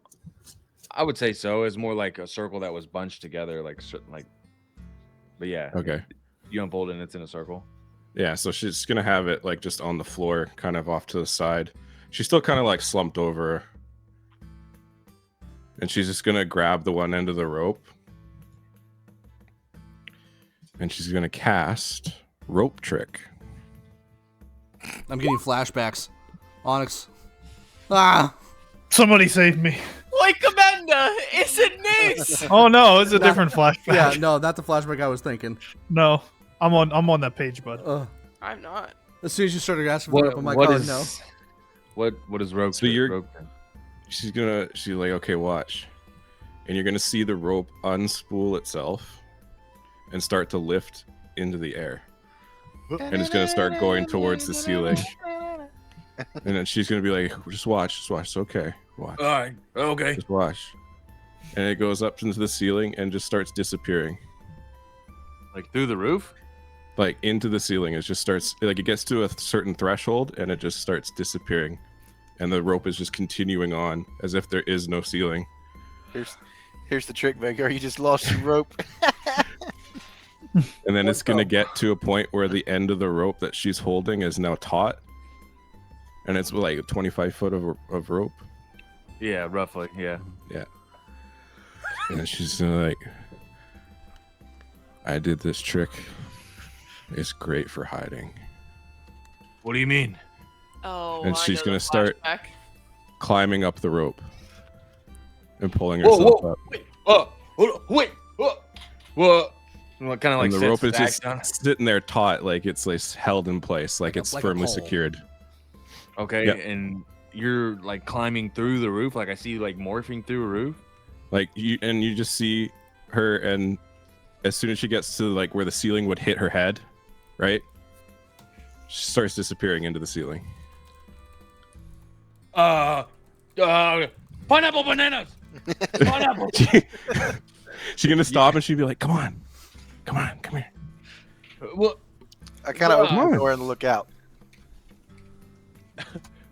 would say so. It's more like a circle that was bunched together, like. But yeah. Okay. You unfold it and it's in a circle. Yeah, so she's gonna have it like just on the floor, kind of off to the side. She's still kind of like slumped over. And she's just gonna grab the one end of the rope. And she's gonna cast rope trick. I'm getting flashbacks. Onyx. Ah! Somebody save me. Like Amanda, is it Nace? Oh no, it's a different flashback. Yeah, no, not the flashback I was thinking. No, I'm on that page, bud. I'm not. As soon as you started asking for it, I'm like, oh no. What is rope? So she's like, okay, watch. And you're gonna see the rope unspool itself and start to lift into the air. And it's gonna start going towards the ceiling. And then she's gonna be like, just watch, it's okay. Watch. All right. Okay. Just watch. And it goes up into the ceiling and just starts disappearing. Like through the roof? Like into the ceiling. It just starts, like it gets to a certain threshold and it just starts disappearing. And the rope is just continuing on as if there is no ceiling. Here's the trick, Vagar. You just lost your rope. And then it's going to get to a point where the end of the rope that she's holding is now taut. And it's like 25 foot of rope. Yeah, roughly. Yeah. Yeah. And she's like, I did this trick. It's great for hiding. What do you mean? Oh, And I she's know gonna the start flashback. climbing up the rope and pulling Whoa, herself whoa, up. wait, hold on, wait, what? What kind of like And the rope is sits back just down? sitting there taut, like it's like held in place, like it's like a firmly pole. secured. Okay, Yep. and you're like climbing through the roof. Like I see you like morphing through a roof. Like you just see her, and as soon as she gets to like where the ceiling would hit her head, right? She starts disappearing into the ceiling. Pineapple bananas. Pineapple. She's gonna stop and she'd be like, come on, come here. What? I kind of open Come the on. door and look out.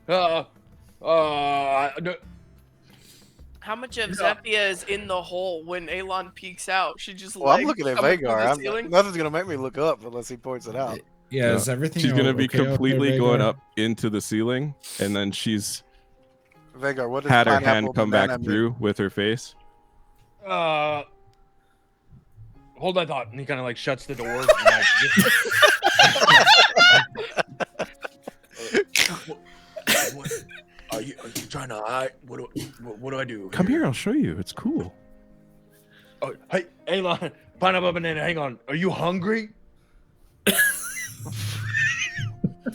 How much of Zephia is in the hole when Elon peeks out? She just Well, I'm legs looking at coming through the Vagar. ceiling? Nothing's gonna make me look up unless he points it out. Yeah, Yeah. is everything She's gonna be okay out there, completely going Vagar? up into the ceiling, and then she's Vagar, what does had her pineapple hand come banana back mean? through with her face. Hold that thought. And he kind of like shuts the door. And, like, just Are you trying to hide? What do I do? Come here, I'll show you. It's cool. Oh, hey, hang on. Pineapple banana, hang on. Are you hungry? Do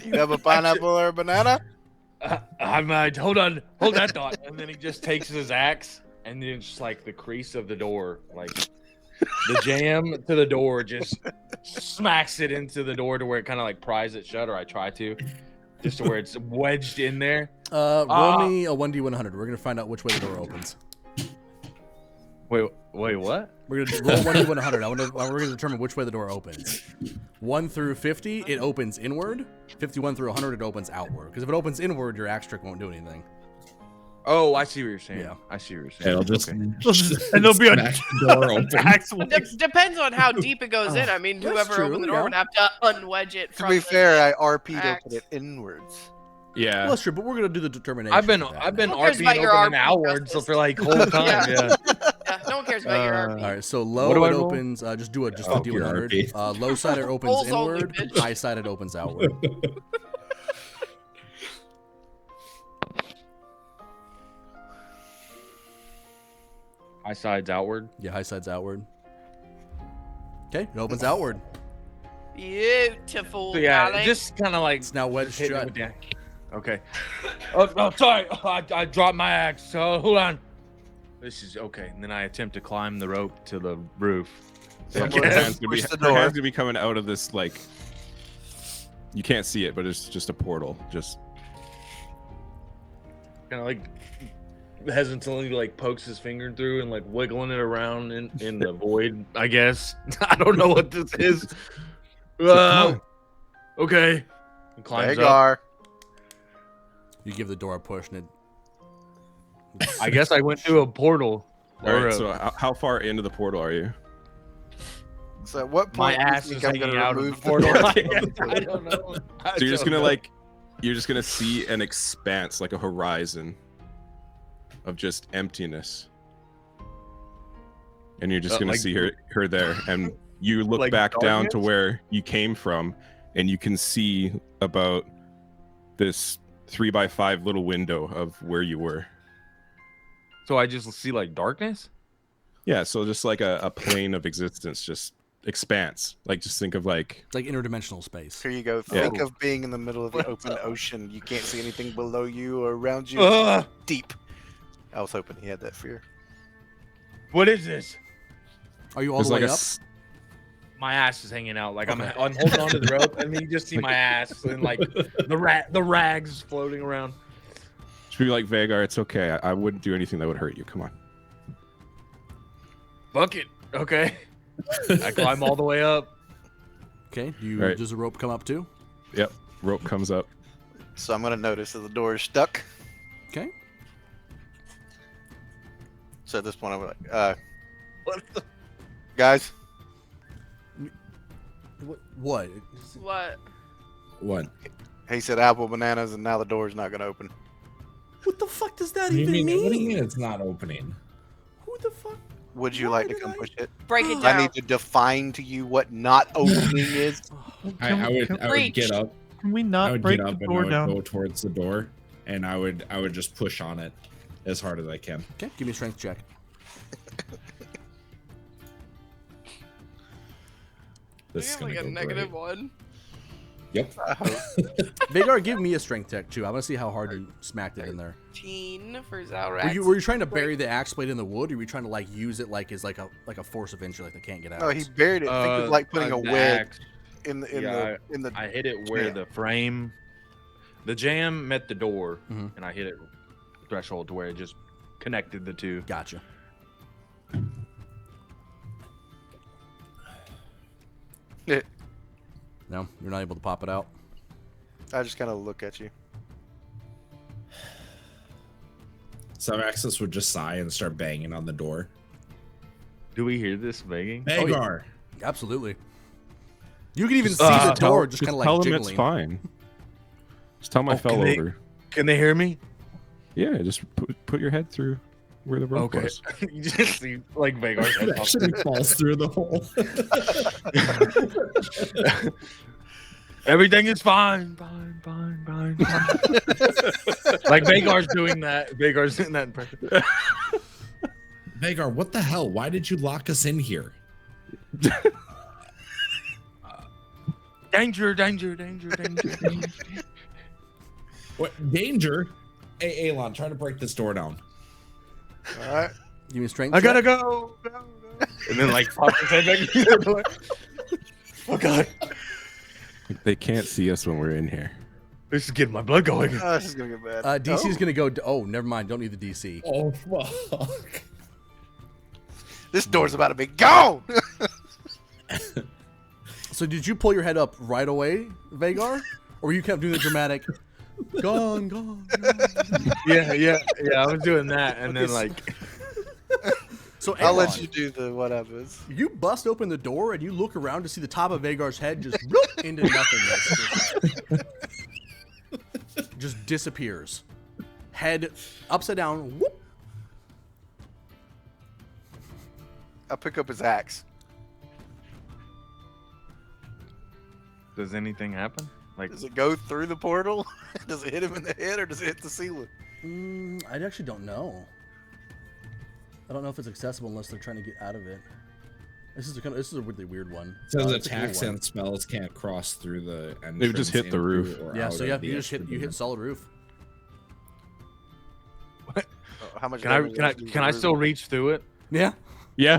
you have a pineapple or a banana? I might. Hold on. Hold that thought. And then he just takes his axe and then just like the crease of the door, like the jam to the door, just smacks it into the door to where it kind of like pries it shut, or I try to, just to where it's wedged in there. Roll me a 1d100. We're gonna find out which way the door opens. Wait, what? We're gonna roll 1d100. We're gonna determine which way the door opens. 1 through 50, it opens inward. 51 through 100, it opens outward. Because if it opens inward, your axe trick won't do anything. Oh, I see what you're saying. Yeah. I see what you're saying. It'll just, And there'll be a smash the door open. axe will- Depends on how deep it goes in. I mean, That's whoever true, opened the door yeah. would have to unwedge it To from be the fair, I RP'd axe. open it inwards. Yeah. Well, that's true, but we're gonna do the determination. I've been of that I've been now. Who cares about RPing your open an RP hour justice? for like whole time. Yeah. Yeah, no one cares about your RP. All right, so What low do I it roll? opens. Just do it. Just Oh, do your 100. RP. Low side it opens Rolls only, inward. bitch. High side it opens outward. High sides outward. Yeah, high side's outward. Okay, it opens outward. Beautiful. So yeah, darling. just kind of like It's now wedged hit it shut. with the- Okay. Oh, sorry. I dropped my axe. So hold on. This is okay. And then I attempt to climb the rope to the roof. Yeah, Someone her has hands gonna be, pushed the her door. hands gonna be coming out of this, like, you can't see it, but it's just a portal. Just Kind of like hesitantly like pokes his finger through and like wiggling it around in the void. I guess I don't know what this is. Okay. And climbs up. Vagar. You give the door a push, and it. I guess I went through a portal. all Or right. a- So how far into the portal are you? So at what my point do you ass think is I'm hanging gonna out of the remove portal. door? I don't know. So you're just gonna you're just gonna see an expanse, like a horizon of just emptiness, and you're just gonna like- see her there, and you look like back down to darkness? where you came from, and you can see about this 3x5 little window of where you were. So I just see like darkness. Yeah, so just like a plane of existence, just expanse. Like just think of like It's like interdimensional space. Here you go. Yeah. Think of being in the middle of the open ocean. You can't see anything below you or around you. Ugh. Deep. I was hoping he had that fear. What is this? Are you all there's the like way a up? My ass is hanging out. Like Okay. I'm holding onto the rope, and then you just see my ass and like the rags floating around. should be like Vagar. It's okay. I wouldn't do anything that would hurt you. Come on. Fuck it. Okay. I climb all the way up. Okay. Right. Does the rope come up too? Yep. Rope comes up. So I'm gonna notice that the door is stuck. Okay. So at this point, I'm like, What the? guys, What? What? What? he said apple bananas, and now the door is not gonna open. What the fuck does that What do you even mean? What do you mean it's not opening? Who the fuck? Would you Why like to did come I- push it? Break it I down. need to define to you what not opening is. I would Preach. get up. Can we I not would break get the up and I door would down? go towards the door, and I would just push on it as hard as I can. Okay. Give me a strength check. We This is have gonna like a go negative great. one. Yep. Vagar, give me a strength check too. I want to see how hard you smacked it in there. 15 for Were Xalraxis. you trying to bury the axe blade in the wood, or were you trying to like use it like as like a force of entry, like they can't get out? No, he buried it. Think of like putting a The wedge axe. in the Yeah, in the. I hit it where jam. the frame, the jam met the door, Mhm. and I hit it threshold to where it just connected the two. Gotcha. No, you're not able to pop it out. I just kind of look at you. Xalraxis would just sigh and start banging on the door. Do we hear this banging? Oh, yeah. Vagar. Absolutely. You can even see Uh, the door just kind of like tell him jiggling. it's fine. Just tell him I Oh, fell can they- over. Can they hear me? Yeah, just put your head through where the rope Okay. was. You just see like Vagar's head It pop actually falls through the hole. Everything is fine. Like Vagar's doing that. Vagar's doing that impression. Vagar, what the hell? Why did you lock us in here? Danger. What danger? Hey, Elon, try to break this door down. All right. Give me a strength. I gotta check. go. And then like pop his head back through the door. Oh god. They can't see us when we're in here. This is getting my blood going. This is gonna get bad. DC is gonna go. Oh, never mind. Don't need the DC. Oh, fuck. This door's about to be gone. So did you pull your head up right away, Vagar, or you kept doing the dramatic? Gone. Yeah. I was doing that, and then like, So I'll let Elon, you do the whatever's. You bust open the door and you look around to see the top of Vagar's head just whoop into nothingness. Just disappears. Head upside down. Whoop. I pick up his axe. does anything happen? Like, Does it go through the portal? Does it hit him in the head, or does it hit the ceiling? I actually don't know. I don't know if it's accessible unless they're trying to get out of it. This is a really weird one. It says It's a cool attacks one. and spells can't cross through the entrance. They've just hit the into roof. or Yeah, out so of yeah, the you hit extra solid roof. Oh, how much? can I damage does can I the still roof? reach through it? Yeah. Yeah.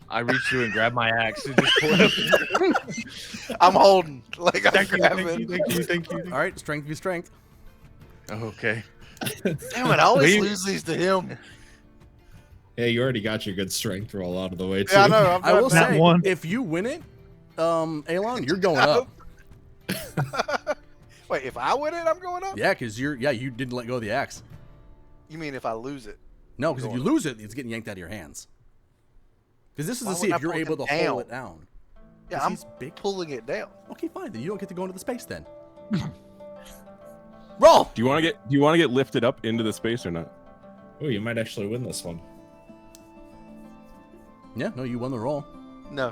I reach through and grab my axe and just pull it up. I'm holding. Like I'm Thank grabbing. you. All right, strength v strength. Okay. Damn it! I always Leave- lose these to him. Yeah, you already got your good strength roll out of the way too. Yeah, I know. I'm I will That say, one. if you win it, Elon, you're going up. Wait, if I win it, I'm going up. Yeah, because you didn't let go of the axe. You mean if I lose it? No, because if you lose it, it's getting yanked out of your hands. Because this is Why to see wouldn't if I you're pull able him to hold down? it down. Yeah, 'Cause I'm he's big. pulling it down. Okay, fine. Then you don't get to go into the space then. Roll. Do you want to get lifted up into the space or not? Oh, you might actually win this one. Yeah, no, you won the roll. No.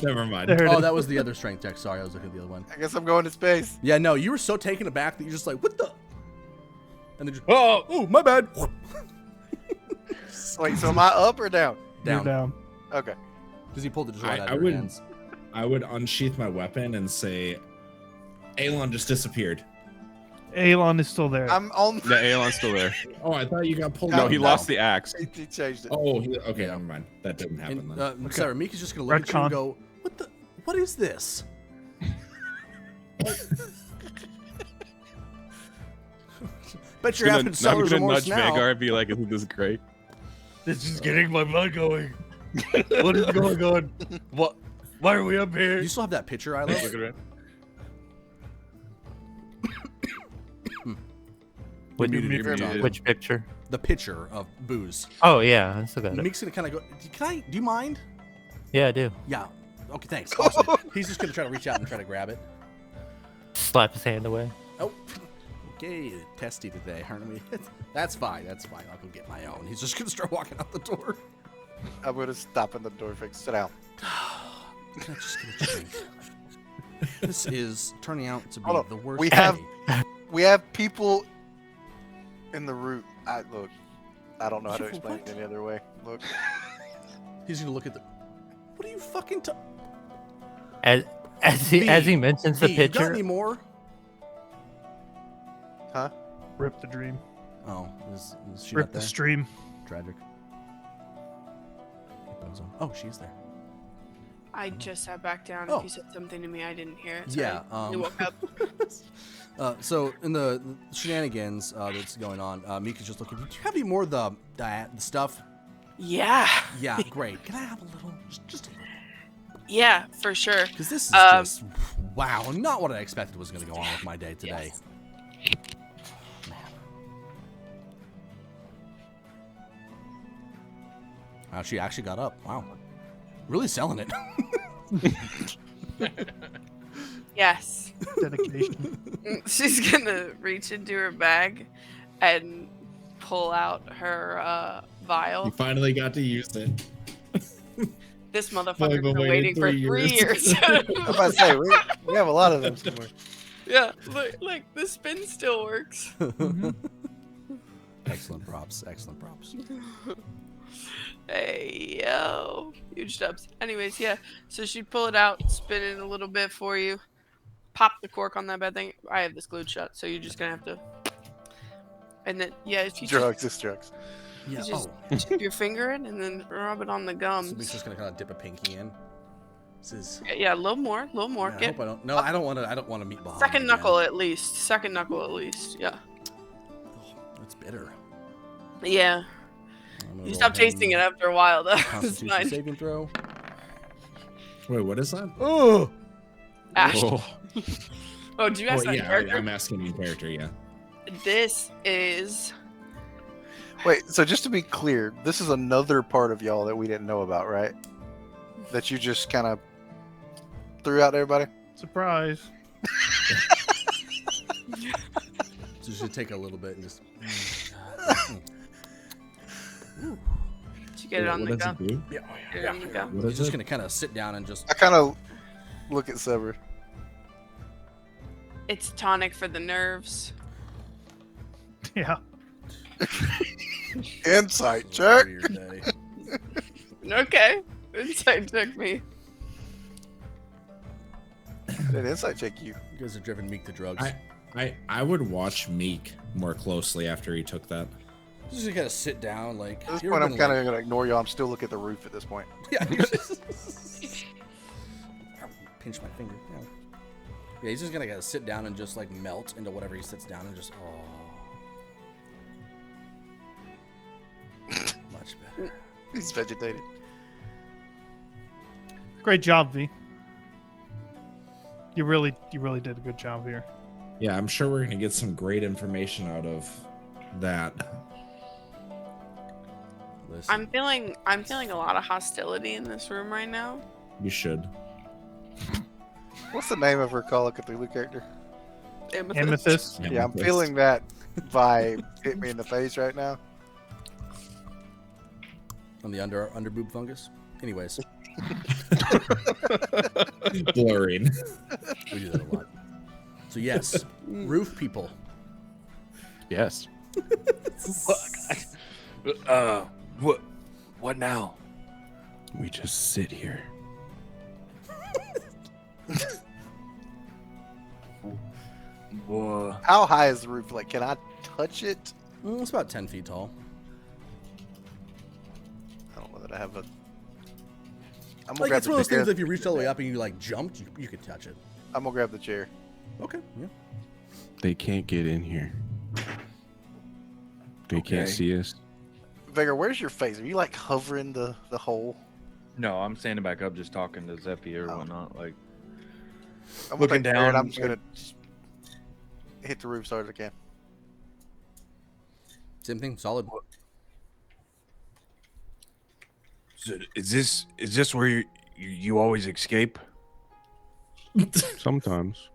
Never mind. There it Oh, is. that was the other strength check. Sorry, I was looking at the other one. I guess I'm going to space. Yeah, no, you were so taken aback that you're just like, what the? And then just, Oh, my bad. Wait, so am I up or down? You're Down. down. Okay. Because he pulled it just right I out of your would- hands. I would unsheath my weapon and say, Elon just disappeared. Elon is still there. I'm on. The Aeon's still there. Oh, I thought you got pulled No, out. he lost the axe. He changed it. Oh, okay, never mind. That didn't happen And then. Sarah, Mika's just gonna look at you and Retcon. go, what is this? Bet you're having I'm seller's gonna remorse nudge now. Vagar and be like, "Isn't this great?" this is getting my blood going. What is going on? What? Why are we up here? You still have that picture I love? Look at it. Which, muted every time. which picture? The picture of booze. Oh yeah, I still got it. Mika's gonna kind of go, do you mind? Yeah, I do. Yeah. Okay, thanks. Awesome. He's just gonna try to reach out and try to grab it. Slap his hand away. Oh, okay, testy today, aren't we? That's fine. I'll go get my own. He's just gonna start walking out the door. I'm gonna stop in the door. Fix. Sit down. I'm just gonna drink. This is turning out to be Hold on. the worst. We have- day. We have people in the route. Look. I don't know how to People explain it what? any other way. Look. He's gonna look at the. What are you fucking? As he mentions the You got picture, any more? Huh? Rip the dream. Oh, is she Rip not the there? stream. Tragic. Oh, she's there. I just sat back down. Oh. If you said something to me, I didn't hear it. So Yeah. I woke up. So in the shenanigans that's going on, Mika's just looking. Do you have any more of the stuff? Yeah. Yeah, great. Can I have a little? Just a little. Yeah, for sure. Because this is just wow, not what I expected was going to go on with my day today. Yes. Wow, she actually got up. Wow, really selling it. Yes. Dedication. She's gonna reach into her bag and pull out her You vial. finally got to use it. This motherfucker's been been waiting for 3 years. I'm about to say we have a lot of them somewhere. Yeah, look, the spin still works. Excellent props. Excellent props. Hey, yo. Huge dubs. Anyways, yeah. So she'd pull it out, spin it a little bit for you, pop the cork on that bad thing. I have this glued shut, so you're just going to have to. And then, yeah, if you Drugs, it's drugs. Yeah. you just dip your finger in and then rub it on the So gums. we're just gonna kind of dip a pinky in. This is. Yeah, a little more, a little more. Yeah, I Get hope I don't. No, I don't want to. I don't want to meet Bahamut second again. knuckle at least. Second knuckle at least. Yeah. Oh, it's bitter. Yeah. I'm gonna You roll stop tasting it him after a while, though. It's Constitution fine. saving throw. Wait, what is that? Oh. Ash. Oh, Oh, did you ask that yeah, character? I'm asking in character. Yeah. This is. Wait, so just to be clear, this is another part of y'all that we didn't know about, right? That you just kind of threw out to everybody? Surprise. So you should take a little bit and just. Did you get it on the What does gum? it do? Yeah. Get it on the gum. What He's is just it? gonna kind of sit down and just. I kind of look at Ssever. It's tonic for the nerves. Yeah. Insight check. Weird day. Okay. Insight check me. Did insight check you? You guys are driven Meek to drugs. I would watch Meek more closely after he took that. Just gotta sit down, like. At this you point, ever I'm been, kind of going to ignore y'all. I'm still looking at the roof at this point. Yeah. you just- Pinch my finger. Yeah, he's just gonna gotta sit down and just like melt into whatever he sits down and just. Oh. Much better. He's vegetated. Great job, V. You really did a good job here. Yeah, I'm sure we're gonna get some great information out of that. Listen. I'm feeling a lot of hostility in this room right now. You should. What's the name of her Call of Cthulhu character? Amethyst. Yeah, I'm feeling that vibe hit me in the face right now. On the under boob fungus. Anyways, Blurring. we do that a lot. So yes, roof people. yes. What now? We just sit here. Whoa. How high is the roof? Like, can I touch it? It's about 10 feet tall. I don't know that I have a. I'm gonna Like grab it's one of those the things. chair. If you reached all the way up and you like jumped, you could touch it. I'm gonna grab the chair. Okay. Yeah. They can't get in here. They can't Okay. see us. Vega, where's your face? Are you like hovering the hole? No, I'm standing back up, just talking to Zeppi or Oh. whatnot. Like, I'm Looking gonna take the chair and down, I'm just gonna hit the roof as hard as I can. Same thing. Solid. so is this where you always escape? Sometimes.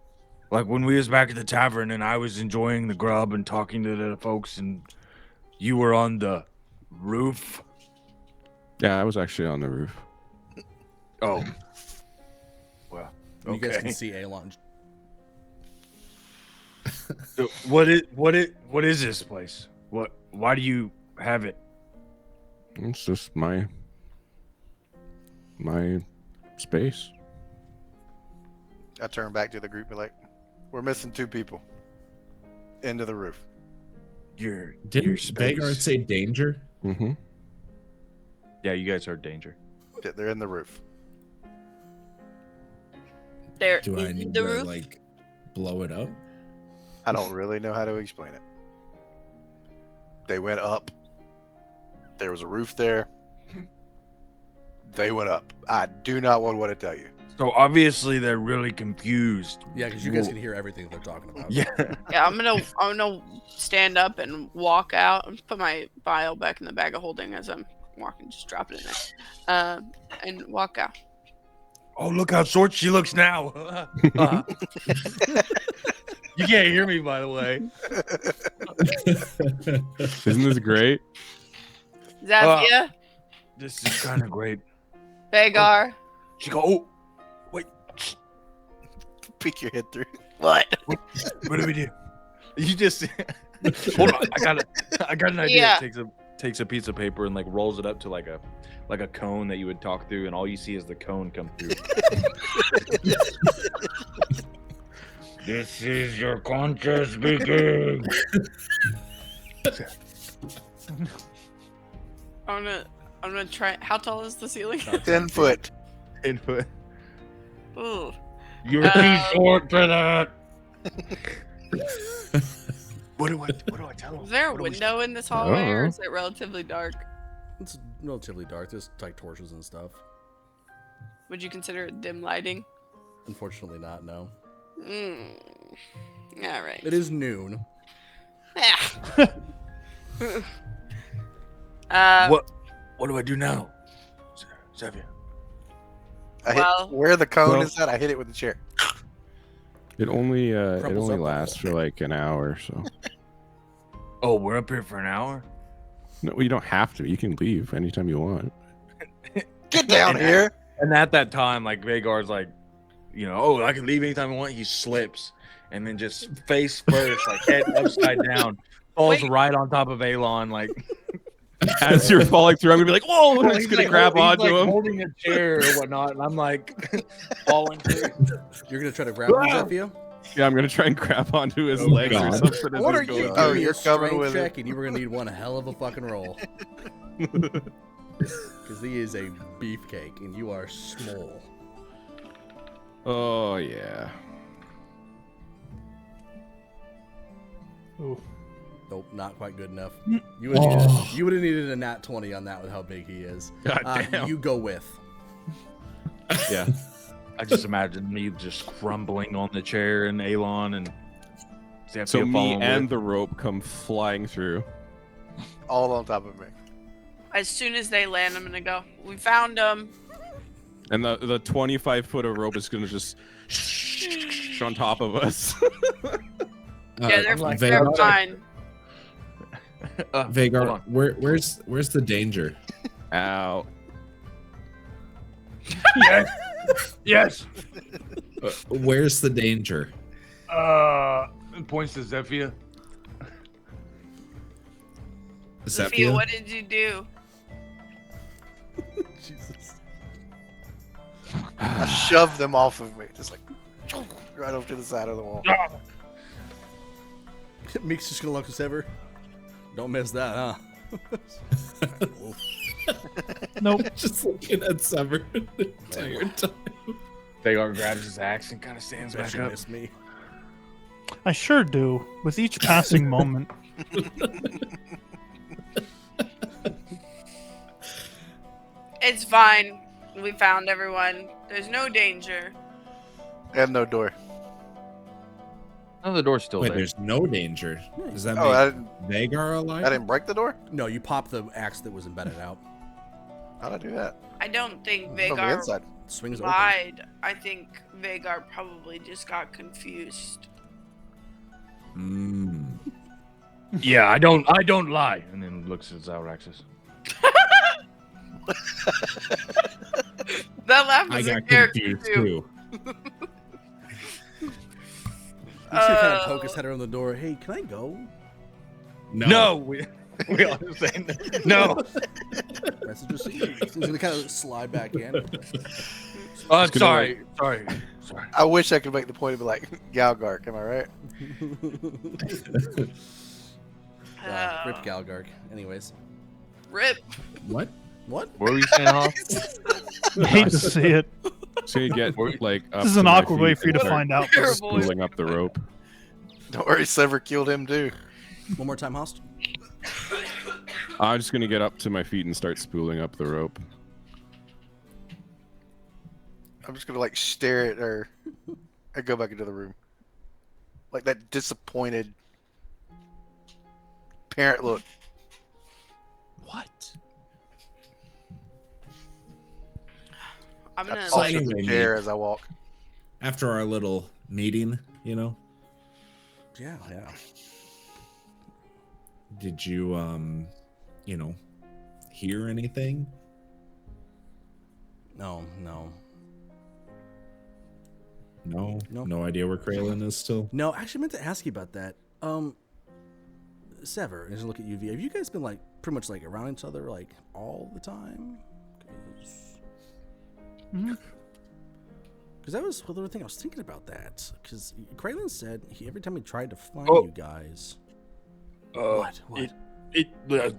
Like when we was back at the tavern and I was enjoying the grub and talking to the folks and you were on the roof. Yeah, I was actually on the roof. Oh. Well, You guys can okay. see Alon. So what is this place? Why do you have it? It's just my space. I turn back to the group and be like, we're missing 2 people. Into the roof. Your Didn't space. Bagard say danger? Mm-hmm. Yeah, you guys are danger. Yeah, they're in the roof. There Do I in need the to roof. like blow it up? I don't really know how to explain it. They went up. There was a roof there. They went up. I do not want to tell you. So obviously they're really confused. Yeah, because you guys can hear everything they're talking about. Yeah. Yeah, I'm gonna stand up and walk out and put my vial back in the bag of holding as I'm walking. Just drop it in there, and walk out. Oh, look how short she looks now. You can't hear me, by the way. Isn't this great? Zavia, This is kind of great. Vagar. She go, oh, wait, Peek your head through. What? what do we do? You just hold on. I got an idea. Yeah. Takes a piece of paper and like rolls it up to like a cone that you would talk through, and all you see is the cone come through. This is your conscience speaking. I'm gonna try. How tall is the ceiling? 10 foot. Input. Ooh. You're too short for that. What do I tell him? Is there a What do we window in this hallway, or Oh. is it relatively dark? It's relatively dark. There's like torches and stuff. Would you consider it dim lighting? Unfortunately, not. No. All right. It is noon. Yeah. What do I do now, Xavier? Well- Where the cone Well- is at, I hit it with the chair. It only Crumbles up a lasts for like an hour, so. Oh, we're up here for an hour. No, you don't have to. You can leave anytime you want. Get down here. And at that time, like Vagar's like, you know, oh, I can leave anytime I want. He slips and then just face first, like head upside down, falls Wait. right on top of Alon, like As you're falling through, I'm gonna be like, "Whoa!" I'm he's just gonna like, grab he's onto like him. holding a chair or whatnot, and I'm like falling through. You're gonna try to grab him, Zephyr? Yeah, I'm gonna try and grab onto his Oh, legs or God. something. As What he's are going you- through. Oh, Give me you're a coming strength with it. check, and you were gonna need one hell of a fucking roll. Because he is a beefcake, and you are small. Oh yeah. Ooh. Nope, not quite good enough. You would have needed a nat 20 on that with how big he is. God damn. You go with. Yeah. I just imagine me just crumbling on the chair and Alon and So Zephyr me following and with. the rope come flying through. All on top of me. As soon as they land, I'm gonna go. We found them. And the 25 foot of rope is gonna just on top of us. Yeah, they're Vagar, fine. Hold Vagar, on. where's the danger? Ow. Yes. Yes. Where's the danger? Points to Zephyr. Sophia, Zephyr? what did you do? Jesus. I shoved them off of me. Just like right over to the side of the wall. Meek's just gonna look at Ssever. Don't miss that, huh? Nope. Just looking at Ssever the entire time. Vagar grabs his axe and kind of stands Bet back you up. missed me. I sure do. With each passing moment. It's fine. We found everyone. There's no danger. And no door. Oh, the door's still Wait, there. there's no danger. Does that Oh, I make Vagar alive? didn't break the door? No, you popped the axe that was embedded out. How'd I do that? I don't think From the Vagar inside. Swings open. lied. I think Vagar probably just got confused. Mm. Yeah, I don't lie. And then looks at Xalraxis. That laugh I is a got character confused too. too. You should kind of poke his head around the door. Hey, can I go? No, we all just saying no. Message received. He's gonna kind of slide back in. Sorry. I wish I could make the point of be like, Galgark, am I right? Rip Galgark. Anyways. Rip. What? What? What were you saying, Hoff? I hate to see it. So you get like up This is to an my awkward way feet for you to and start find out. Terrible. spooling up the rope. Don't worry, Ssever killed him too. One more time, Host. I'm just gonna get up to my feet and start spooling up the rope. I'm just gonna like stare at her and go back into the room. Like that disappointed parent look. What? I'm gonna. I So toss her anyway, the chair Meek, as I walk. after our little meeting, you know, Yeah, yeah. did you, hear anything? No. No idea where Kraylin is still. No, actually, I meant to ask you about that. Ssever, as I look at UV, have you guys been like pretty much like around each other like all the time? Because that was the other thing I was thinking about that. Because Kraylin said every time he tried to find you guys. What?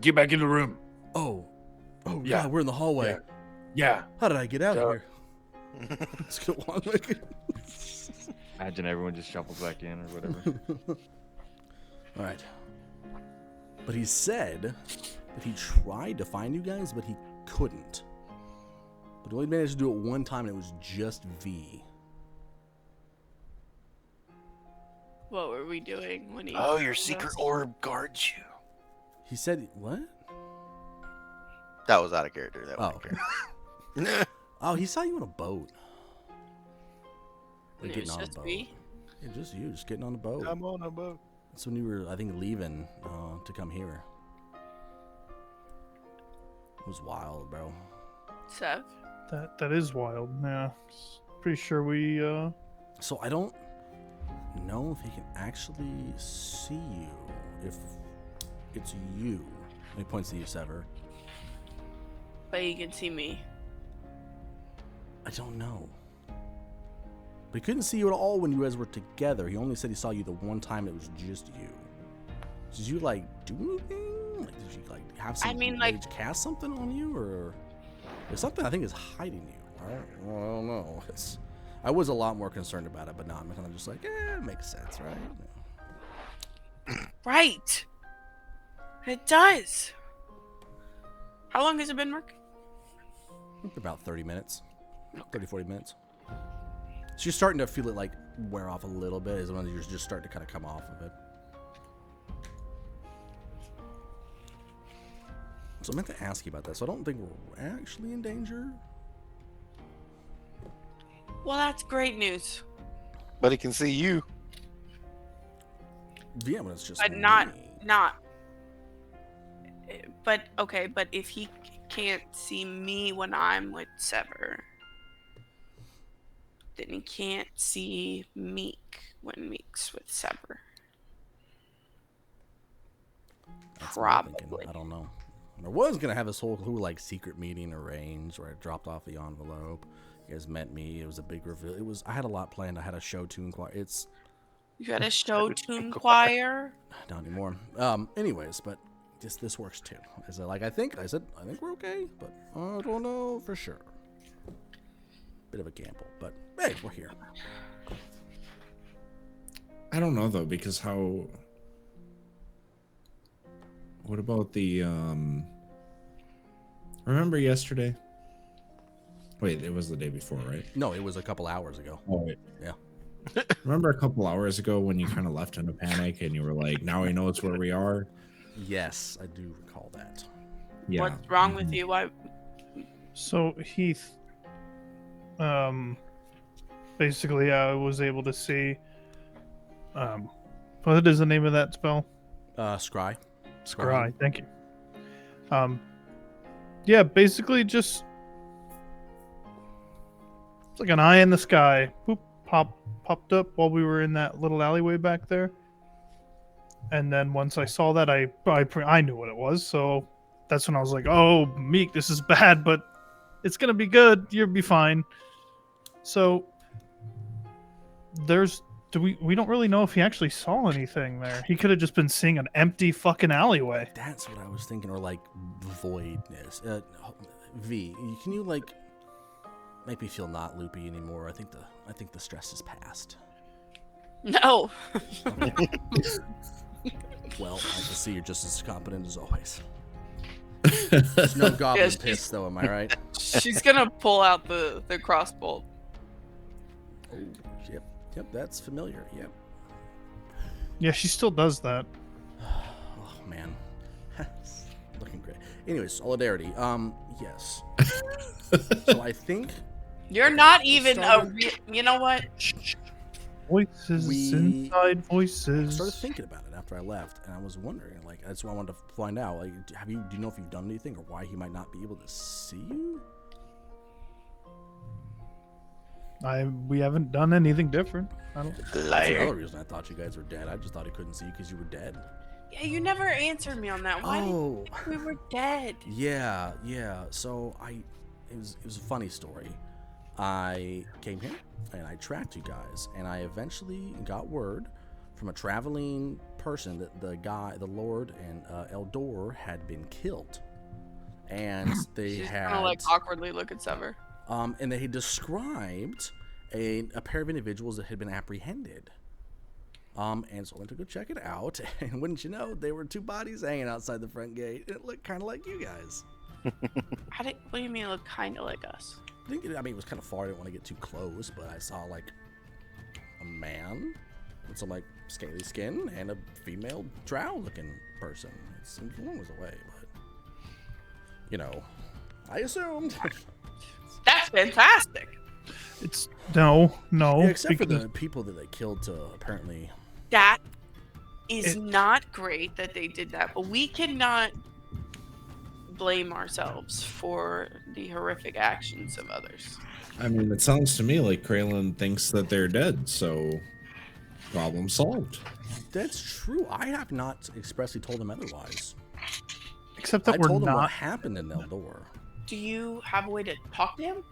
Get back in the room. Oh, Yeah. God, we're in the hallway. Yeah. How did I get out So- here? Let's go on. Imagine everyone just shuffles back in or whatever. All right. But he said that he tried to find you guys, but he couldn't. But he only managed to do it one time, and it was just V. What were we doing when he? Oh, your secret orb guards you. He said, what? That was out of character. That was Oh. out of character. Oh, he saw you on a boat. Like It getting was on a just boat. me. Yeah, just you, just getting on a boat. I'm on a boat. That's when you were, I think, leaving to come here. It was wild, bro. Sev. That is wild. Yeah, pretty sure we. So I don't know if he can actually see you. If it's you. And he points to you, Ssever. But he can see me. I don't know. But he couldn't see you at all when you guys were together. He only said he saw you the one time it was just you. Did you, like, do anything? Like, did you, like, have some mage cast something on you? Or there's something I think is hiding you. I don't know. I was a lot more concerned about it, but now I'm kind of just like, it makes sense, right? Right. It does. How long has it been, Mark? About 30 minutes. 30, 40 minutes. So you're starting to feel it like wear off a little bit as when you're just starting to kind of come off of it. So I meant to ask you about that. So I don't think we're actually in danger. Well, that's great news. But he can see you. Yeah, but it's just But me. not. But okay, but if he can't see me when I'm with Ssever, then he can't see Meek when Meek's with Ssever. That's what I'm thinking. Probably. I don't know. I was gonna have this whole like secret meeting arranged where I dropped off the envelope. You guys met me. It was a big reveal. I had a lot planned. I had a show tune choir. It's You got a show tune choir? not anymore. Anyways, but this works too. I said I think we're okay, but I don't know for sure. Bit of a gamble, but hey, we're here. I don't know though, because what about the remember yesterday? Wait, it was the day before, right? No, it was a couple hours ago. Oh wait. Yeah. Remember a couple hours ago when you kind of left in a panic and you were like, now he knows where we are? Yes, I do recall that. Yeah. What's wrong with you? Why? So Heath, basically, I was able to see. What is the name of that spell? Scry. Scry. Thank you. Yeah, basically just it's like an eye in the sky. Boop, popped up while we were in that little alleyway back there. And then once I saw that, I knew what it was. So that's when I was like, "Oh, Meek, this is bad, but it's gonna be good. You'll be fine." So we don't really know if he actually saw anything there. He could have just been seeing an empty fucking alleyway. That's what I was thinking, or like voidness. V, can you like make me feel not loopy anymore? I think the stress is past. No. Well, I can see you're just as competent as always. There's no goblin Yes, piss, though, am I right? She's gonna pull out the crossbow. Oh, yep, that's familiar. Yep. Yeah, she still does that. Oh man, looking great. Anyways, solidarity. Yes. So I think You're not even you know what? Voices inside I voices. started thinking about it after I left, and I was wondering, like, that's what I wanted to find out. Like, do you know if you've done anything, or why he might not be able to see you? We haven't done anything different. I don't. That's Liar. another reason I thought you guys were dead. I just thought he couldn't see you because you were dead. Yeah, you never answered me on that. Why did you think we were dead? Yeah. So it was a funny story. I came here and I tracked you guys, and I eventually got word from a traveling person that the Lord and Eldor had been killed, and they She's had kind of like awkwardly look at Ssever. and they had described a pair of individuals that had been apprehended. And so I went to go check it out, and wouldn't you know, there were two bodies hanging outside the front gate. It looked kind of like you guys. What do you mean it looked kind of like us? I mean, it was kind of far. I didn't want to get too close, but I saw like a man with some like scaly skin and a female drow-looking person. It seemed long was away, but you know, I assumed. That's fantastic. It's no. Yeah, except for because- the people that they killed to apparently. That is not great that they did that, but we cannot blame ourselves for the horrific actions of others. I mean, it sounds to me like Kraylin thinks that they're dead, so problem solved. That's true. I have not expressly told him otherwise. Except that I we're told him what not. happened in Eldor. Do you have a way to talk to him?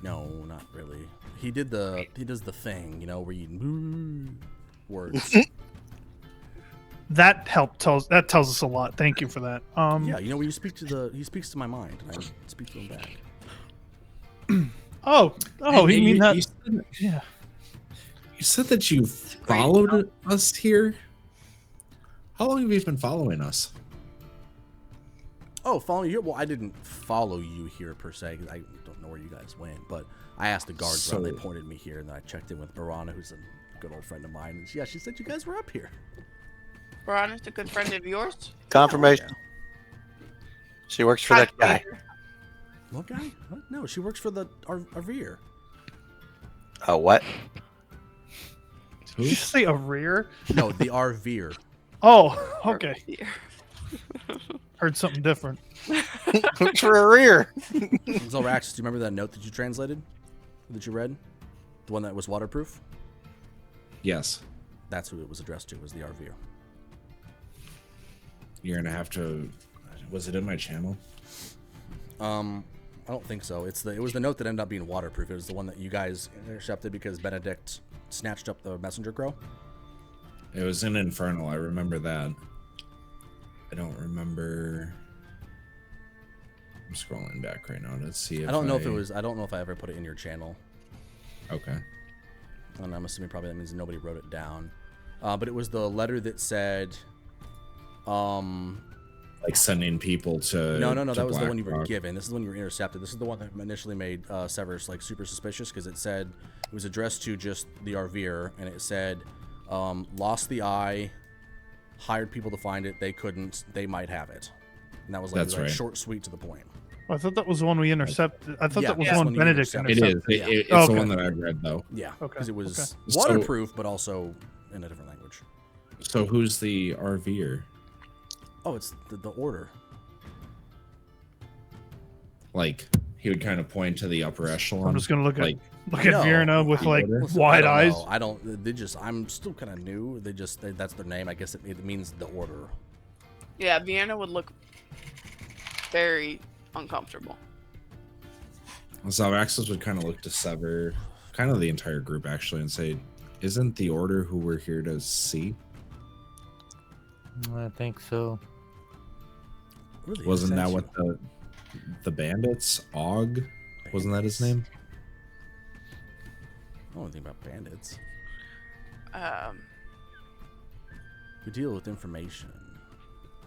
No, not really. He does the thing, you know, where you words. That tells us a lot. Thank you for that. Yeah, you know, when he speaks to my mind, and I speak to him back. Oh, you mean that? Yeah. You said that you followed us here. How long have you been following us? Oh, following you here? Well, I didn't follow you here per se, because I don't know where you guys went. But I asked the guards around. They pointed me here, and then I checked in with Barana, who's a good old friend of mine. And she said you guys were up here. Verona's a good friend of yours. Confirmation. She works for that guy. What guy? What? No, she works for the Arveer. Oh, what? Did you say a rear? No, the Arveer. Oh, okay. Heard something different. Looks for a rear. Xalraxis, do you remember that note that you translated? That you read? The one that was waterproof? Yes. That's who it was addressed to, was the Arveer. You're gonna have to. Was it in my channel? I don't think so. It was the note that ended up being waterproof. It was the one that you guys intercepted because Benedict snatched up the messenger crow. It was in Infernal. I remember that. I don't remember. I'm scrolling back right now. Let's see if I don't know if it was. I don't know if I ever put it in your channel. Okay. And I'm assuming probably that means nobody wrote it down. But it was the letter that said, like sending people to. No. to That was the Black one you were Rock. given. This is the one you were intercepted. This is the one that initially made Severus like super suspicious because it said it was addressed to just the Arveer, and it said, lost the eye, hired people to find it. They couldn't. They might have it. And that was like, That's right. short, sweet, to the point. I thought that was the one we intercepted. I thought Yeah, that was that's the one one you Benedict intercepted. It intercepted. is. It's Okay. the one that I read though. Yeah, Okay, because it was okay. waterproof, but also in a different language. So who's the RVer? Oh, it's the order. Like he would kind of point to the upper echelon. I'm just gonna look at like Vierna with like Listen, wide I eyes. don't know. I don't. They just. I'm still kind of new. That's their name. I guess it means the order. Yeah, Vierna would look very uncomfortable. Xalraxis would kind of look to Ssever, kind of the entire group actually, and say, "Isn't the order who we're here to see? I think so. Really, Wasn't that essential. what the bandits? Og, wasn't that his name? I don't know anything about bandits. We deal with information,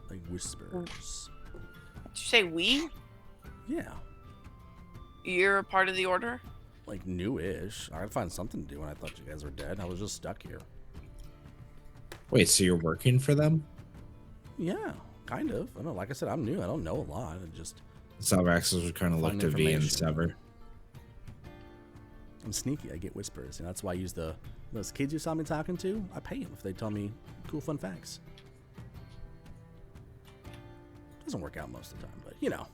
like whispers. Did you say we? Yeah, You're a part of the order? like new-ish. I'd find something to do when I thought you guys were dead. I was just stuck here. Wait, so you're working for them? Yeah, kind of. I don't know. Like I said, I'm new. I don't know a lot. I just. Xalraxis would kind of look Find to V and information. Ssever. I'm sneaky. I get whispers, and that's why I use those kids you saw me talking to. I pay them if they tell me cool, fun facts. Doesn't work out most of the time, but you know,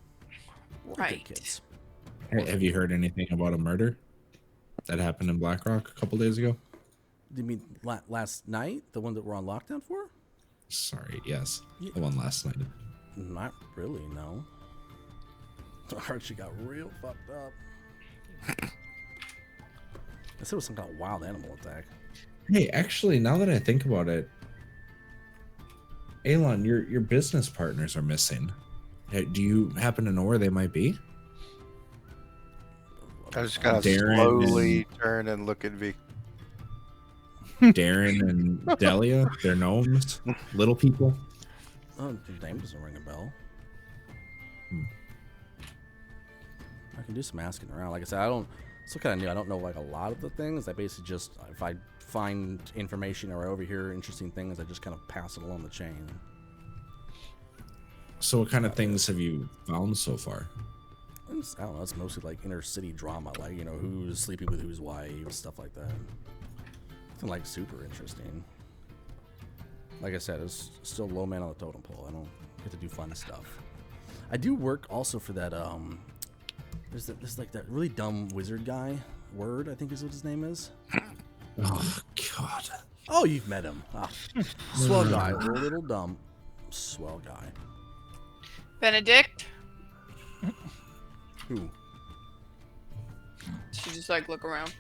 we're good Right. kids. Have you heard anything about a murder? that happened in Blackrock a couple days ago? Do you mean last night? The one that we're on lockdown for? Sorry, yes. Yeah. The one last night. Not really, no. Archie got real fucked up. I said it was some kind of wild animal attack. Hey, actually, now that I think about it, Elon, your business partners are missing. Do you happen to know where they might be? I just kind of Darren slowly turn and look at V. Darren and Delia, they're gnomes, little people. Oh, your name doesn't ring a bell. I can do some asking around. Like I said, I don't. Still kind of new. I don't know like a lot of the things. I basically just, if I find information or over here interesting things, I just kind of pass it along the chain. So, what kind of things have you found so far? I don't know. It's mostly like inner city drama, like who's sleeping with whose wife, stuff like that. Nothing like super interesting. Like I said, it's still low man on the totem pole. I don't get to do fun stuff. I do work also for that. There's like that really dumb wizard guy. Word, I think is what his name is. Oh God. Oh, you've met him. Ah, swell guy, a little dumb. Swell guy. Benedict? Who? She just like look around.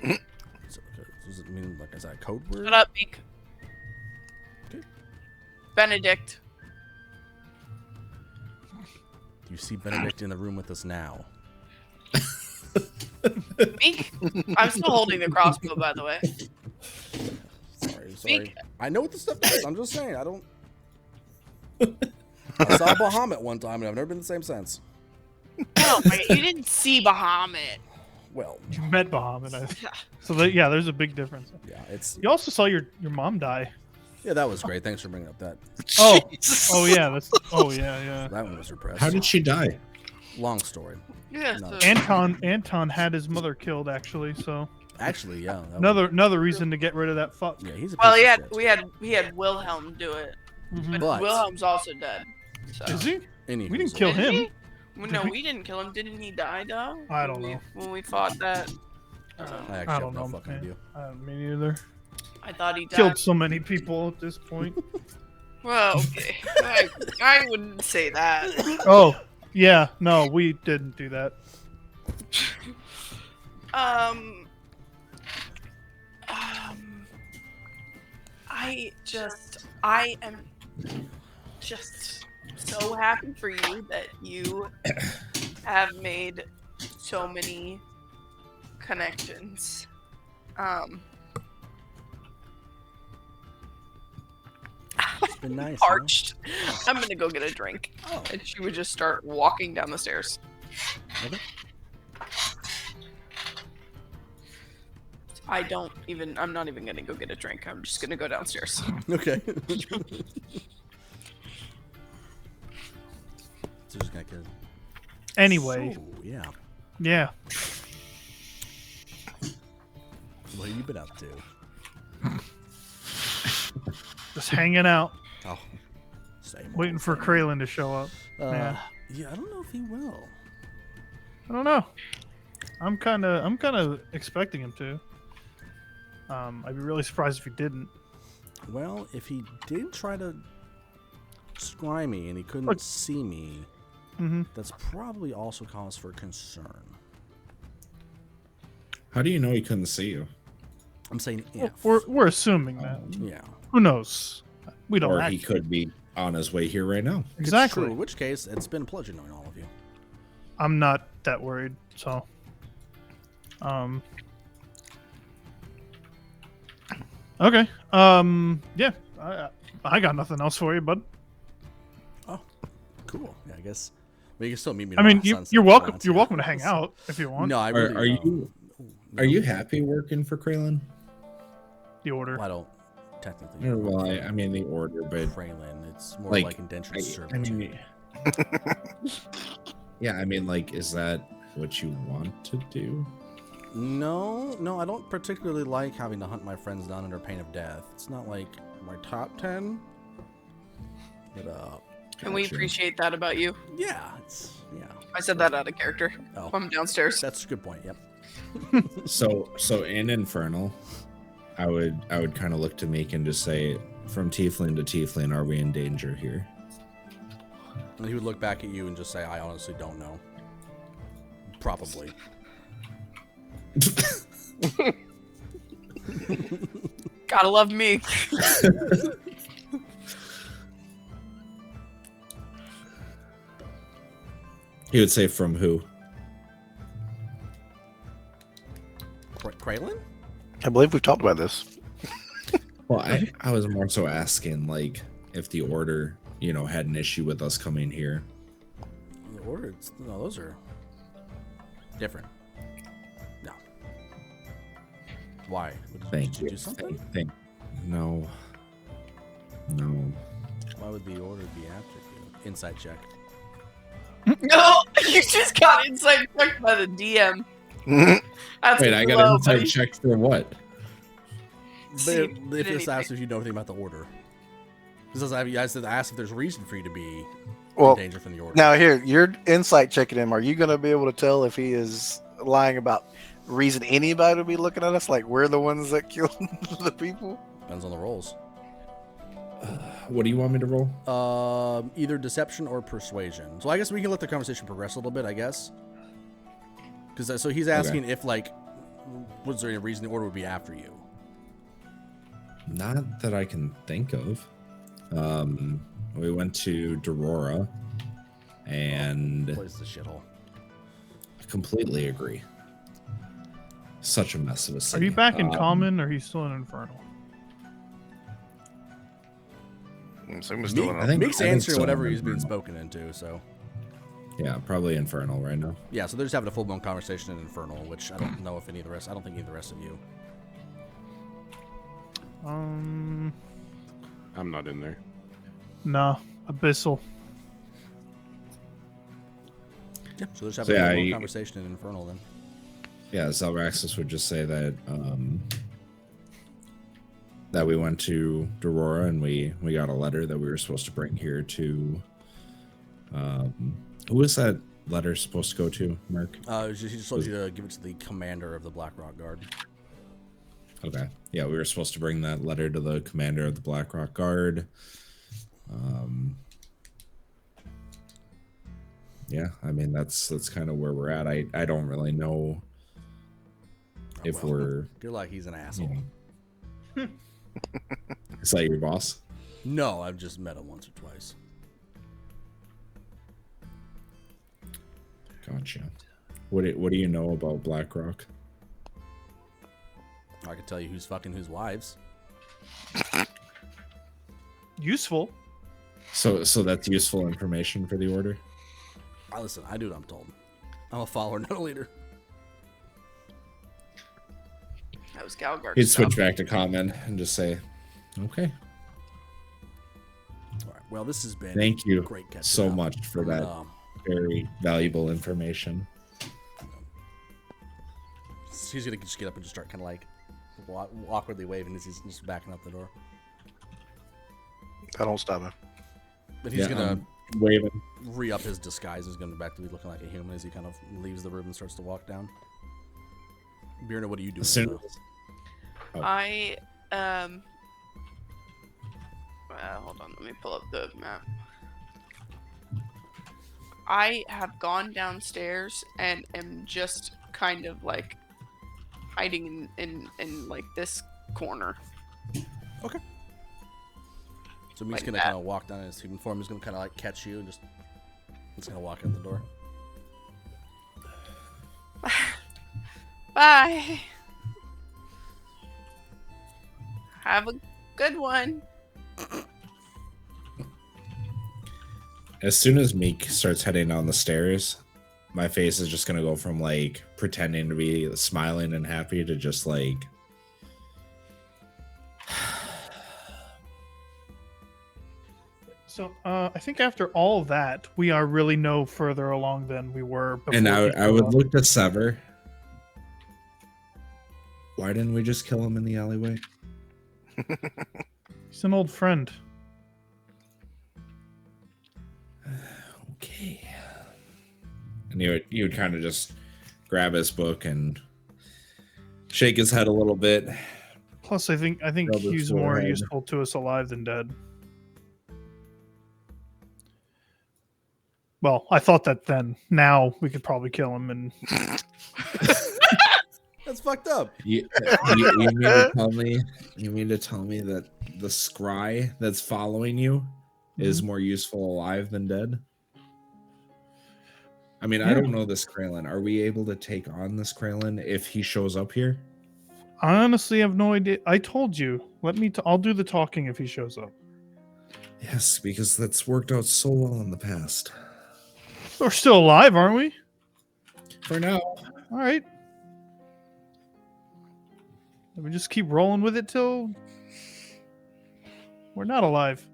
Does it mean like is that a code word? Shut up, Meek. Okay. Benedict. Do you see Benedict in the room with us now? Meek? I'm still holding the crossbow, by the way. Sorry. Meek? I know what this stuff is. I'm just saying. I don't. I saw Bahamut one time, and I've never been the same since. Oh my! You didn't see Bahamut. Well, You met Bahamut. So there's a big difference. yeah, it's You also saw your mom die. yeah, that was great. Thanks for bringing up that. Oh, yeah, yeah. That one was repressed. How did she die? Long story. Yes. No. Anton had his mother killed actually, so Actually, yeah. another reason to get rid of that fuck. Yeah, he's a Well, piece of shit. we had Wilhelm do it, Mhm. but But- Wilhelm's also dead. So. Is he? Anywho, We didn't kill Did him. he? Well, no, we didn't kill him. Didn't he die though? I don't know. When we fought that, I actually I have don't no know. fucking man. idea. Me neither. I thought he died. Killed so many people at this point. Well, okay. I wouldn't say that. Oh, yeah. No, we didn't do that. I am just so happy for you that you have made so many connections. It's been nice. Parched. I'm gonna go get a drink. Oh. And she would just start walking down the stairs. Okay. I'm not even gonna go get a drink. I'm just gonna go downstairs. Okay. So just gonna kill. Anyway, So, yeah. yeah. What have you been up to? Just hanging out, Oh, same. waiting old for thing. Kraylin to show up. Yeah, I don't know if he will. I don't know. I'm kind of expecting him to. I'd be really surprised if he didn't. Well, if he did try to scry me and he couldn't Look. see me, Mm-hmm. that's probably also cause for concern. How do you know he couldn't see you? I'm saying if. We're assuming that. Yeah. Who knows? We don't. Or Act. he could be on his way here right now. It's Exactly. true, in which case, it's been a pleasure knowing all of you. I'm not that worried. So, okay. Yeah. I got nothing else for you, bud. Oh, cool. Yeah, I guess. Well, you can still meet me. I mean, around sunset you're if welcome. want You're welcome to hang out if you want. No, I really. Are you no. are you happy working for Kraylin? The order. Well, I don't technically. Well, I mean the order, but Fraylin, it's more like, like indentured I servitude. mean, yeah, I mean, like, is that what you want to do? No, I don't particularly like having to hunt my friends down under pain of death. It's not like my top 10. But And we Gotcha. appreciate that about you. yeah, it's yeah. I said that out of character. Oh, I'm downstairs. that's a good point. Yep. So in Infernal, I would kind of look to Meek and just say, from tiefling to tiefling, are we in danger here? And he would look back at you and just say, I honestly don't know. Probably. Gotta love me. He would say, from who? Kraylin? I believe we've talked about this. Well, I was more so asking, like, if the order, had an issue with us coming here. The order? No, those are different. No. Why? Thank you you. do something? No. No. Why would the order be after you? Insight check. No, you just got inside checked by the DM. That's Wait, I got an inside check for what? See, If this asks if you know anything about the order. This is, I said, ask if there's reason for you to be in danger from the order. Now here, you're insight checking him. Are you going to be able to tell if he is lying about reason anybody would be looking at us? Like we're the ones that killed the people? Depends on the rolls. What do you want me to roll? Either deception or persuasion. So I guess we can let the conversation progress a little bit, I guess. Because so he's asking if, like, was there any reason the order would be after you? Not that I can think of. We went to Dorora, and What is the shithole? I completely agree. Such a mess of a Are city. you back in Common, or are you still in Infernal? Meek's answering whatever he's been spoken into, so. Yeah, probably Infernal right now. Yeah, so they're just having a full-blown conversation in Infernal, which I don't know if any of the rest. I don't think any of the rest of you. I'm not in there. No, Abyssal. Yeah, so they're just having a full-blown conversation in Infernal then. Yeah, Xalraxis would just say that that we went to Dorora and we got a letter that we were supposed to bring here to. Who was that letter supposed to go to, Mark? He just told you to give it to the commander of the Blackrock Guard. Okay. Yeah, we were supposed to bring that letter to the commander of the Blackrock Guard. Yeah, I mean that's kind of where we're at. I don't really know if we're. You're like he's an asshole. Is that your boss? No, I've just met him once or twice. Gotcha. What do you know about BlackRock? I can tell you who's fucking whose wives. Useful. So that's useful information for the order. Listen, I do what I'm told. I'm a follower, not a leader. That was Galgar. He'd switch back to common and just say, "Okay." All right. Well, this has been Thank you great catching so up. much for that very valuable information. He's gonna just get up and just start kind of like awkwardly waving as he's just backing up the door. I don't stop him. But he's gonna waving, re-up his disguise. He's gonna back to be looking like a human as he kind of leaves the room and starts to walk down. Vierna, what are you doing? I hold on, let me pull up the map. I have gone downstairs and am just kind of like hiding in like this corner. Okay. So Meek's Like gonna that. kind of walk down in his human form. He's gonna kind of like catch you and just he's gonna walk out the door. Bye. Have a good one. As soon as Meek starts heading down the stairs, my face is just gonna go from like pretending to be smiling and happy to just like. So I think after all that, we are really no further along than we were before. And I would look to Ssever. Why didn't we just kill him in the alleyway? He's an old friend. Okay. And you would kind of just grab his book and shake his head a little bit. Plus, I think Rub his he's more forehead. useful to us alive than dead. Well, I thought that then. Now we could probably kill him and That's fucked up. You mean to tell me? You mean to tell me that the scry that's following you is more useful alive than dead? I mean, I Yeah. don't know this Kralin. Are we able to take on this Kralin if he shows up here? I honestly have no idea. I told you. I'll do the talking if he shows up. Yes, because that's worked out so well in the past. We're still alive, aren't we? For now. All right. Let me just keep rolling with it till we're not alive.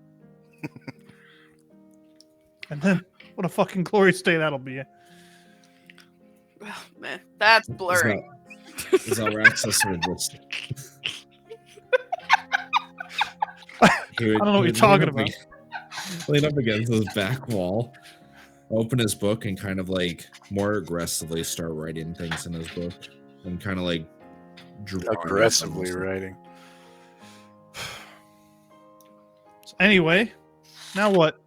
And then, what a fucking glorious day that'll be. Oh, man, that's blurry. Xalraxis would just... I don't know what you're talking about. Lean up against his back wall, open his book, and kind of like more aggressively start writing things in his book, and kind of like Aggressively writing. So anyway, now what?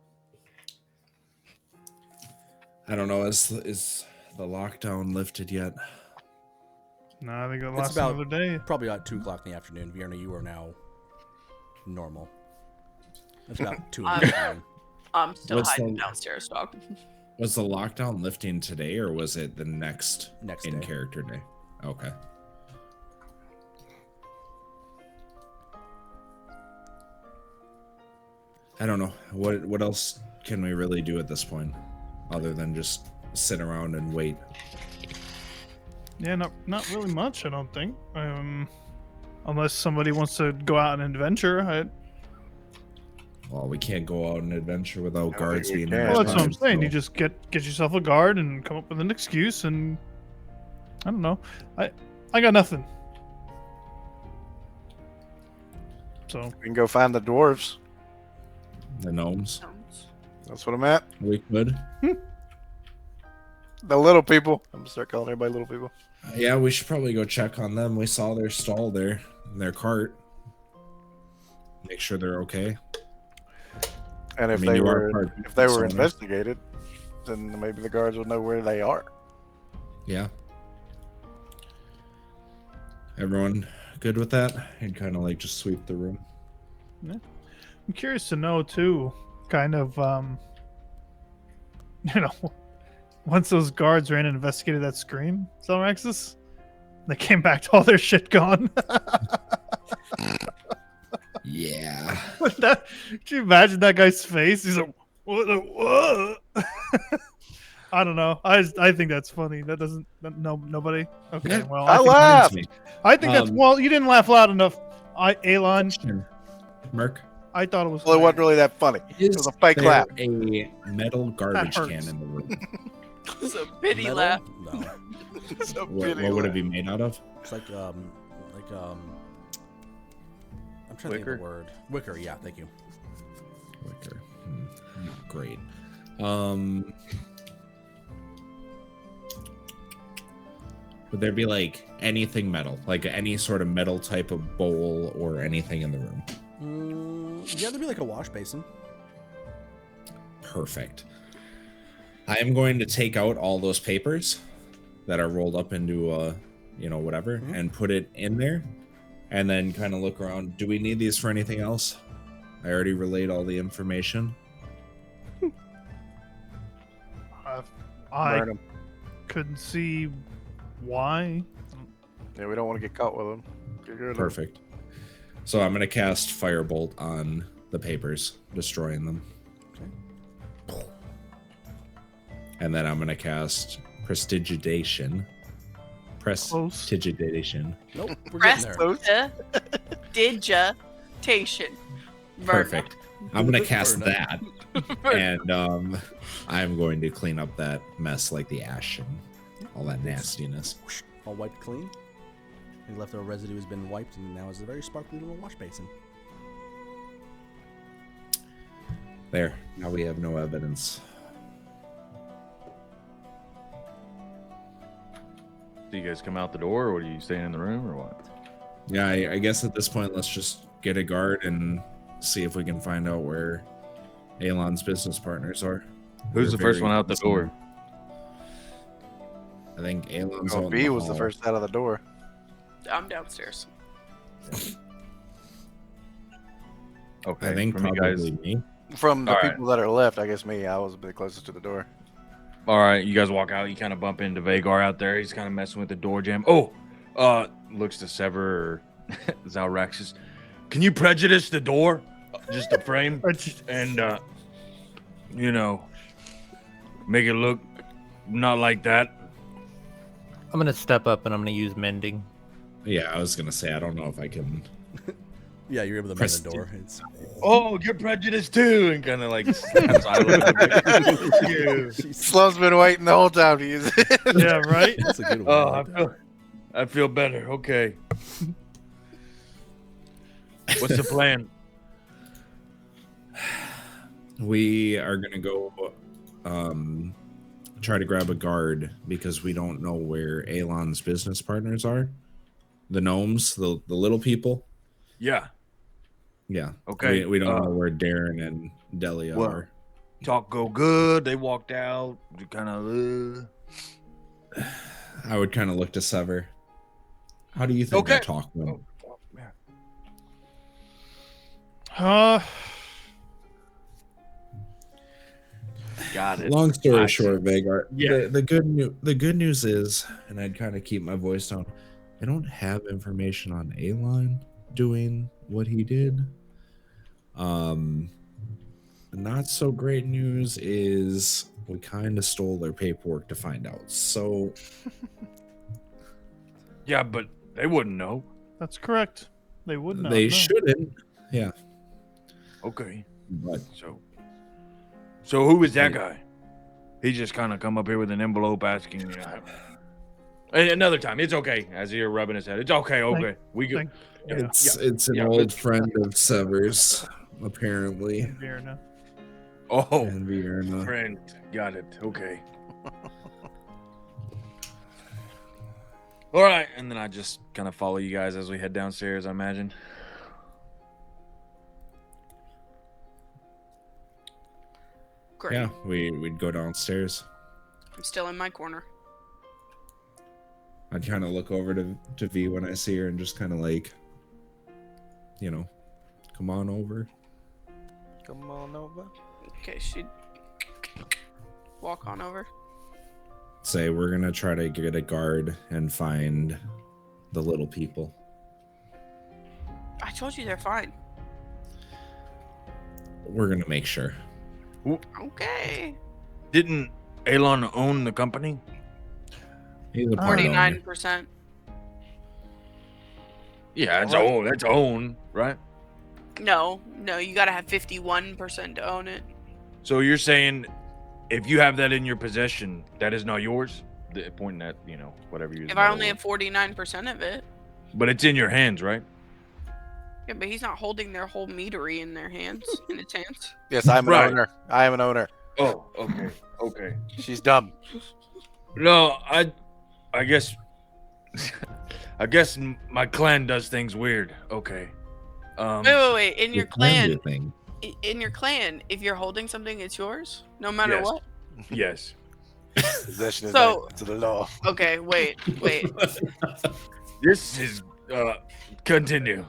I don't know. Is the lockdown lifted yet? No, I think it'll It's last about- another day. Probably about 2 o'clock in the afternoon. Vierna, you are now normal. It's about 2 in the afternoon. I'm still What's hiding the- downstairs, dog. Was the lockdown lifting today, or was it the next Next in day. character day? Okay. I don't know. What else can we really do at this point, other than just sit around and wait? Yeah, not really much, I don't think. Unless somebody wants to go out on an adventure. Well, we can't go out and adventure without I don't guards think we being can. there. Well, that's what I'm so- saying. You just get yourself a guard and come up with an excuse, and I don't know. I got nothing. So We can go find the dwarves. the gnomes. That's what I'm at. We could. The little people. I'm gonna start calling everybody little people. Yeah, we should probably go check on them. We saw their stall there, in their cart. Make sure they're okay. And if I mean, they you are were part if they were owner. investigated, then maybe the guards will know where they are. Yeah. Everyone good with that? And kind of like just sweep the room. I'm curious to know too, kind of, once those guards ran and investigated that scream, Xalraxis, they came back to all their shit gone. Yeah. Can you imagine that guy's face? He's like, what? I don't know. I think that's funny. That doesn't. Nobody. Okay. Yeah, Well, I think, laughed. I think that's. Well, you didn't laugh loud enough. Alon, Merc. I thought it was. Well, it wasn't really that funny. It was a fake there laugh. a metal garbage hurts. can in the room? It's a pity Metal? laugh. No. It's a What pity would it laugh. be made out of? It's like I'm trying to think of the word. Wicker, yeah, thank you. Wicker. Not great. Would there be like anything metal, like any sort of metal type of bowl or anything in the room? Yeah, there'd be like a wash basin. Perfect. I am going to take out all those papers that are rolled up into whatever, and put it in there, and then kind of look around. Do we need these for anything else? I already relayed all the information. I Burn 'em. couldn't see why. Yeah, we don't want to get caught with them. Get rid of them. Perfect. So I'm going to cast Firebolt on the papers, destroying them. And then I'm going to cast Prestidigitation. Prestidigitation. Nope, we're getting there. Prestidigitation. Perfect. I'm going to cast Vierna. that. And I'm going to clean up that mess like the ash and all that nastiness. All wiped clean. Any leftover residue has been wiped, and now is a very sparkly little wash basin. There. Now we have no evidence. Do you guys come out the door, or are you staying in the room, or what? Yeah, I guess at this point, let's just get a guard and see if we can find out where Alon's business partners are. Who's the first very one out the door? I think Alon's Oh, out in B the was the hall. first out of the door. I'm downstairs. Okay, I think from you probably guys. me. From the All right. people that are left, I guess me. I was a bit closest to the door. All right, you guys walk out. You kind of bump into Vagar out there. He's kind of messing with the door jam. Oh, looks to Ssever or Xalraxis. Can you prejudice the door, just a frame, and you know, make it look not like that? I'm gonna step up and I'm gonna use mending. Yeah, I was gonna say I don't know if I can. Yeah, you're able to mend the door. It's Oh, you're prejudiced too, and kind of like stands silent. You. Slum's been waiting the whole time to use it. Yeah, right? that's a good one. Oh, I like that. I feel better. Okay. What's the plan? We are gonna go try to grab a guard because we don't know where Alon's business partners are. The gnomes, the little people. Yeah. Yeah. Okay, We don't know where Darren and Delia well, are. Talk go good. They walked out. You kind of. I would kind of look to Ssever. How do you think Okay. that talk went? Oh, man. Got it. Long story I short, Vagar. Yeah. The good news is, and I'd kind of keep my voice down. I don't have information on Alon doing what he did. The not so great news is we kind of stole their paperwork to find out. So Yeah, but they wouldn't know. That's correct. They would not. they know. shouldn't. Yeah, Okay. but So who is that guy? He just kind of come up here with an envelope asking. Another time, it's okay. As you're rubbing his head, it's okay. Okay, we go. Thank- it's an yeah, old let's- friend of Sever's, apparently, Vierna. Oh, and Vierna. friend, got it. Okay. All right, and then I just kind of follow you guys as we head downstairs. I imagine. Great. Yeah, we'd go downstairs. I'm still in my corner. I'd kind of look over to V when I see her and just kind of like, come on over. Come on over. Okay, she'd walk on over. Say we're gonna try to get a guard and find the little people. I told you they're fine. We're gonna make sure. Okay. Didn't Alon own the company? He's a part owner. 49%. Yeah, it's own. That's own, right? No, you gotta have 51% to own it. So you're saying if you have that in your possession, that is not yours? Pointing at, whatever you. If I only have 49% of it. But it's in your hands, right? Yeah, but he's not holding their whole meadery in their hands, in his hands. Yes, I'm an Right. owner. I am an owner. Oh, okay, okay. She's dumb. No, I guess, I guess my clan does things weird. Okay. Wait. In your clan, Thing. in your clan, if you're holding something, it's yours, no matter Yes. what. Yes. Possession is So- to the law. Okay, wait. This is continue.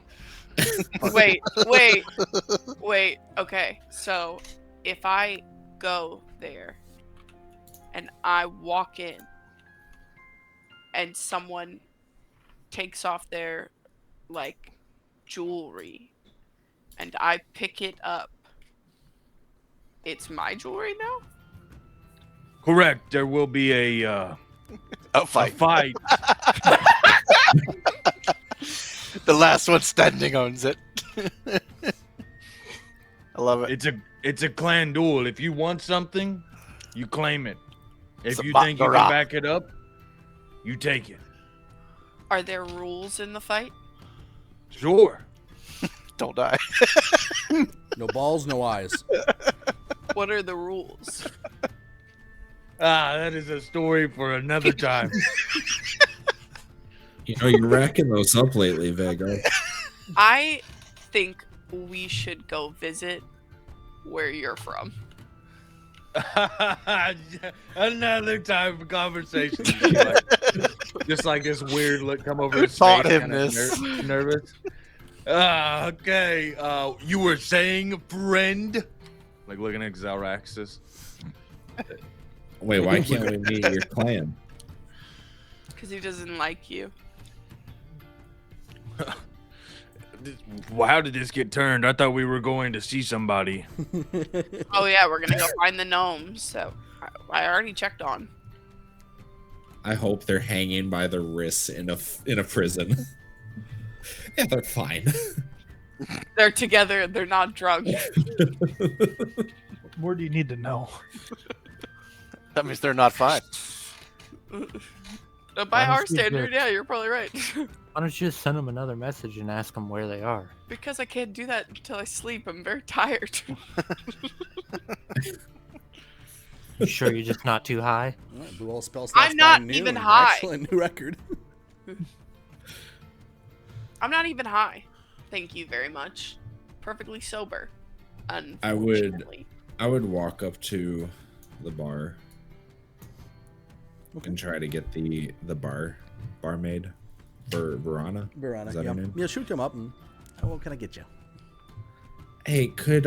wait. Okay, so if I go there and I walk in and someone takes off their jewelry and I pick it up, it's my jewelry now? Correct. There will be a Fight. fight. The last one standing owns it. I love it. It's a clan duel. If you want something, you claim it. If It's a you think you baccarat. can back it up, you take it. Are there rules in the fight? Sure. Don't die. No balls, no eyes. What are the rules? Ah, that is a story for another time. You know, you're racking those up lately, Vega. I think we should go visit where you're from. Another time for conversation. Just like this weird look come over Who his taught face, him kinda this? nervous. Okay. You were saying, friend? Like looking at Xalraxis. Wait, why can't we meet your clan? Because he doesn't like you. How did this get turned? I thought we were going to see somebody. Oh yeah, we're gonna go find the gnomes. So I already checked on. I hope they're hanging by their wrists in a prison. Yeah, they're fine. They're together. They're not drunk. What more do you need to know? That means they're not fine. By our Honestly, standard, yeah, you're probably right. Why don't you just send them another message and ask them where they are? Because I can't do that until I sleep. I'm very tired. You sure you're just not too high? All right, Blue All spell I'm slots not by noon. even high. Excellent new record. I'm not even high. Thank you very much. Perfectly sober. I would Unfortunately. walk up to the bar and try to get the barmaid for Vierna. Vierna, Is that yeah. her name? Yeah, shoot him up and what can I get you? Hey, could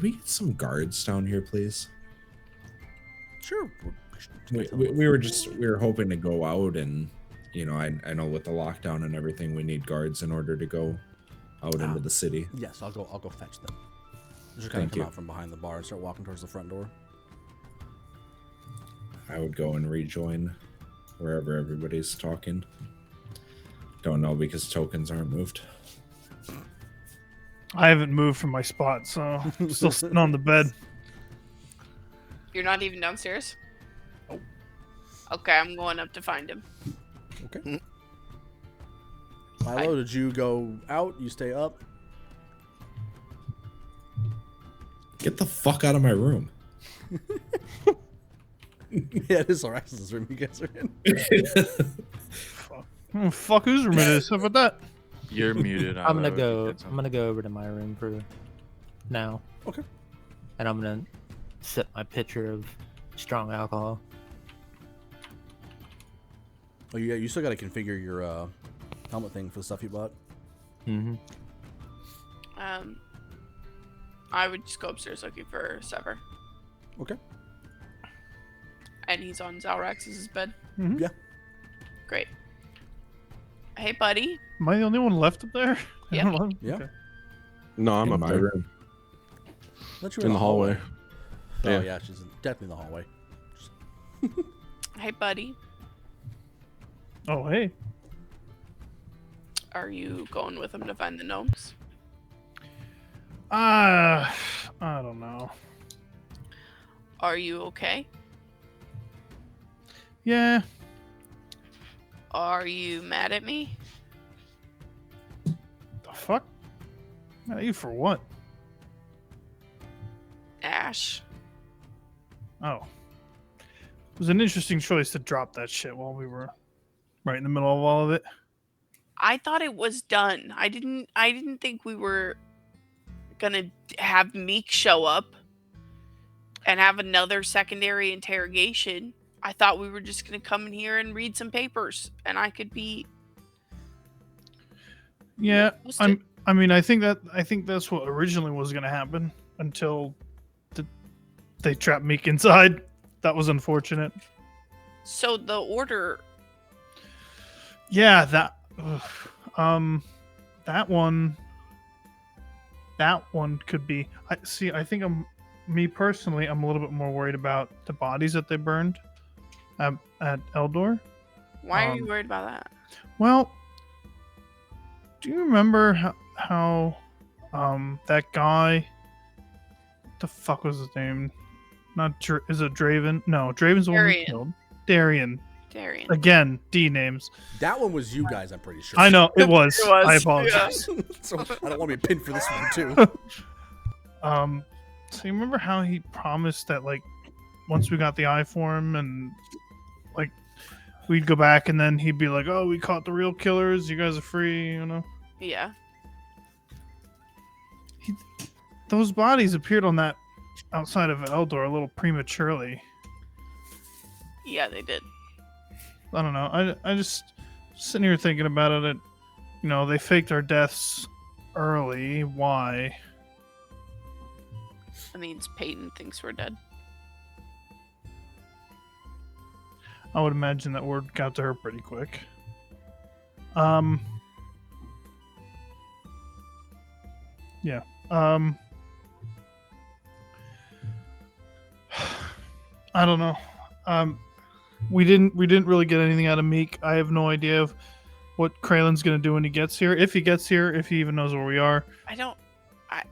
we get some guards down here, please? Sure. We were hoping to go out, and you know, I know with the lockdown and everything, we need guards in order to go out into the city. Yes, I'll go fetch them. Just kind of Thank come you. out from behind the bar and start walking towards the front door. I would go and rejoin wherever everybody's talking. Don't know because tokens aren't moved. I haven't moved from my spot, so I'm still sitting on the bed. You're not even downstairs? Okay, I'm going up to find him. Okay. Milo, did you go out? You stay up? Get the fuck out of my room. Yeah, it is Xalraxis' room you guys are in. Fuck whose room it is? How about that? You're muted. I'm gonna Ilo, if you go. get some. I'm gonna go over to my room for now. Okay. And I'm gonna sip my pitcher of strong alcohol. Oh, yeah, you still got to configure your helmet thing for the stuff you bought. Mm-hmm. I would just go upstairs looking for Ssever. Okay. And he's on Xalraxis' bed. Mhm. Yeah. Great. Hey, buddy. Am I the only one left up there? Yep. Yeah. Okay. No, I'm In up my there room. Let you in the hallway. Oh, Yeah. yeah, she's definitely in the hallway. Hey, buddy. Oh, hey. Are you going with him to find the gnomes? I don't know. Are you okay? Yeah. Are you mad at me? The fuck? Mad at you for what? Ash? Oh. It was an interesting choice to drop that shit while we were right in the middle of all of it. I thought it was done. I didn't think we were gonna have Meek show up and have another secondary interrogation. I thought we were just gonna come in here and read some papers and I could be Yeah, posted. I think that's what originally was going to happen until they trapped Meek inside. That was unfortunate. So the order. Yeah, that one could be. I think me personally, I'm a little bit more worried about the bodies that they burned at Eldor. Why are you worried about that? Well, do you remember how that guy? What the fuck was his name? Is it Draven? No, Draven's the one who Darian. killed Darian. Darian. Again, D names. That one was you guys, I'm pretty sure. I know it was. It was, I yeah. apologize. So I don't want to be pinned for this one, too. So you remember how he promised that, like, once we got the eye for him and, like, we'd go back, and then he'd be like, "Oh, we caught the real killers. You guys are free." You know. Yeah. Those bodies appeared on that outside of Eldor a little prematurely. Yeah, they did. I don't know. I just sitting here thinking about it. You know, they faked our deaths early. Why? That means Peyton thinks we're dead. I would imagine that word got to her pretty quick. Yeah. I don't know. We didn't really get anything out of Meek. I have no idea of what Kralen's gonna do when he gets here. If he gets here, if he even knows where we are.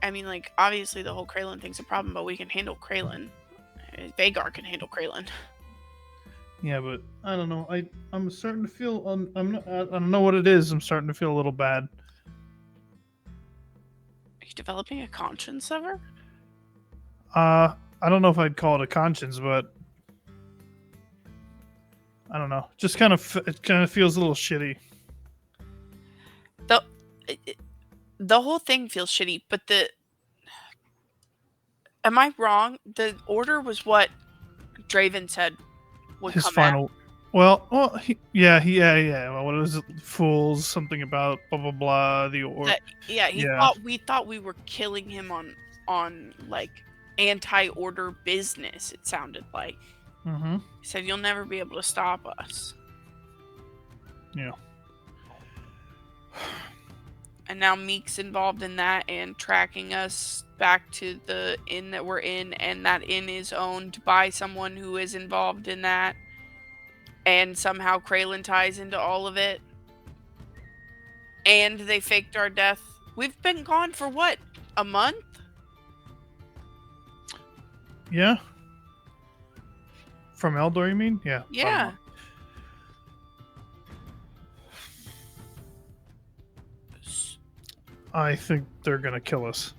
I mean, like, obviously the whole Kralen thing's a problem, but we can handle Kralen. Vagar can handle Kralen. Yeah, but I don't know. I'm starting to feel. I don't know what it is. I'm starting to feel a little bad. Are you developing a conscience, Ssever? I don't know if I'd call it a conscience, but I don't know. Just kind of feels a little shitty. The whole thing feels shitty, but am I wrong? The order was what Draven said would His come final. out. Well, yeah. Well, what was it? Fools, something about blah blah blah. We thought we were killing him on like anti-order business. It sounded like. Mm-hmm. He said, "You'll never be able to stop us." Yeah. And now Meek's involved in that and tracking us back to the inn that we're in, and that inn is owned by someone who is involved in that. And somehow Kralen ties into all of it. And they faked our death. We've been gone for what? A month? Yeah. From Eldor, you mean? Yeah. Yeah. I think they're gonna kill us.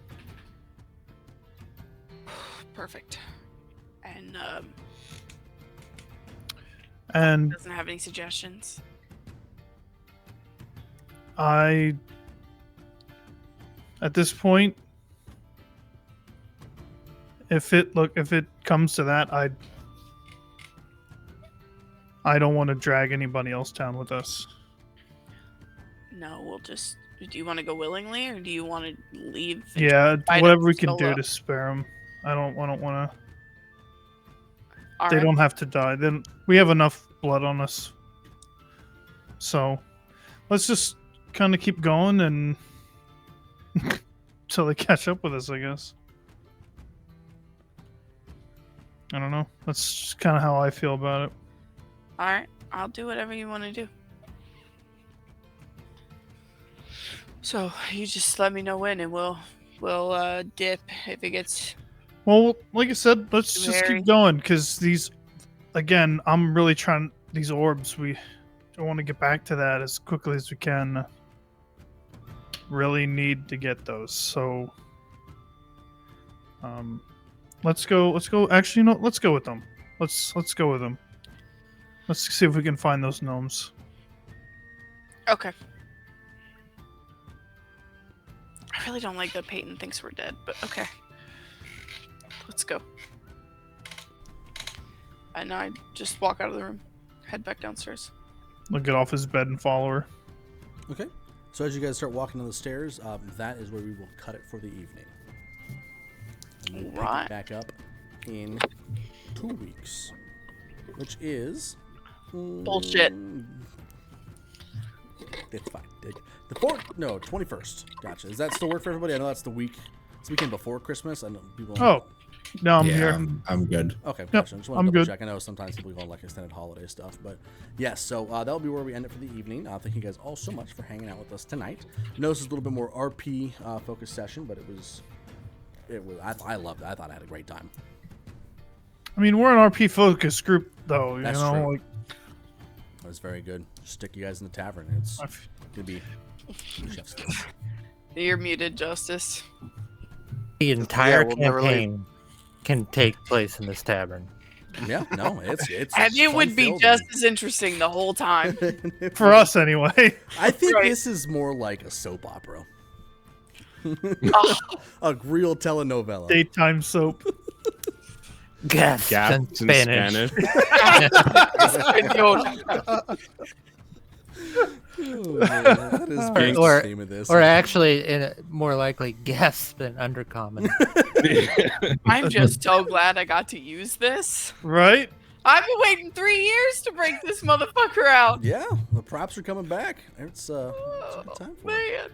Perfect. And doesn't have any suggestions. At this point, if it comes to that, I don't want to drag anybody else down with us. No, we'll just. Do you want to go willingly, or do you want to leave? Yeah, fight whatever him we can do solo? to spare them. I don't want to. All They right. don't have to die. Then we have enough blood on us. So let's just kind of keep going and until they catch up with us, I guess. I don't know. That's just kind of how I feel about it. All right, I'll do whatever you want to do. So you just let me know when, and we'll dip if it gets. Well, like I said, let's Too just hairy. keep going because these, again, I'm really trying these orbs. I want to get back to that as quickly as we can. Really need to get those. So, let's go. Actually, no, let's go with them. Let's go with them. Let's see if we can find those gnomes. Okay. I really don't like that Peyton thinks we're dead, but okay. Let's go. And I just walk out of the room, head back downstairs. Look, get off his bed and follow her. Okay. So as you guys start walking down the stairs, that is where we will cut it for the evening. And we'll pick it Right. back up in 2 weeks, which is Bullshit. It's fine. The 21st. Gotcha. Does that still work for everybody? I know that's the week. It's the weekend before Christmas. I know people. Oh, no, I'm yeah, here. I'm good. Okay, Yep, gotcha. I just want I'm to double good. check. I know sometimes people go on like extended holiday stuff, but yes. So that'll be where we end it for the evening. Thank you guys all so much for hanging out with us tonight. I know this is a little bit more RP focused session, but it was. I loved it. I thought I had a great time. I mean, we're an RP focused group, though. You That's know, true. like It was very good. Stick you guys in the tavern. It's gonna be chef's kiss. You're muted, Justice. The entire we'll never leave. campaign can take place in this tavern. Yeah, no, it's And it would be fun-filled just as interesting the whole time. and- For us, anyway. I think Right. this is more like a soap opera. Oh, A real telenovela. Daytime soap. Gasps in Gasps in Spanish. Oh, man, that is pretty much the theme of this. Or actually, more likely, gasp in undercommon. I'm just so glad I got to use this. Right? I've been waiting 3 years to break this motherfucker out. Yeah, the props are coming back. It's a good time for it. Man.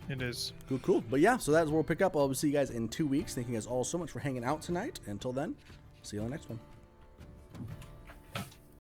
It is. Cool. But yeah, so that's where we'll pick up. I'll see you guys in 2 weeks. Thank you guys all so much for hanging out tonight. Until then, see you on the next one.